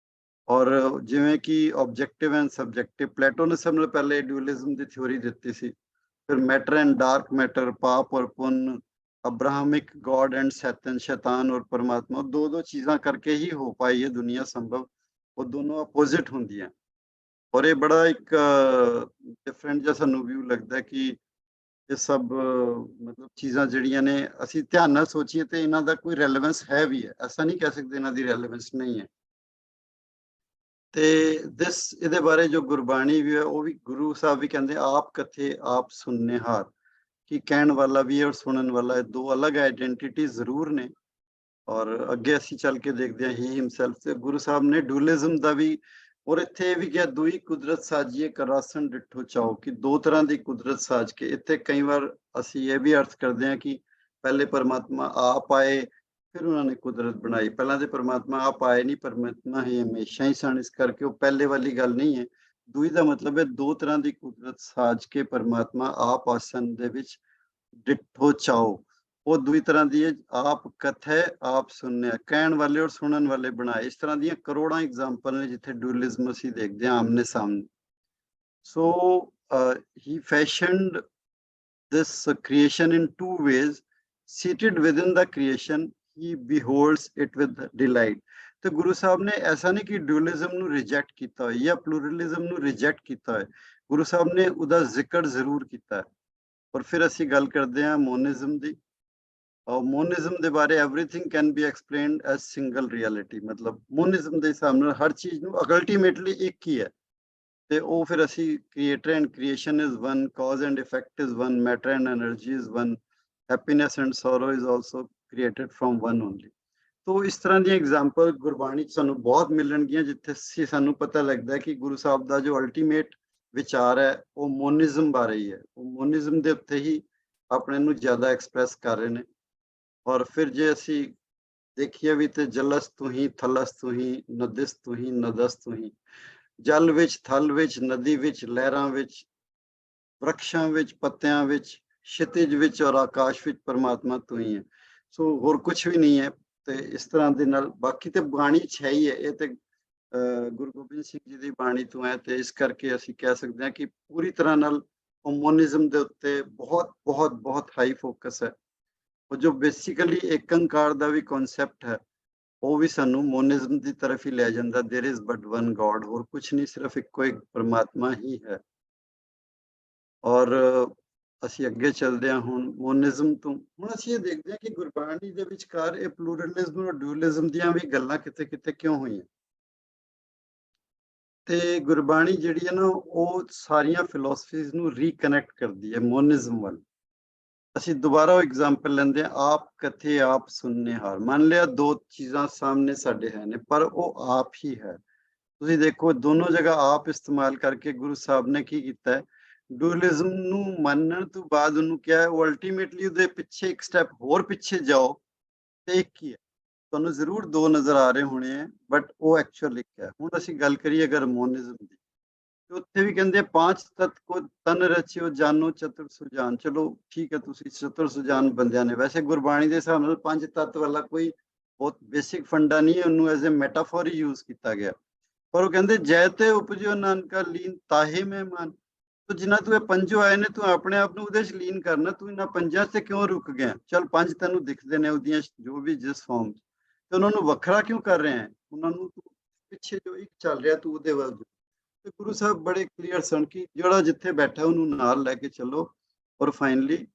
ਔਰ ਜਿਵੇਂ ਕਿ ਆਬਜੈਕਟਿਵ ਐਂਡ ਸਬਜੈਕਟਿਵ, ਪਲੇਟੋ ਨੇ ਸਭ ਤੋਂ ਪਹਿਲੇ ਡਿਊਅਲਿਜ਼ਮ ਦੀ ਥਿਉਰੀ ਦਿੱਤੀ ਸੀ। ਫਿਰ ਮੈਟਰ ਐਂਡ ਡਾਰਕ ਮੈਟਰ, ਪਾਪ ਔਰ ਪੁੰਨ, ਅਬਰਾਹਮਿਕ ਗॉड ਐਂਡ ਸੈਤਨ, ਸ਼ੈਤਾਨ ਔਰ ਪਰਮਾਤਮਾ, 2 ਚੀਜ਼ਾਂ ਕਰਕੇ ਹੀ ਹੋ ਪਾਈ ਹੈ ਦੁਨੀਆ ਸੰਭਵ। ਉਹ ਦੋਨੋਂ ਅਪੋਜ਼ਿਟ ਹੁੰਦੀਆਂ। ਔਰ ਇਹ ਬੜਾ ਇੱਕ ਡਿਫਰੈਂਟ ਜਿਹਾ ਸਾਨੂੰ ਵਿਊ ਲੱਗਦਾ ਕਿ ਇਹ ਸਭ ਮਤਲਬ ਚੀਜ਼ਾਂ ਜਿਹੜੀਆਂ ਨੇ, ਅਸੀਂ ਧਿਆਨ ਨਾਲ ਸੋਚੀਏ ਤੇ ਇਹਨਾਂ ਦਾ ਕੋਈ ਰੈਲੇਵੈਂਸ ਹੈ ਵੀ ਹੈ, ਐਸਾ ਨਹੀਂ ਕਹਿ ਸਕਦੇ ਇਹਨਾਂ ਦੀ ਰੈਲੇਵੈਂਸ ਨਹੀਂ ਹੈ। ਤੇ ਇਹਦੇ ਬਾਰੇ ਜੋ ਗੁਰਬਾਣੀ ਵੀ ਹੈ, ਉਹ ਵੀ ਗੁਰੂ ਸਾਹਿਬ ਵੀ ਕਹਿੰਦੇ ਆਪ ਕਥੇ ਆਪ ਸੁਣਨੇ ਹਾਰ, ਕਿ ਕਹਿਣ ਵਾਲਾ ਵੀ ਹੈ ਔਰ ਸੁਣਨ ਵਾਲਾ ਹੈ, 2 ਅਲੱਗ ਆਈਡੈਂਟਿਟੀ ਜ਼ਰੂਰ ਨੇ। ਔਰ ਅੱਗੇ ਅਸੀਂ ਚੱਲ ਕੇ ਦੇਖਦੇ ਹਾਂ ਹੀ ਹਿਮਸੈਲਫ ਤੇ ਗੁਰੂ ਸਾਹਿਬ ਨੇ ਡੂਅਲਿਜ਼ਮ ਦਾ ਵੀ, ਔਰ ਇੱਥੇ ਵੀ ਕਿਹਾ ਦੁਈ ਕੁਦਰਤ ਸਾਜੀਏ ਕਰਾਸਨ ਡਿੱਠੋ ਚਾਓ, ਕਿ 2 ਤਰ੍ਹਾਂ ਦੀ ਕੁਦਰਤ ਸਾਜ ਕੇ। ਇੱਥੇ ਕਈ ਵਾਰ ਅਸੀਂ ਇਹ ਵੀ ਅਰਥ ਕਰਦੇ ਹਾਂ ਕਿ ਪਹਿਲੇ ਪਰਮਾਤਮਾ ਆਪ ਆਏ, ਫਿਰ ਉਹਨਾਂ ਨੇ ਕੁਦਰਤ ਬਣਾਈ। ਪਹਿਲਾਂ ਦੇ ਪਰਮਾਤਮਾ ਆਪ ਆਏ ਨਹੀਂ, ਪਰਮਾਤਮਾ ਹੀ ਹਮੇਸ਼ਾ ਹੀ ਸਨ, ਇਸ ਕਰਕੇ ਉਹ ਪਹਿਲੇ ਵਾਲੀ ਗੱਲ ਨਹੀਂ ਹੈ। ਦੂਈ ਦਾ ਮਤਲਬ ਹੈ 2 ਤਰ੍ਹਾਂ ਦੀ ਕੁਦਰਤ ਸਾਜ ਕੇ ਪਰਮਾਤਮਾ ਆਪ ਆਸਨ ਦੇ ਵਿੱਚ ਡਿੱਠੋ ਚਾਓ। ਉਹ 2 ਤਰ੍ਹਾਂ ਦੀ ਹੈ, ਆਪ ਕਥੈ ਆਪ ਸੁਣਿਆ, ਕਹਿਣ ਵਾਲੇ ਔਰ ਸੁਣਨ ਵਾਲੇ ਬਣਾਏ। ਇਸ ਤਰ੍ਹਾਂ ਦੀਆਂ ਕਰੋੜਾਂ ਐਗਜ਼ਾਮਪਲ ਨੇ ਜਿੱਥੇ ਡੂਅਲਿਜ਼ਮ ਅਸੀਂ ਦੇਖਦੇ ਹਾਂ ਆਮਨੇ ਸਾਹਮਣੇ। ਸੋ ਹੀ fashioned this creation in 2 ways, seated within the creation he beholds it with delight। ਤੇ ਗੁਰੂ ਸਾਹਿਬ ਨੇ ਐਸਾ ਨਹੀਂ ਕਿ ਡੂਅਲਿਜ਼ਮ ਨੂੰ ਰਿਜੈਕਟ ਕੀਤਾ ਹੋਇਆ ਜਾਂ ਪਲੂਰਲਿਜ਼ਮ ਨੂੰ ਰਿਜੈਕਟ ਕੀਤਾ ਹੋਇਆ, ਗੁਰੂ ਸਾਹਿਬ ਨੇ ਉਹਦਾ ਜ਼ਿਕਰ ਜ਼ਰੂਰ ਕੀਤਾ ਹੈ। ਔਰ ਫਿਰ ਅਸੀਂ ਗੱਲ ਕਰਦੇ ਹਾਂ ਮੋਨਿਜ਼ਮ ਦੀ। ਮੋਨਿਜ਼ਮ ਦੇ ਬਾਰੇ everything can be explained as single reality, ਮਤਲਬ ਮੋਨਿਜ਼ਮ ਦੇ ਹਿਸਾਬ ਨਾਲ ਹਰ ਚੀਜ਼ ਨੂੰ ਅਲਟੀਮੇਟਲੀ ਇੱਕ ਹੀ ਹੈ। ਤੇ ਉਹ ਫਿਰ ਅਸੀਂ creator and creation is one, cause and effect is one, matter and energy is one, happiness and sorrow is also created from one only. ਤੋ ਇਸ ਤਰ੍ਹਾਂ ਦੀਆਂ ਐਗਜ਼ਾਮਪਲ ਗੁਰਬਾਣੀ 'ਚ ਸਾਨੂੰ ਬਹੁਤ ਮਿਲਣਗੀਆਂ, ਜਿੱਥੇ ਸਾਨੂੰ ਪਤਾ ਲੱਗਦਾ ਹੈ ਕਿ ਗੁਰੂ ਸਾਹਿਬ ਦਾ ਜੋ ਅਲਟੀਮੇਟ ਵਿਚਾਰ ਹੈ ਉਹ ਮੋਨਿਜ਼ਮ ਬਾਰੇ ਹੀ ਹੈ। ਉਹ ਮੋਨਿਜ਼ਮ ਦੇ ਉੱਤੇ ਹੀ ਆਪਣੇ ਨੂੰ ਜ਼ਿਆਦਾ ਐਕਸਪ੍ਰੈਸ ਕਰ ਰਹੇ ਨੇ। ਔਰ ਫਿਰ ਜੇ ਅਸੀਂ ਦੇਖੀਏ ਵੀ ਤੇ ਜਲਸ ਤੂੰ ਹੀ, ਥਲਸ ਤੂੰ ਹੀ, ਨਦਿਸ ਤੂੰ ਹੀ, ਨਦਸ ਤੂੰ ਹੀ, ਜਲ ਵਿੱਚ, ਥਲ ਵਿੱਚ, ਨਦੀ ਵਿੱਚ, ਲਹਿਰਾਂ ਵਿੱਚ, ਵਰਖਾਂ ਵਿੱਚ, ਪੱਤਿਆਂ ਵਿੱਚ, क्षितिज ਵਿੱਚ ਔਰ ਆਕਾਸ਼ ਵਿੱਚ ਪਰਮਾਤਮਾ ਤੂੰ ਹੀ ਹੈ। ਸੋ ਹੋਰ ਕੁਝ ਵੀ ਨਹੀਂ ਹੈ। ਤੇ ਇਸ ਤਰ੍ਹਾਂ ਦੇ ਨਾਲ ਬਾਕੀ ਤੇ ਬਾਣੀ 'ਚ ਹੈ ਹੀ ਹੈ। ਇਹ ਤੇ ਗੁਰੂ ਗੋਬਿੰਦ ਸਿੰਘ ਜੀ ਦੀ ਬਾਣੀ ਤੋਂ ਹੈ, ਤੇ ਇਸ ਕਰਕੇ ਅਸੀਂ ਕਹਿ ਸਕਦੇ ਹਾਂ ਕਿ ਪੂਰੀ ਤਰ੍ਹਾਂ ਨਾਲ ਮੋਨਿਜ਼ਮ ਦੇ ਉੱਤੇ ਬਹੁਤ ਬਹੁਤ ਬਹੁਤ ਹਾਈ ਫੋਕਸ ਹੈ। ਉਹ ਜੋ ਬੇਸਿਕਲੀ ਏਕੰਕਾਰ ਦਾ ਵੀ ਕਨਸੈਪਟ ਹੈ, ਉਹ ਵੀ ਸਾਨੂੰ ਮੋਨਿਜ਼ਮ ਦੀ ਤਰਫ ਹੀ ਲੈ ਜਾਂਦਾ। There is but one god, ਹੋਰ ਕੁਝ ਨਹੀਂ, ਸਿਰਫ ਇੱਕੋ ਇੱਕ ਪਰਮਾਤਮਾ ਹੀ ਹੈ। ਔਰ ਅਸੀਂ ਅੱਗੇ ਚੱਲਦੇ ਹਾਂ ਹੁਣ ਮੋਨਿਜ਼ਮ ਤੋਂ। ਹੁਣ ਅਸੀਂ ਇਹ ਦੇਖਦੇ ਹਾਂ ਕਿ ਗੁਰਬਾਣੀ ਦੇ ਵਿਚਕਾਰ ਇਹ ਪਲੂਰਲਿਜ਼ਮ ਔਰ ਡਿਊਅਲਿਜ਼ਮ ਦੀਆਂ ਵੀ ਗੱਲਾਂ ਕਿਤੇ ਕਿਤੇ ਕਿਉਂ ਹੋਈਆਂ। ਤੇ ਗੁਰਬਾਣੀ ਜਿਹੜੀ ਹੈ ਨਾ, ਉਹ ਸਾਰੀਆਂ ਫਿਲਾਸਫੀਜ਼ ਨੂੰ ਰੀਕਨੈਕਟ ਕਰਦੀ ਹੈ ਮੋਨਿਜ਼ਮ ਵੱਲ। ਅਸੀਂ ਦੁਬਾਰਾ ਉਹ ਐਗਜ਼ਾਮਪਲ ਲੈਂਦੇ ਹਾਂ, ਆਪ ਕਥੇ ਆਪ ਸੁਣਨੇ ਹਾਰ। ਮੰਨ ਲਿਆ 2 ਚੀਜ਼ਾਂ ਸਾਹਮਣੇ ਸਾਡੇ ਹੈ ਨੇ, ਪਰ ਉਹ ਆਪ ਹੀ ਹੈ। ਤੁਸੀਂ ਦੇਖੋ ਦੋਨੋਂ ਜਗ੍ਹਾ ਆਪ ਇਸਤੇਮਾਲ ਕਰਕੇ ਗੁਰੂ ਸਾਹਿਬ ਨੇ ਕੀ ਕੀਤਾ ਹੈ, ਡੂਅਲਿਜ਼ਮ ਨੂੰ ਮੰਨਣ ਤੋਂ ਬਾਅਦ ਉਹਨੂੰ ਕਿਹਾ ਉਹ ਅਲਟੀਮੇਟਲੀ ਉਹਦੇ ਪਿੱਛੇ ਇੱਕ ਸਟੈਪ ਹੋਰ ਪਿੱਛੇ ਜਾਓ ਤੇ ਇੱਕ ਹੀ ਹੈ। ਤੁਹਾਨੂੰ ਜ਼ਰੂਰ 2 ਨਜ਼ਰ ਆ ਰਹੇ ਹੋਣੇ ਹੈ, ਬਟ ਉਹ ਐਕਚੁਅਲ ਇੱਕ ਹੈ। ਹੁਣ ਅਸੀਂ ਗੱਲ ਕਰੀਏ ਅਗਰ ਮੋਨਿਜ਼ਮ ਦੀ, ਤੇ ਉੱਥੇ ਵੀ ਕਹਿੰਦੇ 5 ਤੱਤ ਕੋ ਤਨ ਰਚਿਓ ਜਾਨੋ ਚਤੁਰ ਸੁਜਾਨ। ਚਲੋ ਠੀਕ ਹੈ, ਤੁਸੀਂ ਚਤੁਰ ਸੁਜਾਨ ਬੰਦਿਆਂ ਨੇ। ਵੈਸੇ ਗੁਰਬਾਣੀ ਦੇ ਹਿਸਾਬ ਨਾਲ 5 ਤੱਤ ਵਾਲਾ ਕੋਈ ਬਹੁਤ ਬੇਸਿਕ ਫੰਡਾ ਨਹੀਂ ਹੈ, ਉਹਨੂੰ ਐਜ਼ ਅ ਮੈਟਾਫੋਰ ਹੀ ਯੂਜ਼ ਕੀਤਾ ਗਿਆ। ਪਰ ਉਹ ਕਹਿੰਦੇ ਜੈ ਤੇ ਉਪਜਿਓ ਨਾਨਕਾ ਲੀਨ ਤਾਹੇ ਮਹਿਮਾਨ, ਤੋ ਜਿੰਨਾ ਤੂੰ ਇਹ ਪੰਜੋ ਆਏ ਨੇ ਤੂੰ ਆਪਣੇ ਆਪ ਨੂੰ ਉਹਦੇ ਚ ਲੀਨ ਕਰਨਾ, ਤੂੰ ਇਹਨਾਂ ਪੰਜਾਂ ਤੇ ਕਿਉਂ ਰੁਕ ਗਿਆ? ਚੱਲ ਪੰਜ ਤੈਨੂੰ ਦਿਖਦੇ ਨੇ ਉਹਦੀਆਂ ਜੋ ਵੀ ਜਿਸ ਫਾਰਮ ਤੇ ਉਹਨਾਂ ਨੂੰ ਵੱਖਰਾ ਕਿਉਂ ਕਰ ਰਿਹਾ ਹੈ? ਉਹਨਾਂ ਨੂੰ ਤੂੰ ਪਿੱਛੇ ਜੋ ਇੱਕ ਚੱਲ ਰਿਹਾ ਤੂੰ ਉਹਦੇ ਵੱਲ ਤੇ ਗੁਰੂ ਸਾਹਿਬ ਬੜੇ ਕਲੀਅਰ ਸਨ ਕਿ ਜਿਹੜਾ ਜਿੱਥੇ ਬੈਠਾ ਉਹਨੂੰ ਨਾਲ ਲੈ ਕੇ ਚੱਲੋ ਔਰ ਫਾਈਨਲੀ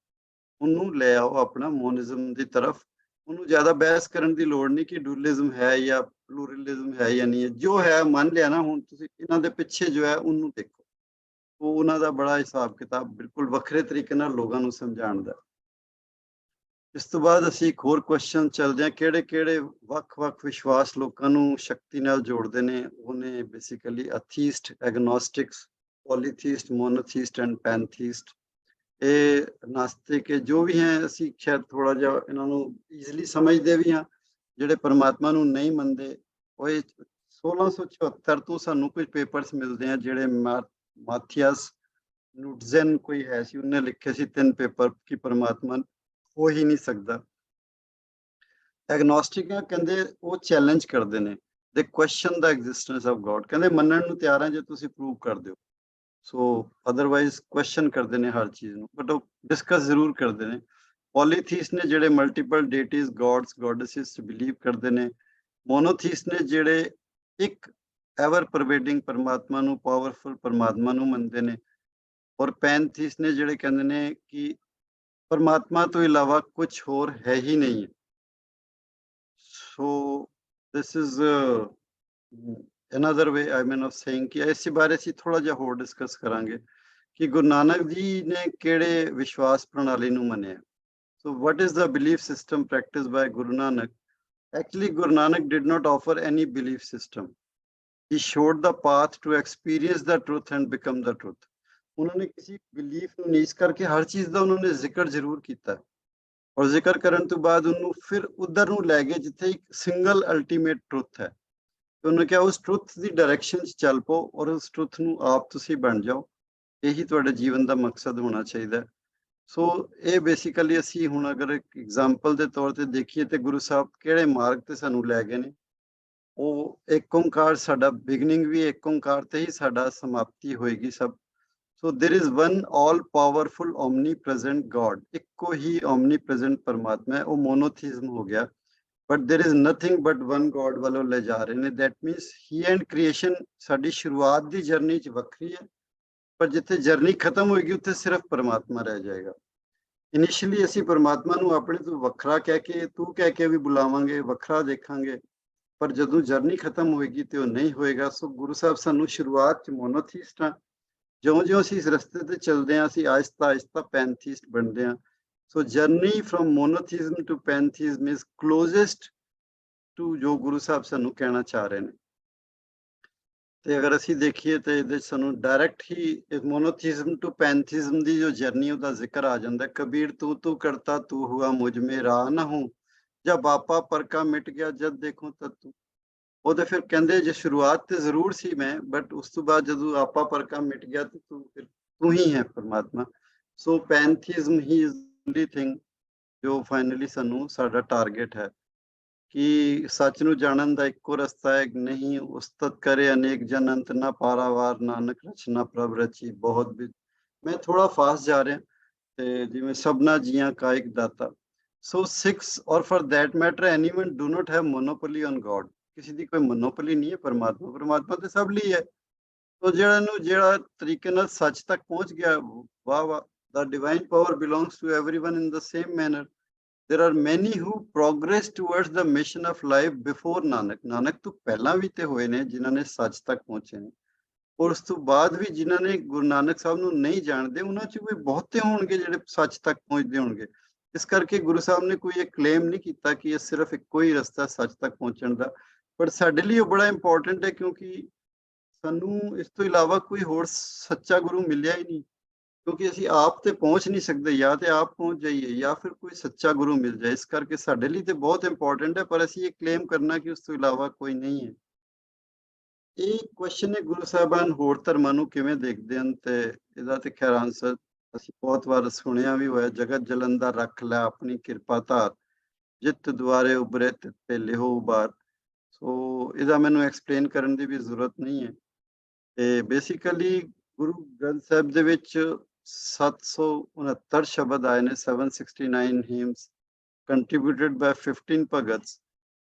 ਉਹਨੂੰ ਲੈ ਆਓ ਆਪਣਾ ਮੋਨਿਜ਼ਮ ਦੀ ਤਰਫ। ਉਹਨੂੰ ਜ਼ਿਆਦਾ ਬਹਿਸ ਕਰਨ ਦੀ ਲੋੜ ਨਹੀਂ ਕਿ ਡੂਅਲਿਜ਼ਮ ਹੈ ਜਾਂ ਪਲੂਰਲਿਜ਼ਮ ਹੈ ਜਾਂ ਨਹੀਂ ਹੈ, ਜੋ ਹੈ ਮੰਨ ਲਿਆ ਨਾ। ਹੁਣ ਤੁਸੀਂ ਇਹਨਾਂ ਦੇ ਪਿੱਛੇ ਜੋ ਹੈ ਉਹਨੂੰ ਦੇਖੋ, ਉਹ ਉਹਨਾਂ ਦਾ ਬੜਾ ਹਿਸਾਬ ਕਿਤਾਬ ਬਿਲਕੁਲ ਵੱਖਰੇ ਤਰੀਕੇ ਨਾਲ ਲੋਕਾਂ ਨੂੰ ਸਮਝਾਉਣ ਦਾ। ਇਸ ਤੋਂ ਬਾਅਦ ਅਸੀਂ ਇੱਕ ਹੋਰ ਕੁਐਸਚਨ ਚੱਲਦੇ ਹਾਂ, ਕਿਹੜੇ ਕਿਹੜੇ ਵੱਖ-ਵੱਖ ਵਿਸ਼ਵਾਸ ਲੋਕਾਂ ਨੂੰ ਸ਼ਕਤੀ ਨਾਲ ਜੋੜਦੇ ਨੇ? ਉਹਨੇ ਬੇਸਿਕਲੀ ਅਥੀਸਟ, ਐਗਨੋਸਟਿਕਸ, ਪੋਲੀਥੀਸਟ, ਮੋਨੋਥੀਸਟ ਐਂਡ ਪੈਨਥੀਸਟ। ਇਹ ਨਾਸਤਿਕ ਜੋ ਵੀ ਹੈ, ਅਸੀਂ ਸ਼ਾਇਦ ਥੋੜਾ ਜਿਹਾ ਇਹਨਾਂ ਨੂੰ ਈਜ਼ੀਲੀ ਸਮਝਦੇ ਵੀ ਹਾਂ। ਜਿਹੜੇ ਪਰਮਾਤਮਾ ਨੂੰ ਨਹੀਂ ਮੰਨਦੇ ਉਹ 1674 ਤੋਂ ਸਾਨੂੰ ਕੁਝ ਪੇਪਰਸ ਮਿਲਦੇ ਆ ਜਿਹੜੇ ਮਾਥਿਆਸ ਨੂਟਜ਼ਨ ਕੋਈ ਹੈ ਸੀ, ਉਹਨੇ ਲਿਖੇ ਸੀ 3 ਪੇਪਰ ਕਿ ਪਰਮਾਤਮਾ ਹੋ ਹੀ ਨਹੀਂ ਸਕਦਾ। ਐਗਨੋਸਟਿਕ ਕਹਿੰਦੇ ਉਹ ਚੈਲੰਜ ਕਰਦੇ ਨੇ, ਦੇ question the existence of God. ਕਹਿੰਦੇ ਮੰਨਣ ਨੂੰ ਤਿਆਰ ਆ ਜੇ ਤੁਸੀਂ ਪ੍ਰੂਵ ਕਰ ਦਿਓ। ਸੋ ਅਦਰਵਾਈਜ਼ ਕੁਐਸਚਨ ਕਰਦੇ ਨੇ ਹਰ ਚੀਜ਼ ਨੂੰ, ਬਟ ਉਹ ਡਿਸਕਸ ਜ਼ਰੂਰ ਕਰਦੇ ਨੇ। ਪੋਲੀਥੀਸ ਨੇ ਜਿਹੜੇ ਮਲਟੀਪਲ ਡੇਟੀਜ਼, ਗੋਡਸ, ਗੋਡੇਸਿਸ ਬਿਲੀਵ ਕਰਦੇ ਨੇ। ਮੋਨੋਥੀਸ ਨੇ ਜਿਹੜੇ ਇੱਕ ਐਵਰ ਪਰਵੇਡਿੰਗ ਪਰਮਾਤਮਾ ਨੂੰ, ਪਾਵਰਫੁਲ ਪਰਮਾਤਮਾ ਨੂੰ ਮੰਨਦੇ ਨੇ। ਔਰ ਪੈਨਥੀਸ ਨੇ ਜਿਹੜੇ ਕਹਿੰਦੇ ਨੇ ਕਿ ਪਰਮਾਤਮਾ ਤੋਂ ਇਲਾਵਾ ਕੁਝ ਹੋਰ ਹੈ ਹੀ ਨਹੀਂ ਹੈ। So this is another way I mean of saying ਕਿ ਇਸ ਬਾਰੇ ਅਸੀਂ ਥੋੜਾ ਜਿਹਾ ਹੋਰ ਡਿਸਕਸ ਕਰਾਂਗੇ ਕਿ ਗੁਰੂ ਨਾਨਕ ਜੀ ਨੇ ਕਿਹੜੇ ਵਿਸ਼ਵਾਸ ਪ੍ਰਣਾਲੀ ਨੂੰ ਮੰਨਿਆ। So what is the belief system practiced by Guru Nanak? Actually, Guru Nanak did not offer any belief system. He showed the path to experience the truth and become the truth. उन्होंने किसी belief ਨੂੰ niece ਕਰਕੇ ਹਰ ਚੀਜ਼ ਦਾ ਉਹਨਾਂ ਨੇ ਜ਼ਿਕਰ ਜ਼ਰੂਰ ਕੀਤਾ ਔਰ ਜ਼ਿਕਰ ਕਰਨ ਤੋਂ ਬਾਅਦ ਉਹਨੂੰ ਫਿਰ ਉਧਰ ਨੂੰ ਲੈ ਗਏ ਜਿੱਥੇ ਇੱਕ ਸਿੰਗਲ ਅਲਟੀਮੇਟ ਟਰੁੱਥ ਹੈ। ਤੇ ਉਹਨੇ ਕਿਹਾ ਉਸ ਟਰੁੱਥ ਦੀ ਡਾਇਰੈਕਸ਼ਨ 'ਚ ਚੱਲ ਪਓ ਔਰ ਉਸ ਟਰੁੱਥ ਨੂੰ ਆਪ ਤੁਸੀਂ ਬਣ ਜਾਓ। ਇਹੀ ਤੁਹਾਡੇ ਜੀਵਨ ਦਾ ਮਕਸਦ ਹੋਣਾ ਚਾਹੀਦਾ। ਸੋ ਇਹ ਬੇਸਿਕਲੀ ਅਸੀਂ ਹੁਣ ਅਗਰ ਇੱਕ ਐਗਜ਼ਾਮਪਲ ਦੇ ਤੌਰ ਤੇ ਦੇਖੀਏ ਤੇ ਗੁਰੂ ਸਾਹਿਬ ਕਿਹੜੇ ਮਾਰਗ ਤੇ ਸਾਨੂੰ ਲੈ ਗਏ ਨੇ। ਉਹ ਇੱਕ ਓਂਕਾਰ ਸਾਡਾ ਬਿਗਨਿੰਗ ਵੀ ਇੱਕ ਓਂਕਾਰ ਤੇ ਹੀ ਸਾਡਾ ਸਮਾਪਤੀ ਹੋਏਗੀ ਸਭ। So there is one all powerful omnipresent God. ਇੱਕੋ ਹੀ ਓਮਨੀ ਪ੍ਰੈਜ਼ੈਂਟ ਪਰਮਾਤਮਾ ਹੈ। ਉਹ ਮੋਨੋਥੀਜ਼ਮ ਹੋ ਗਿਆ, but there is nothing but one god ਵੱਲੋਂ ਲੈ ਜਾ ਰਹੇ ਨੇ। That means he and creation ਸਾਡੀ ਸ਼ੁਰੂਆਤ ਦੀ ਜਰਨੀ 'ਚ ਵੱਖਰੀ ਹੈ, ਪਰ ਜਿੱਥੇ ਜਰਨੀ ਖਤਮ ਹੋਏਗੀ ਉੱਥੇ ਸਿਰਫ ਪਰਮਾਤਮਾ ਰਹਿ ਜਾਏਗਾ। ਇਨੀਸ਼ੀਅਲੀ ਅਸੀਂ ਪਰਮਾਤਮਾ ਨੂੰ ਆਪਣੇ ਤੋਂ ਵੱਖਰਾ ਕਹਿ ਕੇ, ਤੂੰ ਕਹਿ ਕੇ ਵੀ ਬੁਲਾਵਾਂਗੇ, ਵੱਖਰਾ ਦੇਖਾਂਗੇ, ਪਰ ਜਦੋਂ ਜਰਨੀ ਖਤਮ ਹੋਏਗੀ ਤੇ ਉਹ ਨਹੀਂ ਹੋਏਗਾ। ਸੋ ਗੁਰੂ ਸਾਹਿਬ ਸਾਨੂੰ ਸ਼ੁਰੂਆਤ 'ਚ ਮੋਨੋਥੀਸਟ ਆ, ਜਿਉਂ-ਜਿਉਂ ਅਸੀਂ ਇਸ ਰਸਤੇ ਤੇ ਚੱਲਦੇ ਹਾਂ ਅਸੀਂ ਆਹਿਸਤਾ-ਆਹਿਸਤਾ ਪੈਨਥੀਸਟ ਬਣਦੇ ਹਾਂ। So journey from monotheism to pantheism is closest to ਜੋ ਗੁਰੂ ਸਾਹਿਬ ਸਾਨੂੰ ਕਹਿਣਾ ਚਾਹ ਰਹੇ ਨੇ। ਤੇ ਅਗਰ ਅਸੀਂ ਦੇਖੀਏ ਤੇ ਇਹਦੇ ਸਾਨੂੰ ਡਾਇਰੈਕਟ ਹੀ ਮੋਨੋਥੀਜ਼ਮ ਟੂ ਪੈਨਥੀਜ਼ਮ ਦੀ ਜੋ ਜਰਨੀ ਉਹਦਾ ਜ਼ਿਕਰ ਆ ਜਾਂਦਾ। ਕਬੀਰ ਤੂੰ ਕਰਤਾ ਤੂੰ ਹੁਆ ਮੁਝ ਮੇ ਰਾ ਨਾ ਹੂੰ, ਜਬ ਆਪਾ ਪਰਕਾ ਮਿਟ ਗਿਆ ਜਦ ਦੇਖੋ ਤਦ ਤੂੰ। ਉਹਦੇ ਫਿਰ ਕਹਿੰਦੇ ਜੇ ਸ਼ੁਰੂਆਤ ਤੇ ਜ਼ਰੂਰ ਸੀ ਮੈਂ, ਬਟ ਉਸ ਤੋਂ ਬਾਅਦ ਜਦੋਂ ਆਪਾ ਪਰਕਾ ਮਿਟ ਗਿਆ ਤੇ ਤੂੰ ਫਿਰ ਤੂੰ ਹੀ ਹੈ ਪਰਮਾਤਮਾ। ਸੋ ਪੈਨਥੀਜ਼ਮ ਹੀ ਇਜ਼ ਓਨਲੀ ਥਿੰਗ ਜੋ ਫਾਈਨਲੀ ਸਾਨੂੰ ਸਾਡਾ ਟਾਰਗੇਟ ਹੈ ਕਿ ਸੱਚ ਨੂੰ ਜਾਣਨ ਦਾ ਇੱਕੋ ਰਸਤਾ ਹੈ। ਨਹੀਂ ਉਸਤਤ ਕਰੇ ਅਨੇਕ ਜਨ ਅੰਤ ਨਾ ਪਾਰਾਵਾਰ, ਨਾਨਕ ਰਚਨਾ ਪ੍ਰਭ ਰਚੀ ਬਹੁਤ ਵੀ। ਮੈਂ ਥੋੜਾ ਫਾਸਟ ਜਾ ਰਿਹਾ ਤੇ ਜਿਵੇਂ ਸਭਨਾ ਜੀਆਂ ਕਾ ਇੱਕ ਦਾਤਾ। ਸੋ 6 ਔਰ for that matter anyone do not have monopoly on God. ਕਿਸੇ ਦੀ ਕੋਈ ਮੋਨੋਪੋਲੀ ਨਹੀਂ ਹੈ ਪਰਮਾਤਮਾ। ਪਰਮਾਤਮਾ ਤੇ ਸਭ ਲਈ ਹੈ। ਸੋ ਜਿਹੜਾ ਤਰੀਕੇ ਨਾਲ ਸੱਚ ਤੱਕ ਪਹੁੰਚ ਗਿਆ, ਵਾਹ ਵਾਹ। The divine power belongs to everyone in the same manner. There are many who progress towards the mission of life before Nanak. Nanak ਤੋਂ ਪਹਿਲਾਂ ਵੀ ਤੇ ਹੋਏ ਨੇ ਜਿਨ੍ਹਾਂ ਨੇ ਸੱਚ ਤੱਕ ਪਹੁੰਚੇ ਨੇ, ਔਰ ਉਸ ਤੋਂ ਬਾਅਦ ਵੀ ਜਿਨ੍ਹਾਂ ਨੇ ਗੁਰੂ ਨਾਨਕ ਸਾਹਿਬ ਨੂੰ ਨਹੀਂ ਜਾਣਦੇ ਉਹਨਾਂ 'ਚ ਵੀ ਬਹੁਤੇ ਹੋਣਗੇ ਜਿਹੜੇ ਸੱਚ ਤੱਕ ਪਹੁੰਚਦੇ ਹੋਣਗੇ। ਇਸ ਕਰਕੇ ਗੁਰੂ ਸਾਹਿਬ ਨੇ ਕੋਈ ਇਹ ਕਲੇਮ ਨਹੀਂ ਕੀਤਾ ਕਿ ਇਹ ਸਿਰਫ ਇੱਕੋ ਹੀ ਰਸਤਾ ਸੱਚ ਤੱਕ ਪਹੁੰਚਣ ਦਾ, ਪਰ ਸਾਡੇ ਲਈ ਉਹ ਬੜਾ ਇੰਪੋਰਟੈਂਟ ਹੈ ਕਿਉਂਕਿ ਸਾਨੂੰ ਇਸ ਤੋਂ ਇਲਾਵਾ ਕੋਈ ਹੋਰ ਸੱਚਾ ਗੁਰੂ ਮਿਲਿਆ ਹੀ ਨਹੀਂ। ਕਿਉਂਕਿ ਅਸੀਂ ਆਪ ਤੇ ਪਹੁੰਚ ਨਹੀਂ ਸਕਦੇ, ਜਾਂ ਤੇ ਆਪ ਪਹੁੰਚ ਜਾਈਏ ਜਾਂ ਫਿਰ ਕੋਈ ਸੱਚਾ ਗੁਰੂ ਮਿਲ ਜਾਏ। ਇਸ ਕਰਕੇ ਸਾਡੇ ਲਈ ਤੇ ਬਹੁਤ ਇੰਪੋਰਟੈਂਟ ਹੈ, ਪਰ ਅਸੀਂ ਇਹ ਕਲੇਮ ਕਰਨਾ ਕਿ ਉਸ ਤੋਂ ਇਲਾਵਾ ਕੋਈ ਨਹੀਂ ਹੈ। ਇਹ ਕੁਐਸਚਨ ਹੈ ਗੁਰੂ ਸਾਹਿਬਾਨ ਹੋਰ ਧਰਮਾਂ ਨੂੰ ਕਿਵੇਂ ਦੇਖਦੇ ਹਨ, ਤੇ ਇਹਦਾ ਤੇ ਖੈਰ ਆਨਸਰ ਅਸੀਂ ਬਹੁਤ ਵਾਰ ਸੁਣਿਆ ਵੀ ਹੋਇਆ। ਜਗਤ ਜਲੰਦਾ ਰੱਖ ਲੈ ਆਪਣੀ ਕਿਰਪਾ ਧਾਰ, ਜਿੱਤ ਦੁਆਰੇ ਉਭਰੇ ਤੇ ਲਿਹੋ ਉਬਾਰ। ਸੋ ਇਹਦਾ ਮੈਨੂੰ ਐਕਸਪਲੇਨ ਕਰਨ ਦੀ ਵੀ ਜ਼ਰੂਰਤ ਨਹੀਂ ਹੈ। ਤੇ ਬੇਸਿਕਲੀ ਗੁਰੂ ਗ੍ਰੰਥ ਸਾਹਿਬ ਦੇ ਵਿੱਚ 769 ਸ਼ਬਦ ਆਏ ਨੇ, 769 hymns contributed by 15 bhagats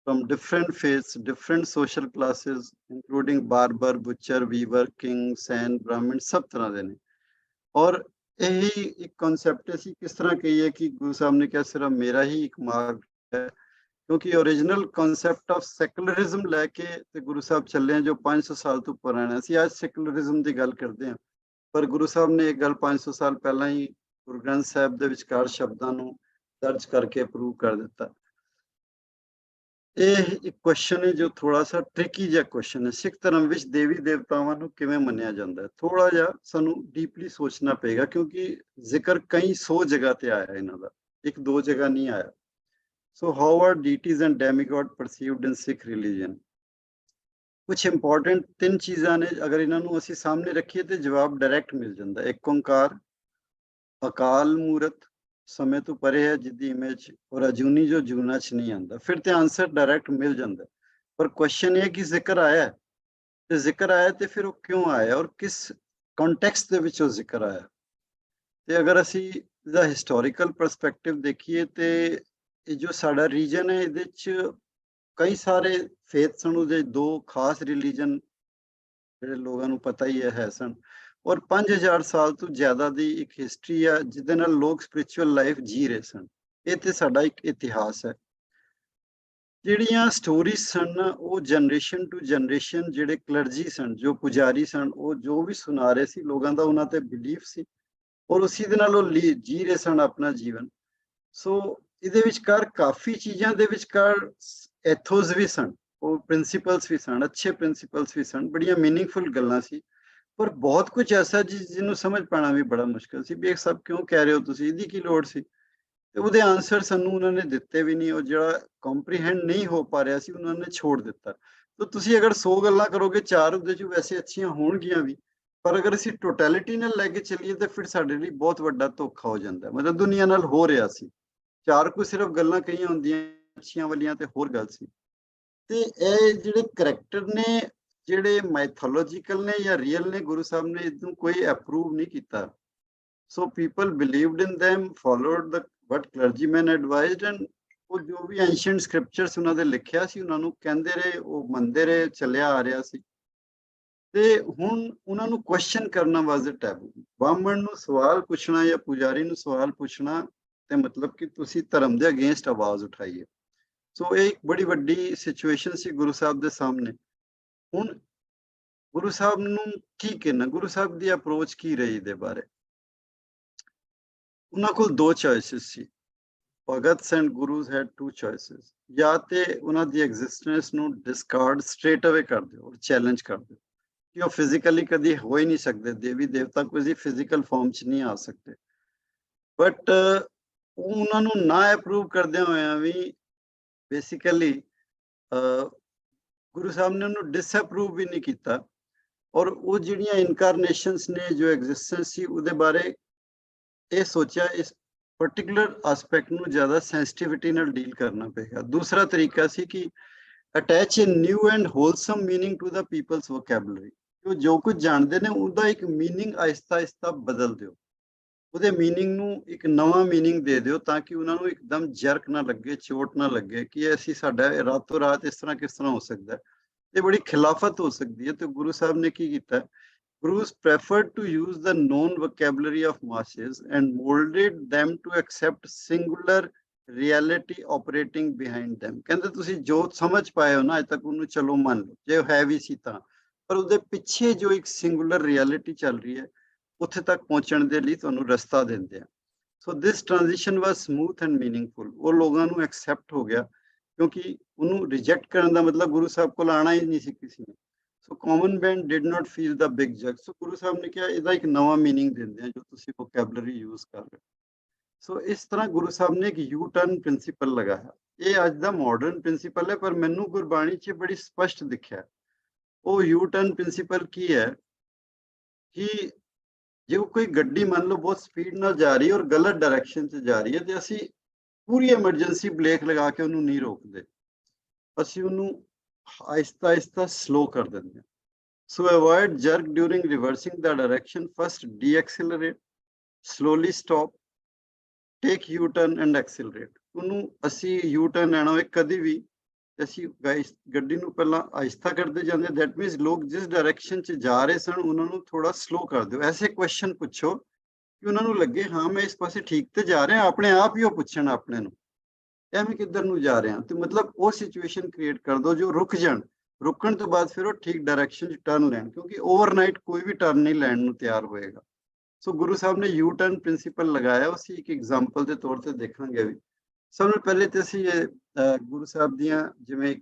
from different faiths, different social classes, including barber, butcher, weaver, king, saint, brahmin, सब तरह ਦੇ ਨੇ। ਔਰ ਇਹੀ ਇੱਕ ਕਨਸੈਪਟ ਅਸੀਂ ਕਿਸ ਤਰ੍ਹਾਂ ਕਹੀਏ ਕਿ ਗੁਰੂ ਸਾਹਿਬ ਨੇ ਕਿਹਾ ਸਿਰਫ ਮੇਰਾ ਹੀ ਇੱਕ ਮਾਰਗ ਹੈ, ਕਿਉਂਕਿ ਓਰੀਜਨਲ ਕਨਸੈਪਟ ਆਫ ਸੈਕੂਲਰਿਜ਼ਮ ਲੈ ਕੇ ਤੇ ਗੁਰੂ ਸਾਹਿਬ ਚੱਲੇ ਜੋ 500 ਸਾਲ ਤੋਂ ਪੁਰਾਣਾ ਸੀ। ਅੱਜ ਸੈਕੂਲਰਿਜ਼ਮ ਦੀ ਗੱਲ ਕਰਦੇ ਹਾਂ, ਪਰ ਗੁਰੂ ਸਾਹਿਬ ਨੇ ਇਹ ਗੱਲ 500 ਸਾਲ ਪਹਿਲਾਂ ਹੀ ਗੁਰੂ ਗ੍ਰੰਥ ਸਾਹਿਬ ਦੇ ਵਿਚਕਾਰ ਸ਼ਬਦਾਂ ਨੂੰ ਦਰਜ ਕਰਕੇ ਪ੍ਰੂਵ ਕਰ ਦਿੱਤਾ। ਇਹ ਇੱਕ ਕੁਐਸਚਨ ਹੈ ਜੋ ਥੋੜਾ ਸਾ ਟ੍ਰਿਕੀ ਜਿਹਾ ਕੁਐਸਚਨ ਹੈ। ਸਿੱਖ ਧਰਮ ਵਿੱਚ ਦੇਵੀ ਦੇਵਤਾਵਾਂ ਨੂੰ ਕਿਵੇਂ ਮੰਨਿਆ ਜਾਂਦਾ ਹੈ, ਥੋੜਾ ਜਿਹਾ ਸਾਨੂੰ ਡੀਪਲੀ ਸੋਚਣਾ ਪਏਗਾ, ਕਿਉਂਕਿ ਜ਼ਿਕਰ ਕਈ 100 ਜਗ੍ਹਾ ਤੇ ਆਇਆ ਇਹਨਾਂ ਦਾ, ਇੱਕ ਦੋ ਜਗ੍ਹਾ ਨਹੀਂ ਆਇਆ। So how are deities and demigod perceived in Sikh religion? ਕੁਝ ਇੰਪੋਰਟੈਂਟ 3 ਚੀਜ਼ਾਂ ਨੇ, ਅਗਰ ਇਹਨਾਂ ਨੂੰ ਅਸੀਂ ਸਾਹਮਣੇ ਰੱਖੀਏ ਤੇ ਜਵਾਬ ਡਾਇਰੈਕਟ ਮਿਲ ਜਾਂਦਾ। ਇੱਕ ਓੰਕਾਰ, ਅਕਾਲ ਮੂਰਤ, ਸਮੇਂ ਤੋਂ ਪਰੇ ਹੈ, ਜਿੱਦੀ ਇਮੇਜ, ਔਰ ਅਜੂਨੀ ਜੋ ਜੂਨਾ ਚ ਨਹੀਂ ਆਉਂਦਾ। ਫਿਰ ਤੇ ਆਨਸਰ ਡਾਇਰੈਕਟ ਮਿਲ ਜਾਂਦਾ। ਪਰ ਕੁਐਸਚਨ ਇਹ ਕਿ ਜ਼ਿਕਰ ਆਇਆ, ਤੇ ਜ਼ਿਕਰ ਆਇਆ ਤੇ ਫਿਰ ਉਹ ਕਿਉਂ ਆਇਆ ਔਰ ਕਿਸ ਕੰਟੈਕਸਟ ਦੇ ਵਿੱਚ ਉਹ ਜ਼ਿਕਰ ਆਇਆ। ਤੇ ਅਗਰ ਅਸੀਂ ਇਹਦਾ ਹਿਸਟੋਰੀਕਲ ਪਰਸਪੈਕਟਿਵ ਦੇਖੀਏ ਤੇ ਇਹ ਜੋ ਸਾਡਾ ਰੀਜਨ ਹੈ ਇਹਦੇ ਚ ਕਈ ਸਾਰੇ ਫੇਥ ਸਨ, ਉਹਦੇ 2 ਖਾਸ ਰਿਲੀਜਨ ਜਿਹੜੇ ਲੋਕਾਂ ਨੂੰ ਪਤਾ ਹੀ ਹੈ ਸਨ, ਔਰ 5000 ਸਾਲ ਤੋਂ ਜ਼ਿਆਦਾ ਦੀ ਇੱਕ ਹਿਸਟਰੀ ਆ ਜਿਹਦੇ ਨਾਲ ਲੋਕ ਸਪਿਰਿਚੁਅਲ ਲਾਈਫ ਜੀ ਰਹੇ ਸਨ। ਇਹ ਤੇ ਸਾਡਾ ਇੱਕ ਇਤਿਹਾਸ ਹੈ। ਜਿਹੜੀਆਂ ਸਟੋਰੀਜ਼ ਸਨ ਉਹ ਜਨਰੇਸ਼ਨ ਟੂ ਜਨਰੇਸ਼ਨ ਜਿਹੜੇ ਕਲਰਜੀ ਸਨ, ਜੋ ਪੁਜਾਰੀ ਸਨ, ਉਹ ਜੋ ਵੀ ਸੁਣਾ ਰਹੇ ਸੀ ਲੋਕਾਂ ਦਾ ਉਹਨਾਂ ਤੇ ਬਿਲੀਫ ਸੀ, ਔਰ ਉਸੇ ਦੇ ਨਾਲ ਉਹ ਜੀ ਰਹੇ ਸਨ ਆਪਣਾ ਜੀਵਨ। ਸੋ ਇਹਦੇ ਵਿਚਕਾਰ ਕਾਫੀ ਚੀਜ਼ਾਂ ਦੇ ਵਿਚਕਾਰ ਐਥੋਸ ਵੀ ਸਨ, ਉਹ ਪ੍ਰਿੰਸੀਪਲਸ ਵੀ ਸਨ, ਅੱਛੇ ਪ੍ਰਿੰਸੀਪਲਸ ਵੀ ਸਨ, ਬੜੀਆਂ ਮੀਨਿੰਗਫੁਲ ਗੱਲਾਂ ਸੀ। ਪਰ ਬਹੁਤ ਕੁਝ ਐਸਾ ਜਿਹਨੂੰ ਸਮਝ ਪਾਣਾ ਵੀ ਬੜਾ ਮੁਸ਼ਕਿਲ ਸੀ ਵੀ ਇਹ ਸਭ ਕਿਉਂ ਕਹਿ ਰਹੇ ਹੋ ਤੁਸੀਂ, ਇਹਦੀ ਕੀ ਲੋੜ ਸੀ। ਤੇ ਉਹਦੇ ਆਨਸਰ ਸਾਨੂੰ ਉਹਨਾਂ ਨੇ ਦਿੱਤੇ ਵੀ ਨਹੀਂ, ਉਹ ਜਿਹੜਾ ਕੰਪਰੀਹੈਂਡ ਨਹੀਂ ਹੋ ਪਾ ਰਿਹਾ ਸੀ ਉਹਨਾਂ ਨੇ ਛੋੜ ਦਿੱਤਾ। ਤਾਂ ਤੁਸੀਂ ਅਗਰ 100 ਗੱਲਾਂ ਕਰੋਗੇ 4 ਉਹਦੇ ਚ ਵੈਸੇ ਅੱਛੀਆਂ ਹੋਣਗੀਆਂ ਵੀ, ਪਰ ਅਗਰ ਅਸੀਂ ਟੋਟੈਲਿਟੀ ਨਾਲ ਲੈ ਕੇ ਚੱਲੀਏ ਤਾਂ ਫਿਰ ਸਾਡੇ ਲਈ ਬਹੁਤ ਵੱਡਾ ਧੋਖਾ ਹੋ ਜਾਂਦਾ। ਮਤਲਬ ਦੁਨੀਆ ਨਾਲ ਹੋ ਰਿਹਾ ਸੀ, 4 ਕੋ ਸਿਰਫ ਗੱਲਾਂ ਕਹੀਆਂ ਹੁੰਦੀਆਂ ਅੱਛੀਆਂ ਵਾਲੀਆਂ ਤੇ ਹੋਰ ਗੱਲ ਸੀ। ਤੇ ਇਹ ਜਿਹੜੇ ਕਰੈਕਟਰ ਨੇ, ਜਿਹੜੇ ਮਾਈਥੋਲੋਜੀਕਲ ਨੇ ਜਾਂ ਰੀਅਲ ਨੇ, ਗੁਰੂ ਸਾਹਿਬ ਨੇ ਇਹਨੂੰ ਕੋਈ ਅਪਰੂਵ ਨਹੀਂ ਕੀਤਾ। So people believed in them, followed the what clergymen advised, and ਉਹ ਜੋ ਵੀ ਐਂਸ਼ੀਐਂਟ ਸਕ੍ਰਿਪਚਰਸ ਉਹਨਾਂ ਦੇ ਲਿਖਿਆ ਸੀ ਉਹਨਾਂ ਨੂੰ ਕਹਿੰਦੇ ਰਹੇ, ਉਹ ਮੰਨਦੇ ਰਹੇ, ਚੱਲਿਆ ਆ ਰਿਹਾ ਸੀ। ਤੇ ਹੁਣ ਉਹਨਾਂ ਨੂੰ ਕੁਐਸਚਨ ਕਰਨਾ ਵਾਜ਼ ਅ ਟੈਬੂ। ਬ੍ਰਾਹਮਣ ਨੂੰ ਸਵਾਲ ਪੁੱਛਣਾ ਜਾਂ ਪੁਜਾਰੀ ਨੂੰ ਸਵਾਲ ਪੁੱਛਣਾ ਤੇ ਮਤਲਬ ਕਿ ਤੁਸੀਂ ਧਰਮ ਦੇ ਅਗੇਂਸਟ ਆਵਾਜ਼ ਉਠਾਈ ਹੈ। ਸੋ ਇਹ ਇੱਕ ਬੜੀ ਵੱਡੀ ਸਿਚੁਏਸ਼ਨ ਸੀ ਗੁਰੂ ਸਾਹਿਬ ਦੇ ਸਾਹਮਣੇ। ਹੁਣ ਗੁਰੂ ਸਾਹਿਬ ਨੂੰ ਕੀ ਕਹਿਣਾ, ਗੁਰੂ ਸਾਹਿਬ ਦੀ ਅਪਰੋਚ ਕੀ ਰਹੀ ਇਹਦੇ ਬਾਰੇ। ਉਹਨਾਂ ਕੋਲ 2 ਚੋਇਸਸ ਸੀ। Bhagats and Gurus had 2 choices. ਜਾਂ ਤੇ ਉਹਨਾਂ ਦੀ ਐਗਜ਼ਿਸਟੈਂਸ ਨੂੰ ਡਿਸਕਾਰਡ ਸਟ੍ਰੇਟ ਅਵੇ ਕਰ ਦਿਓ ਔਰ ਚੈਲੰਜ ਕਰ ਦਿਓ ਕਿ ਉਹ ਫਿਜ਼ੀਕਲੀ ਕਦੀ ਹੋ ਹੀ ਨਹੀਂ ਸਕਦੇ, ਦੇਵੀ ਦੇਵਤਾ ਕੋਈ ਫਿਜ਼ੀਕਲ ਫਾਰਮ 'ਚ ਨਹੀਂ ਆ ਸਕਦੇ। ਬਟ ਉਹਨਾਂ ਨੂੰ ਨਾ ਅਪਰੂਵ ਕਰਦਿਆਂ ਹੋਇਆਂ ਵੀ ਬੇਸਿਕਲੀ ਗੁਰੂ ਸਾਹਿਬ ਨੇ ਉਹਨੂੰ ਡਿਸਅਪਰੂਵ ਵੀ ਨਹੀਂ ਕੀਤਾ, ਔਰ ਉਹ ਜਿਹੜੀਆਂ ਇਨਕਾਰਨੇਸ਼ਨਸ ਨੇ, ਜੋ ਐਗਜ਼ਿਸਟੈਂਸ ਸੀ, ਉਹਦੇ ਬਾਰੇ ਇਹ ਸੋਚਿਆ ਇਸ ਪਰਟੀਕੂਲਰ ਐਸਪੈਕਟ ਨੂੰ ਜ਼ਿਆਦਾ ਸੈਂਸਿਟਿਵਿਟੀ ਨਾਲ ਡੀਲ ਕਰਨਾ ਪਏਗਾ। ਦੂਸਰਾ ਤਰੀਕਾ ਸੀ ਕਿ attach a new and wholesome meaning to the people's vocabulary. ਉਹ ਜੋ ਕੁਝ ਜਾਣਦੇ ਨੇ ਉਹਦਾ ਇੱਕ ਮੀਨਿੰਗ ਆਹਿਸਤਾ ਆਹਿਸਤਾ ਬਦਲ ਦਿਓ, ਉਹਦੇ ਮੀਨਿੰਗ ਨੂੰ ਇੱਕ ਨਵਾਂ ਮੀਨਿੰਗ ਦੇ ਦਿਓ, ਤਾਂ ਕਿ ਉਹਨਾਂ ਨੂੰ ਇੱਕਦਮ ਜਰਕ ਨਾ ਲੱਗੇ, ਚੋਟ ਨਾ ਲੱਗੇ ਕਿ ਅਸੀਂ ਸਾਡਾ ਰਾਤੋਂ ਰਾਤ ਇਸ ਤਰ੍ਹਾਂ ਕਿਸ ਤਰ੍ਹਾਂ ਹੋ ਸਕਦਾ, ਇਹ ਬੜੀ ਖਿਲਾਫਤ ਹੋ ਸਕਦੀ ਹੈ। ਤੇ ਗੁਰੂ ਸਾਹਿਬ ਨੇ ਕੀ ਕੀਤਾ, Gurus preferred to use the known vocabulary of masses and molded them to accept singular reality operating behind them. ਕਹਿੰਦੇ ਤੁਸੀਂ ਜੋ ਸਮਝ ਪਾਏ ਹੋ ਨਾ ਅਜੇ ਤੱਕ ਉਹਨੂੰ ਚਲੋ ਮੰਨ ਲਓ, ਜੇ ਹੈ ਵੀ ਸੀ ਤਾਂ, ਪਰ ਉਹਦੇ ਪਿੱਛੇ ਜੋ ਇੱਕ ਸਿੰਗੂਲਰ ਰਿਐਲਿਟੀ ਚੱਲ ਰਹੀ ਹੈ ਉੱਥੇ ਤੱਕ ਪਹੁੰਚਣ ਦੇ ਲਈ ਤੁਹਾਨੂੰ ਰਸਤਾ ਦਿੰਦੇ ਆ। So this transition was smooth and meaningful. ਉਹ ਲੋਕਾਂ ਨੂੰ ਐਕਸੈਪਟ ਹੋ ਗਿਆ, ਕਿਉਂਕਿ ਉਹਨੂੰ ਰਿਜੈਕਟ ਕਰਨ ਦਾ ਮਤਲਬ ਗੁਰੂ ਸਾਹਿਬ ਕੋਲ ਆਣਾ ਹੀ ਨਹੀਂ ਸੀ ਕਿਸੇ ਨੇ। So common man did not feel the big jag. So Guru Sahib ਨੇ ਕਿਹਾ ਇਹਦਾ ਇੱਕ ਨਵਾਂ ਮੀਨਿੰਗ ਦਿੰਦੇ ਆ ਜੋ ਤੁਸੀਂ ਵੋਕੈਬਲਰੀ ਯੂਜ਼ ਕਰ ਰਹੇ ਹੋ। ਸੋ ਇਸ ਤਰ੍ਹਾਂ ਗੁਰੂ ਸਾਹਿਬ ਨੇ ਇੱਕ ਯੂ ਟਰਨ ਪ੍ਰਿੰਸੀਪਲ ਲਗਾਇਆ। ਇਹ ਅੱਜ ਦਾ ਮਾਡਰਨ ਪ੍ਰਿੰਸੀਪਲ ਹੈ, ਪਰ ਮੈਨੂੰ ਗੁਰਬਾਣੀ 'ਚ ਬੜੀ ਸਪਸ਼ਟ ਦਿਖਿਆ। ਉਹ ਯੂ ਟਰਨ ਪ੍ਰਿੰਸੀਪਲ ਕੀ ਹੈ ਕਿ ਜੇ ਕੋਈ ਗੱਡੀ ਮੰਨ ਲਓ ਬਹੁਤ ਸਪੀਡ ਨਾਲ ਜਾ ਰਹੀ ਹੈ ਔਰ ਗਲਤ ਡਾਇਰੈਕਸ਼ਨ 'ਚ ਜਾ ਰਹੀ ਹੈ, ਤੇ ਅਸੀਂ ਪੂਰੀ ਐਮਰਜੈਂਸੀ ਬ੍ਰੇਕ ਲਗਾ ਕੇ ਉਹਨੂੰ ਨਹੀਂ ਰੋਕਦੇ, ਅਸੀਂ ਉਹਨੂੰ ਆਹਿਸਤਾ ਆਹਿਸਤਾ ਸਲੋ ਕਰ ਦਿੰਦੇ ਹਾਂ। So avoid jerk during reversing the direction. First deaccelerate, slowly stop, take U-turn and accelerate. ਉਹਨੂੰ ਅਸੀਂ U-turn ਲੈਣਾ ਹੋਏ ਕਦੀ ਵੀ ਅਸੀਂ ਗੱਡੀ ਨੂੰ ਪਹਿਲਾਂ ਆਹਿਸਤਾ ਕਰਦੇ ਜਾਂਦੇ, that means ਲੋਕ ਜਿਸ ਡਾਇਰੈਕਸ਼ਨ 'ਚ ਜਾ ਰਹੇ ਸਨ ਉਹਨਾਂ ਨੂੰ ਥੋੜਾ ਸਲੋ ਕਰ ਦਿਓ। ਐਸੇ ਕੁਐਸਚਨ ਪੁੱਛੋ ਕਿ ਉਹਨਾਂ ਨੂੰ ਲੱਗੇ ਹਾਂ ਮੈਂ ਇਸ ਪਾਸੇ ਠੀਕ ਤੇ ਜਾ ਰਿਹਾ, ਆਪਣੇ ਆਪ ਹੀ ਉਹ ਪੁੱਛਣ ਆਪਣੇ ਨੂੰ ਐਵੇਂ ਕਿੱਧਰ ਨੂੰ ਜਾ ਰਿਹਾ। ਤੇ ਮਤਲਬ ਉਹ ਸਿਚੁਏਸ਼ਨ ਕ੍ਰੀਏਟ ਕਰ ਦਿਓ ਜੋ ਰੁਕ ਜਾਣ, ਰੁਕਣ ਤੋਂ ਬਾਅਦ ਫਿਰ ਉਹ ਠੀਕ ਡਾਇਰੈਕਸ਼ਨ 'ਚ ਟਰਨ ਲੈਣ, ਕਿਉਂਕਿ ਓਵਰਨਾਈਟ ਕੋਈ ਵੀ ਟਰਨ ਨਹੀਂ ਲੈਣ ਨੂੰ ਤਿਆਰ ਹੋਏਗਾ। ਸੋ ਗੁਰੂ ਸਾਹਿਬ ਨੇ ਯੂ ਟਰਨ ਪ੍ਰਿੰਸੀਪਲ ਲਗਾਇਆ, ਉਹ ਅਸੀਂ ਇੱਕ ਐਗਜ਼ਾਮਪਲ ਦੇ ਤੌਰ ਤੇ ਦੇਖਾਂਗੇ ਵੀ। ਸਭ ਤੋਂ ਪਹਿਲੇ ਤੇ ਅਸੀਂ ਗੁਰੂ ਸਾਹਿਬ ਦੀਆਂ ਜਿਵੇਂ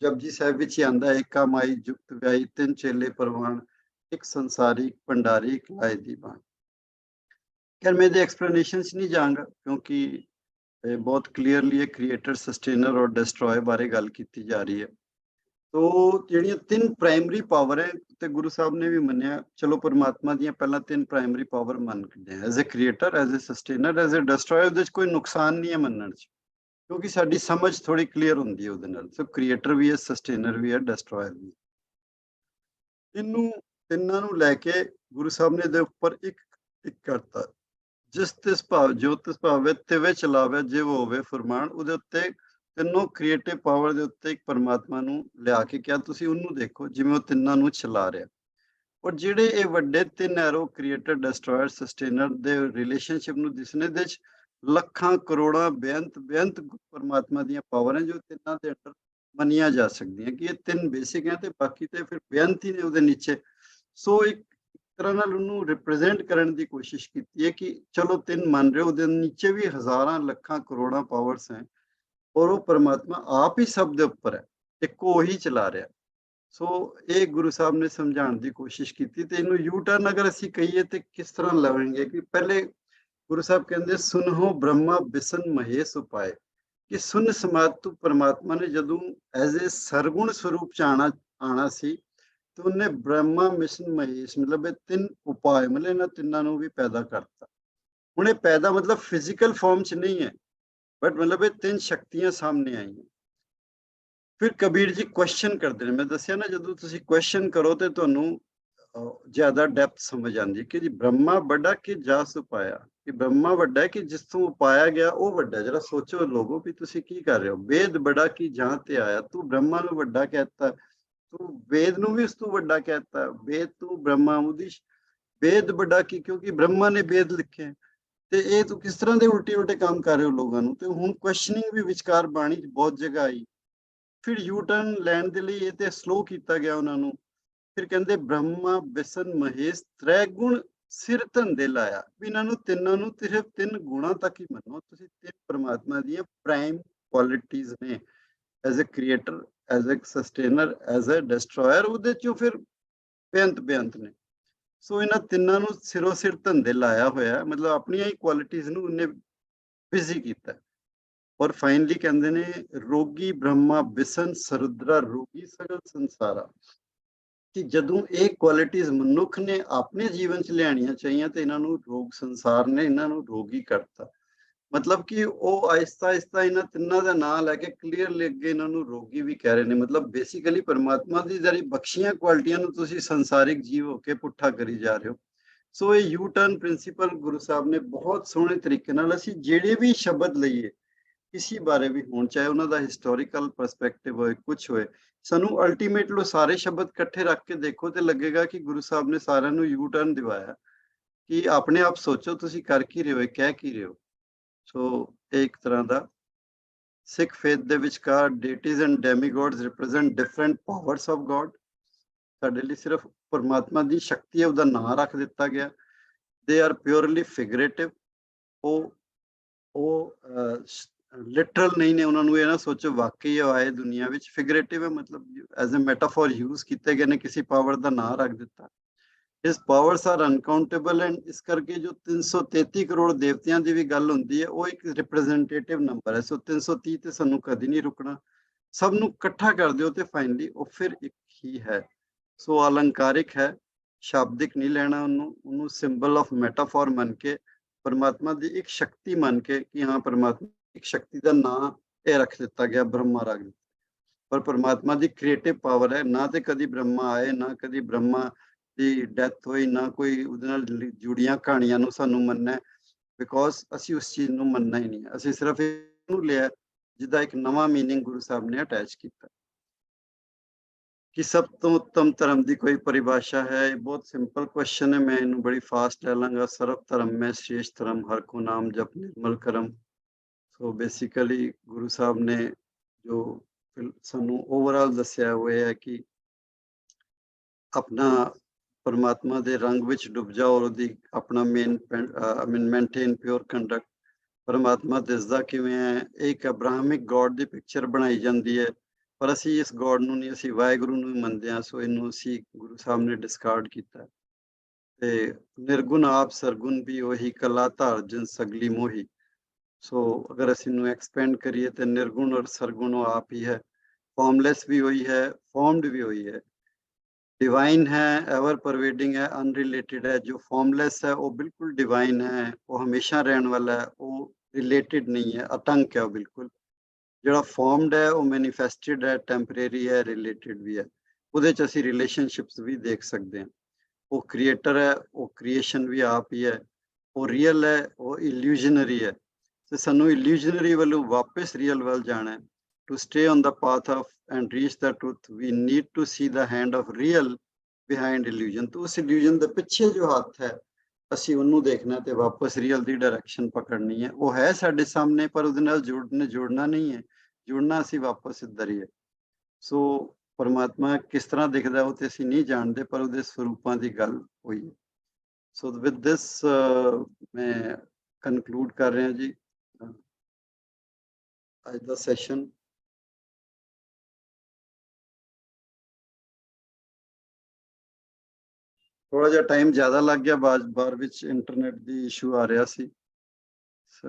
ਜਪਜੀ ਸਾਹਿਬ ਵਿੱਚ ਹੀ ਆਂਦਾ, ਏਕਾ ਮਾਈ ਜੁਗਤ ਵਿਆਈ ਤਿੰਨ ਚੇਲੇ ਪਰਵਾਨ, ਇੱਕ ਸੰਸਾਰੀ ਇੱਕ ਭੰਡਾਰੀ ਇੱਕ ਲਾਏ ਦੀ ਬਾਣ। ਖੈਰ ਮੈਂ ਇਹਦੇ ਐਕਸਪਲੇਨੇਸ਼ਨ 'ਚ ਨਹੀਂ ਜਾਵਾਂਗਾ ਕਿਉਂਕਿ ਬਹੁਤ ਕਲੀਅਰਲੀ ਇਹ ਕ੍ਰੀਏਟਰ, ਸਸਟੇਨਰ ਔਰ ਡਿਸਟਰੋਏ ਬਾਰੇ ਗੱਲ ਕੀਤੀ ਜਾ ਰਹੀ ਹੈ। ਤੋ ਜਿਹੜੀਆਂ ਤਿੰਨ ਪ੍ਰਾਇਮਰੀ ਪਾਵਰ ਹੈ ਤੇ ਗੁਰੂ ਸਾਹਿਬ ਨੇ ਵੀ ਮੰਨਿਆ, ਚਲੋ ਪਰਮਾਤਮਾ ਦੀਆਂ ਪਹਿਲਾਂ ਤਿੰਨ ਪ੍ਰਾਇਮਰੀ ਪਾਵਰ ਮੰਨਦੇ ਆ, as a creator, as a sustainer, as a destroyer. ਉਹਦੇ 'ਚ ਕੋਈ ਨੁਕਸਾਨ ਨਹੀਂ ਹੈ ਮੰਨਣ 'ਚ, ਕਿਉਂਕਿ ਸਾਡੀ ਸਮਝ ਥੋੜੀ ਕਲੀਅਰ ਹੁੰਦੀ ਹੈ ਉਹਦੇ ਨਾਲ। ਸੋ ਕ੍ਰੀਏਟਰ ਵੀ ਹੈ, ਸਸਟੇਨਰ ਵੀ ਹੈ, ਡਿਸਟਰੋਇਰ ਵੀ। ਇਹਨੂੰ ਤਿੰਨਾਂ ਨੂੰ ਲੈ ਕੇ ਗੁਰੂ ਸਾਹਿਬ ਨੇ ਇਹਦੇ ਉੱਪਰ ਇੱਕ ਕਰਤਾ, ਜਿਸ ਤਿਸ ਭਾਵ ਜੋ ਤਿਸ ਭਾਵੇ ਤਿਵੇਂ ਚਲਾਵੇ ਜਿਵ ਹੋਵੇ ਫਰਮਾਨ। ਉਹਦੇ ਉੱਤੇ ਤਿੰਨੋਂ ਕ੍ਰੀਏਟਿਵ ਪਾਵਰ ਦੇ ਉੱਤੇ ਇੱਕ ਪਰਮਾਤਮਾ ਨੂੰ ਲਿਆ ਕੇ ਕਿਹਾ ਤੁਸੀਂ ਉਹਨੂੰ ਦੇਖੋ ਜਿਵੇਂ ਉਹ ਤਿੰਨਾਂ ਨੂੰ ਚਲਾ ਰਿਹਾ। ਔਰ ਜਿਹੜੇ ਇਹ ਵੱਡੇ ਤਿੰਨ ਐਰੋ ਕ੍ਰੀਏਟਰ, ਡਿਸਟਰੋਇਰ, ਸਸਟੇਨਰ ਦੇ ਰਿਲੇਸ਼ਨਸ਼ਿਪ ਨੂੰ ਦਿਸਣੇ ਦੇ 'ਚ ਲੱਖਾਂ ਕਰੋੜਾਂ ਬੇਅੰਤ ਪਰਮਾਤਮਾ ਦੀਆਂ ਪਾਵਰ ਹੈ ਜੋ ਤਿੰਨਾਂ ਦੇ ਅੰਡਰ ਮੰਨੀਆਂ ਜਾ ਸਕਦੀਆਂ ਕਿ ਇਹ ਤਿੰਨ ਬੇਸਿਕ ਹੈ ਤੇ ਬਾਕੀ ਤੇ ਫਿਰ ਬੇਅੰਤ ਹੀ ਨੇ ਉਹਦੇ ਨੀਚੇ। ਸੋ ਇੱਕ ਤਰ੍ਹਾਂ ਨਾਲ ਉਹਨੂੰ ਰਿਪਰੈਜ਼ੈਂਟ ਕਰਨ ਦੀ ਕੋਸ਼ਿਸ਼ ਕੀਤੀ ਹੈ ਕਿ ਚਲੋ ਤਿੰਨ ਮੰਨ ਰਹੇ, ਉਹਦੇ ਨੀਚੇ ਵੀ ਹਜ਼ਾਰਾਂ ਲੱਖਾਂ ਕਰੋੜਾਂ ਪਾਵਰਸ ਹੈ ਔਰ ਉਹ ਪਰਮਾਤਮਾ ਆਪ ਹੀ ਸਭ ਦੇ ਉੱਪਰ ਹੈ, ਇੱਕੋ ਹੀ ਚਲਾ ਰਿਹਾ। ਸੋ ਇਹ ਗੁਰੂ ਸਾਹਿਬ ਨੇ ਸਮਝਾਉਣ ਦੀ ਕੋਸ਼ਿਸ਼ ਕੀਤੀ। ਤੇ ਇਹਨੂੰ ਯੂ ਟਰਨ ਅਗਰ ਅਸੀਂ ਕਹੀਏ ਤੇ ਕਿਸ ਤਰ੍ਹਾਂ ਲਵਾਂਗੇ ਕਿ ਪਹਿਲੇ ਗੁਰੂ ਸਾਹਿਬ ਕਹਿੰਦੇ ਸੁਨਹੁ ਬ੍ਰਹਮਾ ਬਿਸਨ ਮਹੇਸ਼ ਉਪਾਏ, ਕਿ ਸੁਨ ਸਮਾਤ ਤੋਂ ਪਰਮਾਤਮਾ ਨੇ ਜਦੋਂ ਐਜ਼ ਏ ਸਰਗੁਣ ਸਰੂਪ 'ਚ ਆਣਾ ਸੀ ਤੇ ਉਹਨੇ ਬ੍ਰਹਮਾ ਮਿਸ਼ਨ ਮਹੇਸ਼ ਮਤਲਬ ਇਹ ਤਿੰਨ ਉਪਾਏ, ਮਤਲਬ ਇਹਨਾਂ ਤਿੰਨਾਂ ਨੂੰ ਵੀ ਪੈਦਾ ਕਰਤਾ। ਹੁਣ ਇਹ ਪੈਦਾ ਮਤਲਬ ਫਿਜ਼ੀਕਲ ਫਾਰਮ 'ਚ ਨਹੀਂ ਹੈ, ਬਟ ਮਤਲਬ ਇਹ ਤਿੰਨ ਸ਼ਕਤੀਆਂ ਸਾਹਮਣੇ ਆਈਆਂ। ਫਿਰ ਕਬੀਰ ਜੀ ਕੁਐਸਚਨ ਕਰਦੇ ਨੇ, ਮੈਂ ਦੱਸਿਆ ਨਾ ਜਦੋਂ ਤੁਸੀਂ ਕੁਐਸਚਨ ਕਰੋ ਤੇ ਤੁਹਾਨੂੰ ਜ਼ਿਆਦਾ ਡੈਪਥ ਸਮਝ ਆਉਂਦੀ ਕਿ ਜੀ ਬ੍ਰਹਮਾ ਵੱਡਾ ਕਿ ਜਾਸ ਉਪਾਇਆ, ਕਿ ਬ੍ਰਹਮਾ ਵੱਡਾ ਹੈ ਕਿ ਜਿਸ ਤੋਂ ਉਪਾਇਆ ਗਿਆ ਉਹ ਵੱਡਾ। ਜਰਾ ਸੋਚੋ ਲੋਗੋ ਵੀ ਤੁਸੀਂ ਕੀ ਕਰ ਰਹੇ ਹੋ। ਵੇਦ ਬੜਾ ਕਿ ਜਾਂ ਤੇ ਆਇਆ, ਤੂੰ ਬ੍ਰਹਮਾ ਨੂੰ ਵੱਡਾ ਕਹਿਤਾ, ਤੂੰ ਵੇਦ ਨੂੰ ਵੀ ਉਸ ਤੋਂ ਵੱਡਾ ਕਹਿਤਾ। ਵੇਦ ਤੂੰ ਬ੍ਰਹਮਾ ਉਦਿਸ਼, ਵੇਦ ਵੱਡਾ ਕੀ ਕਿਉਂਕਿ ਬ੍ਰਹਮਾ ਨੇ ਵੇਦ ਲਿਖੇ। ਤੇ ਇਹ ਤੂੰ ਕਿਸ ਤਰ੍ਹਾਂ ਦੇ ਉਲਟੇ ਕੰਮ ਕਰ ਰਹੇ ਹੋ ਲੋਕਾਂ ਨੂੰ। ਤੇ ਹੁਣ ਕੁਐਸਚਨਿੰਗ ਵੀ ਵਿਚਕਾਰ ਬਾਣੀ 'ਚ ਬਹੁਤ ਜਗ੍ਹਾ ਆਈ। ਫਿਰ ਯੂ ਟਰਨ ਲੈਣ ਦੇ ਲਈ ਇਹ ਤੇ ਸਲੋ ਕੀਤਾ ਗਿਆ ਉਹਨਾਂ ਨੂੰ। ਫਿਰ ਕਹਿੰਦੇ ਬ੍ਰਹਮਾ ਬਿਸਨ ਮਹੇਸ਼ ਤ੍ਰੈ ਗੁਣ ਸਿਰ ਧੰਦੇ ਲਾਇਆ, ਵੀ ਇਹਨਾਂ ਨੂੰ ਤਿੰਨਾਂ ਨੂੰ ਸਿਰਫ ਤਿੰਨ ਗੁਣਾਂ ਤੱਕ ਹੀ ਮੰਨੋ ਤੁਸੀਂ। ਤਿੰਨ ਪਰਮਾਤਮਾ ਦੀਆਂ ਪ੍ਰਾਈਮ ਕੁਆਲਿਟੀਜ਼ ਨੇ, as a creator, as a sustainer, as a destroyer. ਉਹਦੇ ਚੋਂ ਫਿਰ ਬੇਅੰਤ ਨੇ। ਸੋ ਇਹਨਾਂ ਤਿੰਨਾਂ ਨੂੰ ਸਿਰੋਂ ਸਿਰ ਧੰਦੇ ਲਾਇਆ ਹੋਇਆ, ਮਤਲਬ ਆਪਣੀਆਂ ਹੀ ਕੁਆਲਿਟੀਜ਼ ਨੂੰ ਉਹਨੇ ਬਿਜ਼ੀ ਕੀਤਾ। ਔਰ ਫਾਈਨਲੀ ਕਹਿੰਦੇ ਨੇ ਰੋਗੀ ਬ੍ਰਹਮਾ ਬਿਸਨ ਸਰੁਦਰਾ ਰੋਗੀ ਸਗਲ ਸੰਸਾਰਾ, ਕਿ ਜਦੋਂ ਇਹ ਕੁਆਲਿਟੀਜ਼ ਮਨੁੱਖ ਨੇ ਆਪਣੇ ਜੀਵਨ 'ਚ ਲਿਆਣੀਆਂ ਚਾਹੀਆਂ ਤੇ ਇਹਨਾਂ ਨੂੰ ਰੋਗ ਸੰਸਾਰ ਨੇ ਇਹਨਾਂ ਨੂੰ ਰੋਗੀ ਕਰਤਾ। ਮਤਲਬ ਕਿ ਉਹ ਆਹਿਸਤਾ ਇਹਨਾਂ ਤਿੰਨਾਂ ਦਾ ਨਾਂ ਲੈ ਕੇ ਕਲੀਅਰਲੀ ਅੱਗੇ ਇਹਨਾਂ ਨੂੰ ਰੋਗੀ ਵੀ ਕਹਿ ਰਹੇ ਨੇ। ਮਤਲਬ ਬੇਸਿਕਲੀ ਪਰਮਾਤਮਾ ਦੀ ਜਿਹੜੀ ਬਖਸ਼ੀਆਂ ਕੁਆਲਿਟੀਆਂ ਨੂੰ ਤੁਸੀਂ ਸੰਸਾਰਿਕ ਜੀਵ ਹੋ ਕੇ ਪੁੱਠਾ ਕਰੀ ਜਾ ਰਹੇ ਹੋ। ਸੋ ਇਹ U turn principal Guru Sahib ਨੇ ਬਹੁਤ ਸੋਹਣੇ ਤਰੀਕੇ ਨਾਲ, ਅਸੀਂ ਜਿਹੜੇ ਵੀ ਸ਼ਬਦ ਲਈਏ ਕਿਸੇ ਬਾਰੇ ਵੀ ਹੋਣ, ਚਾਹੇ ਉਹਨਾਂ ਦਾ ਹਿਸਟੋਰੀਕਲ ਪਰਸਪੈਕਟਿਵ ਹੋਏ, ਕੁਛ ਹੋਏ, ਸਾਨੂੰ ਅਲਟੀਮੇਟਲੀ ਸਾਰੇ ਸ਼ਬਦ ਇਕੱਠੇ ਰੱਖ ਕੇ ਦੇਖੋ ਤੇ ਲੱਗੇਗਾ ਕਿ ਗੁਰੂ ਸਾਹਿਬ ਨੇ ਸਾਰਿਆਂ ਨੂੰ ਯੂ ਟਰਨ ਦਿਵਾਇਆ ਕਿ ਆਪਣੇ ਆਪ ਸੋਚੋ ਤੁਸੀਂ ਕਰ ਕੀ ਰਹੇ ਹੋ, ਕਹਿ ਕੀ ਰਹੇ ਹੋ। ਸੋ ਇਹ ਇੱਕ ਤਰ੍ਹਾਂ ਦਾ ਸਿੱਖ ਫੇਥ ਦੇ ਵਿਚਕਾਰ deities and demigods represent different powers of God. ਸਾਡੇ ਲਈ ਸਿਰਫ ਪਰਮਾਤਮਾ ਦੀ ਸ਼ਕਤੀ ਹੈ, ਉਹਦਾ ਨਾਂ ਰੱਖ ਦਿੱਤਾ ਗਿਆ। ਦੇ ਆਰ ਪਿਓਰਲੀ ਫਿਗਰੇਟਿਵ, ਉਹ ਲਿਟਰਲ ਨਹੀਂ ਨੇ। ਉਹਨਾਂ ਨੂੰ ਇਹ ਨਾ ਸੋਚੋ ਵਾਕਈ ਉਹ ਆਏ ਦੁਨੀਆ ਵਿੱਚ। ਫਿਗਰੇਟਿਵ ਹੈ ਮਤਲਬ ਐਜ਼ ਅ ਮੈਟਾਫੋਰ ਯੂਜ਼ ਕੀਤੇ ਗਏ ਨੇ, ਕਿਸੇ ਪਾਵਰ ਦਾ ਨਾਂ ਰੱਖ ਦਿੱਤਾ। His powers are uncountable and ਇਸ ਕਰਕੇ ਜੋ 333 ਕਰੋੜ ਦੇਵਤਿਆਂ ਦੀ ਵੀ ਗੱਲ ਹੁੰਦੀ ਹੈ ਉਹ ਇੱਕ ਰਿਪਰੈਜ਼ੈਂਟੇਟਿਵ ਨੰਬਰ ਹੈ। ਸੋ 330 ਤੇ ਸਾਨੂੰ ਕਦੀ ਨਹੀਂ ਰੁਕਣਾ, ਸਭ ਨੂੰ ਇਕੱਠਾ ਕਰ ਦਿਓ ਤੇ ਫਾਈਨਲੀ ਉਹ ਫਿਰ ਇੱਕ ਹੀ ਹੈ। ਸੋ ਅਲੰਕਾਰਿਕ ਹੈ, ਸ਼ਾਬਦਿਕ ਨਹੀਂ ਲੈਣਾ ਉਹਨੂੰ ਸਿੰਬਲ ਆਫ ਮੈਟਾਫੋਰ ਮੰਨ ਕੇ, ਪਰਮਾਤਮਾ ਦੀ ਇੱਕ ਸ਼ਕਤੀ ਮੰਨ ਕੇ ਕਿ ਹਾਂ ਪਰਮਾਤਮਾ ਇੱਕ ਸ਼ਕਤੀ ਦਾ ਨਾਂ ਇਹ ਰੱਖ ਦਿੱਤਾ ਗਿਆ, ਬ੍ਰਹਮਾ ਰੱਖ ਦਿੱਤਾ। ਪਰ ਪਰਮਾਤਮਾ ਦੀ ਕ੍ਰੀਏਟਿਵ ਪਾਵਰ ਹੈ। ਨਾ ਤੇ ਕਦੀ ਬ੍ਰਹਮਾ ਆਏ, ਨਾ ਕਦੀ ਬ੍ਰਹਮਾ ਦੀ ਡੈਥ ਹੋਈ, ਨਾ ਕੋਈ ਉਹਦੇ ਨਾਲ ਜੁੜੀਆਂ ਕਹਾਣੀਆਂ ਨੂੰ ਸਾਨੂੰ ਮੰਨਣਾ ਹੈ, ਬਿਕੋਜ਼ ਅਸੀਂ ਉਸ ਚੀਜ਼ ਨੂੰ ਮੰਨਣਾ ਹੀ ਨਹੀਂ ਹੈ। ਅਸੀਂ ਸਿਰਫ ਇਹਨੂੰ ਲਿਆ ਜਿਹਦਾ ਇੱਕ ਨਵਾਂ ਮੀਨਿੰਗ ਗੁਰੂ ਸਾਹਿਬ ਨੇ ਅਟੈਚ ਕੀਤਾ ਕਿ ਸਭ ਤੋਂ ਉੱਤਮ ਧਰਮ ਦੀ ਕੋਈ ਪਰਿਭਾਸ਼ਾ ਹੈ। ਇਹ ਬਹੁਤ ਸਿੰਪਲ ਕੁਐਸਚਨ ਹੈ, ਮੈਂ ਇਹਨੂੰ ਬੜੀ ਫਾਸਟ ਲੈ ਲਾਂਗਾ। ਸਰਬ ਧਰਮ ਮੈਂ ਸ੍ਰੇਸ਼ਟ ਧਰਮ ਹਰ ਕੋ ਨਾਮ ਜਪ ਨਿਰਮਲ ਕਰਮ। ਸੋ ਬੇਸਿਕਲੀ ਗੁਰੂ ਸਾਹਿਬ ਨੇ ਜੋ ਸਾਨੂੰ ਓਵਰਆਲ ਦੱਸਿਆ ਉਹ ਇਹ ਹੈ ਕਿ ਆਪਣਾ ਪਰਮਾਤਮਾ ਦੇ ਰੰਗ ਵਿੱਚ ਡੁੱਬ ਜਾਓ ਔਰ ਉਹਦੀ ਆਪਣਾ ਮੇਨਟੇਨ ਪਿਓਰ ਕੰਡਕਟ। ਪਰਮਾਤਮਾ ਦਿਸਦਾ ਕਿਵੇਂ ਹੈ? ਇੱਕ ਅਬਰਾਹਮਿਕ ਗੋਡ ਦੀ ਪਿਕਚਰ ਬਣਾਈ ਜਾਂਦੀ ਹੈ, ਪਰ ਅਸੀਂ ਇਸ ਗੋਡ ਨੂੰ ਨਹੀਂ, ਅਸੀਂ ਵਾਹਿਗੁਰੂ ਨੂੰ ਹੀ ਮੰਨਦੇ ਹਾਂ। ਸੋ ਇਹਨੂੰ ਅਸੀਂ ਗੁਰੂ ਸਾਹਿਬ ਨੇ ਡਿਸਕਾਰਡ ਕੀਤਾ ਤੇ ਨਿਰਗੁਣ ਆਪ ਸਰਗੁਣ ਵੀ ਉਹੀ, ਕਲਾ ਧਾਰ ਜਿਨ ਸਗਲੀ ਮੋਹੀ। ਸੋ ਅਗਰ ਅਸੀਂ ਇਹਨੂੰ ਐਕਸਪੈਂਡ ਕਰੀਏ ਤੇ ਨਿਰਗੁਣ ਔਰ ਸਰਗੁਣ ਉਹ ਆਪ ਹੀ ਹੈ, ਫਾਰਮਲੈਸ ਵੀ ਉਹੀ ਹੈ, ਫਾਰਮਡ ਵੀ ਉਹੀ ਹੈ, डिवाइन है, एवर परवेडिंग है, अनरिलेटेड है। जो फॉर्मलेस है वो बिल्कुल डिवाइन है, वो हमेशा रहने वाला है, वो रिलेटेड नहीं है, अतंक है वो बिल्कुल। जो फॉर्मड है वो मैनिफेस्टेड है, टैंपरेरी है, रिलेटेड भी है। ਉਹਦੇ 'ਚ ਅਸੀਂ ਰਿਲੇਸ਼ਨਸ਼ਿਪਸ ਵੀ ਦੇਖ ਸਕਦੇ ਹਾਂ। ਉਹ ਕ੍ਰੀਏਟਰ ਹੈ, ਉਹ ਕ੍ਰੀਏਸ਼ਨ ਵੀ ਆਪ ਹੀ ਹੈ, ਉਹ ਰੀਅਲ ਹੈ, ਉਹ ਇਲੂਜ਼ਨਰੀ ਹੈ। ਤੇ ਸਾਨੂੰ ਇਲੂਜ਼ਨਰੀ ਵੱਲੋਂ ਵਾਪਸ ਰੀਅਲ ਵੱਲ ਜਾਣਾ ਹੈ। To stay on the path of and reach the truth, we need to see the hand of real behind illusion। तो उस illusion ਦੇ ਪਿੱਛੇ ਜੋ ਹੱਥ ਹੈ ਅਸੀਂ ਉਹਨੂੰ ਦੇਖਣਾ ਤੇ ਵਾਪਸ ਰੀਅਲ ਦੀ ਡਾਇਰੈਕਸ਼ਨ ਪਕੜਨੀ ਹੈ। ਉਹ ਹੈ ਸਾਡੇ ਸਾਹਮਣੇ, ਪਰ ਉਹਦੇ ਨਾਲ ਜੁੜਨਾ ਨਹੀਂ ਹੈ। ਜੁੜਨਾ ਅਸੀਂ ਵਾਪਸ ਇੱਧਰ ਹੀ ਹੈ। ਸੋ ਪਰਮਾਤਮਾ ਕਿਸ ਤਰ੍ਹਾਂ ਦਿਖਦਾ ਉਹ ਤੇ ਅਸੀਂ ਨਹੀਂ ਜਾਣਦੇ, ਪਰ ਉਹਦੇ ਸਰੂਪਾਂ ਦੀ ਗੱਲ ਹੋਈ ਹੈ। ਸੋ ਵਿਦ ਦਿਸ ਮੈਂ ਕਨਕਲੂਡ ਕਰ ਰਿਹਾ ਜੀ ਅੱਜ ਦਾ ਸੈਸ਼ਨ। ਥੋੜਾ ਜਿਹਾ ਟਾਈਮ ਜ਼ਿਆਦਾ ਲੱਗ ਗਿਆ, ਬਾਰ ਵਿੱਚ ਇੰਟਰਨੈਟ ਦੀ ਇਸ਼ੂ ਆ ਰਿਹਾ ਸੀ। ਸੋ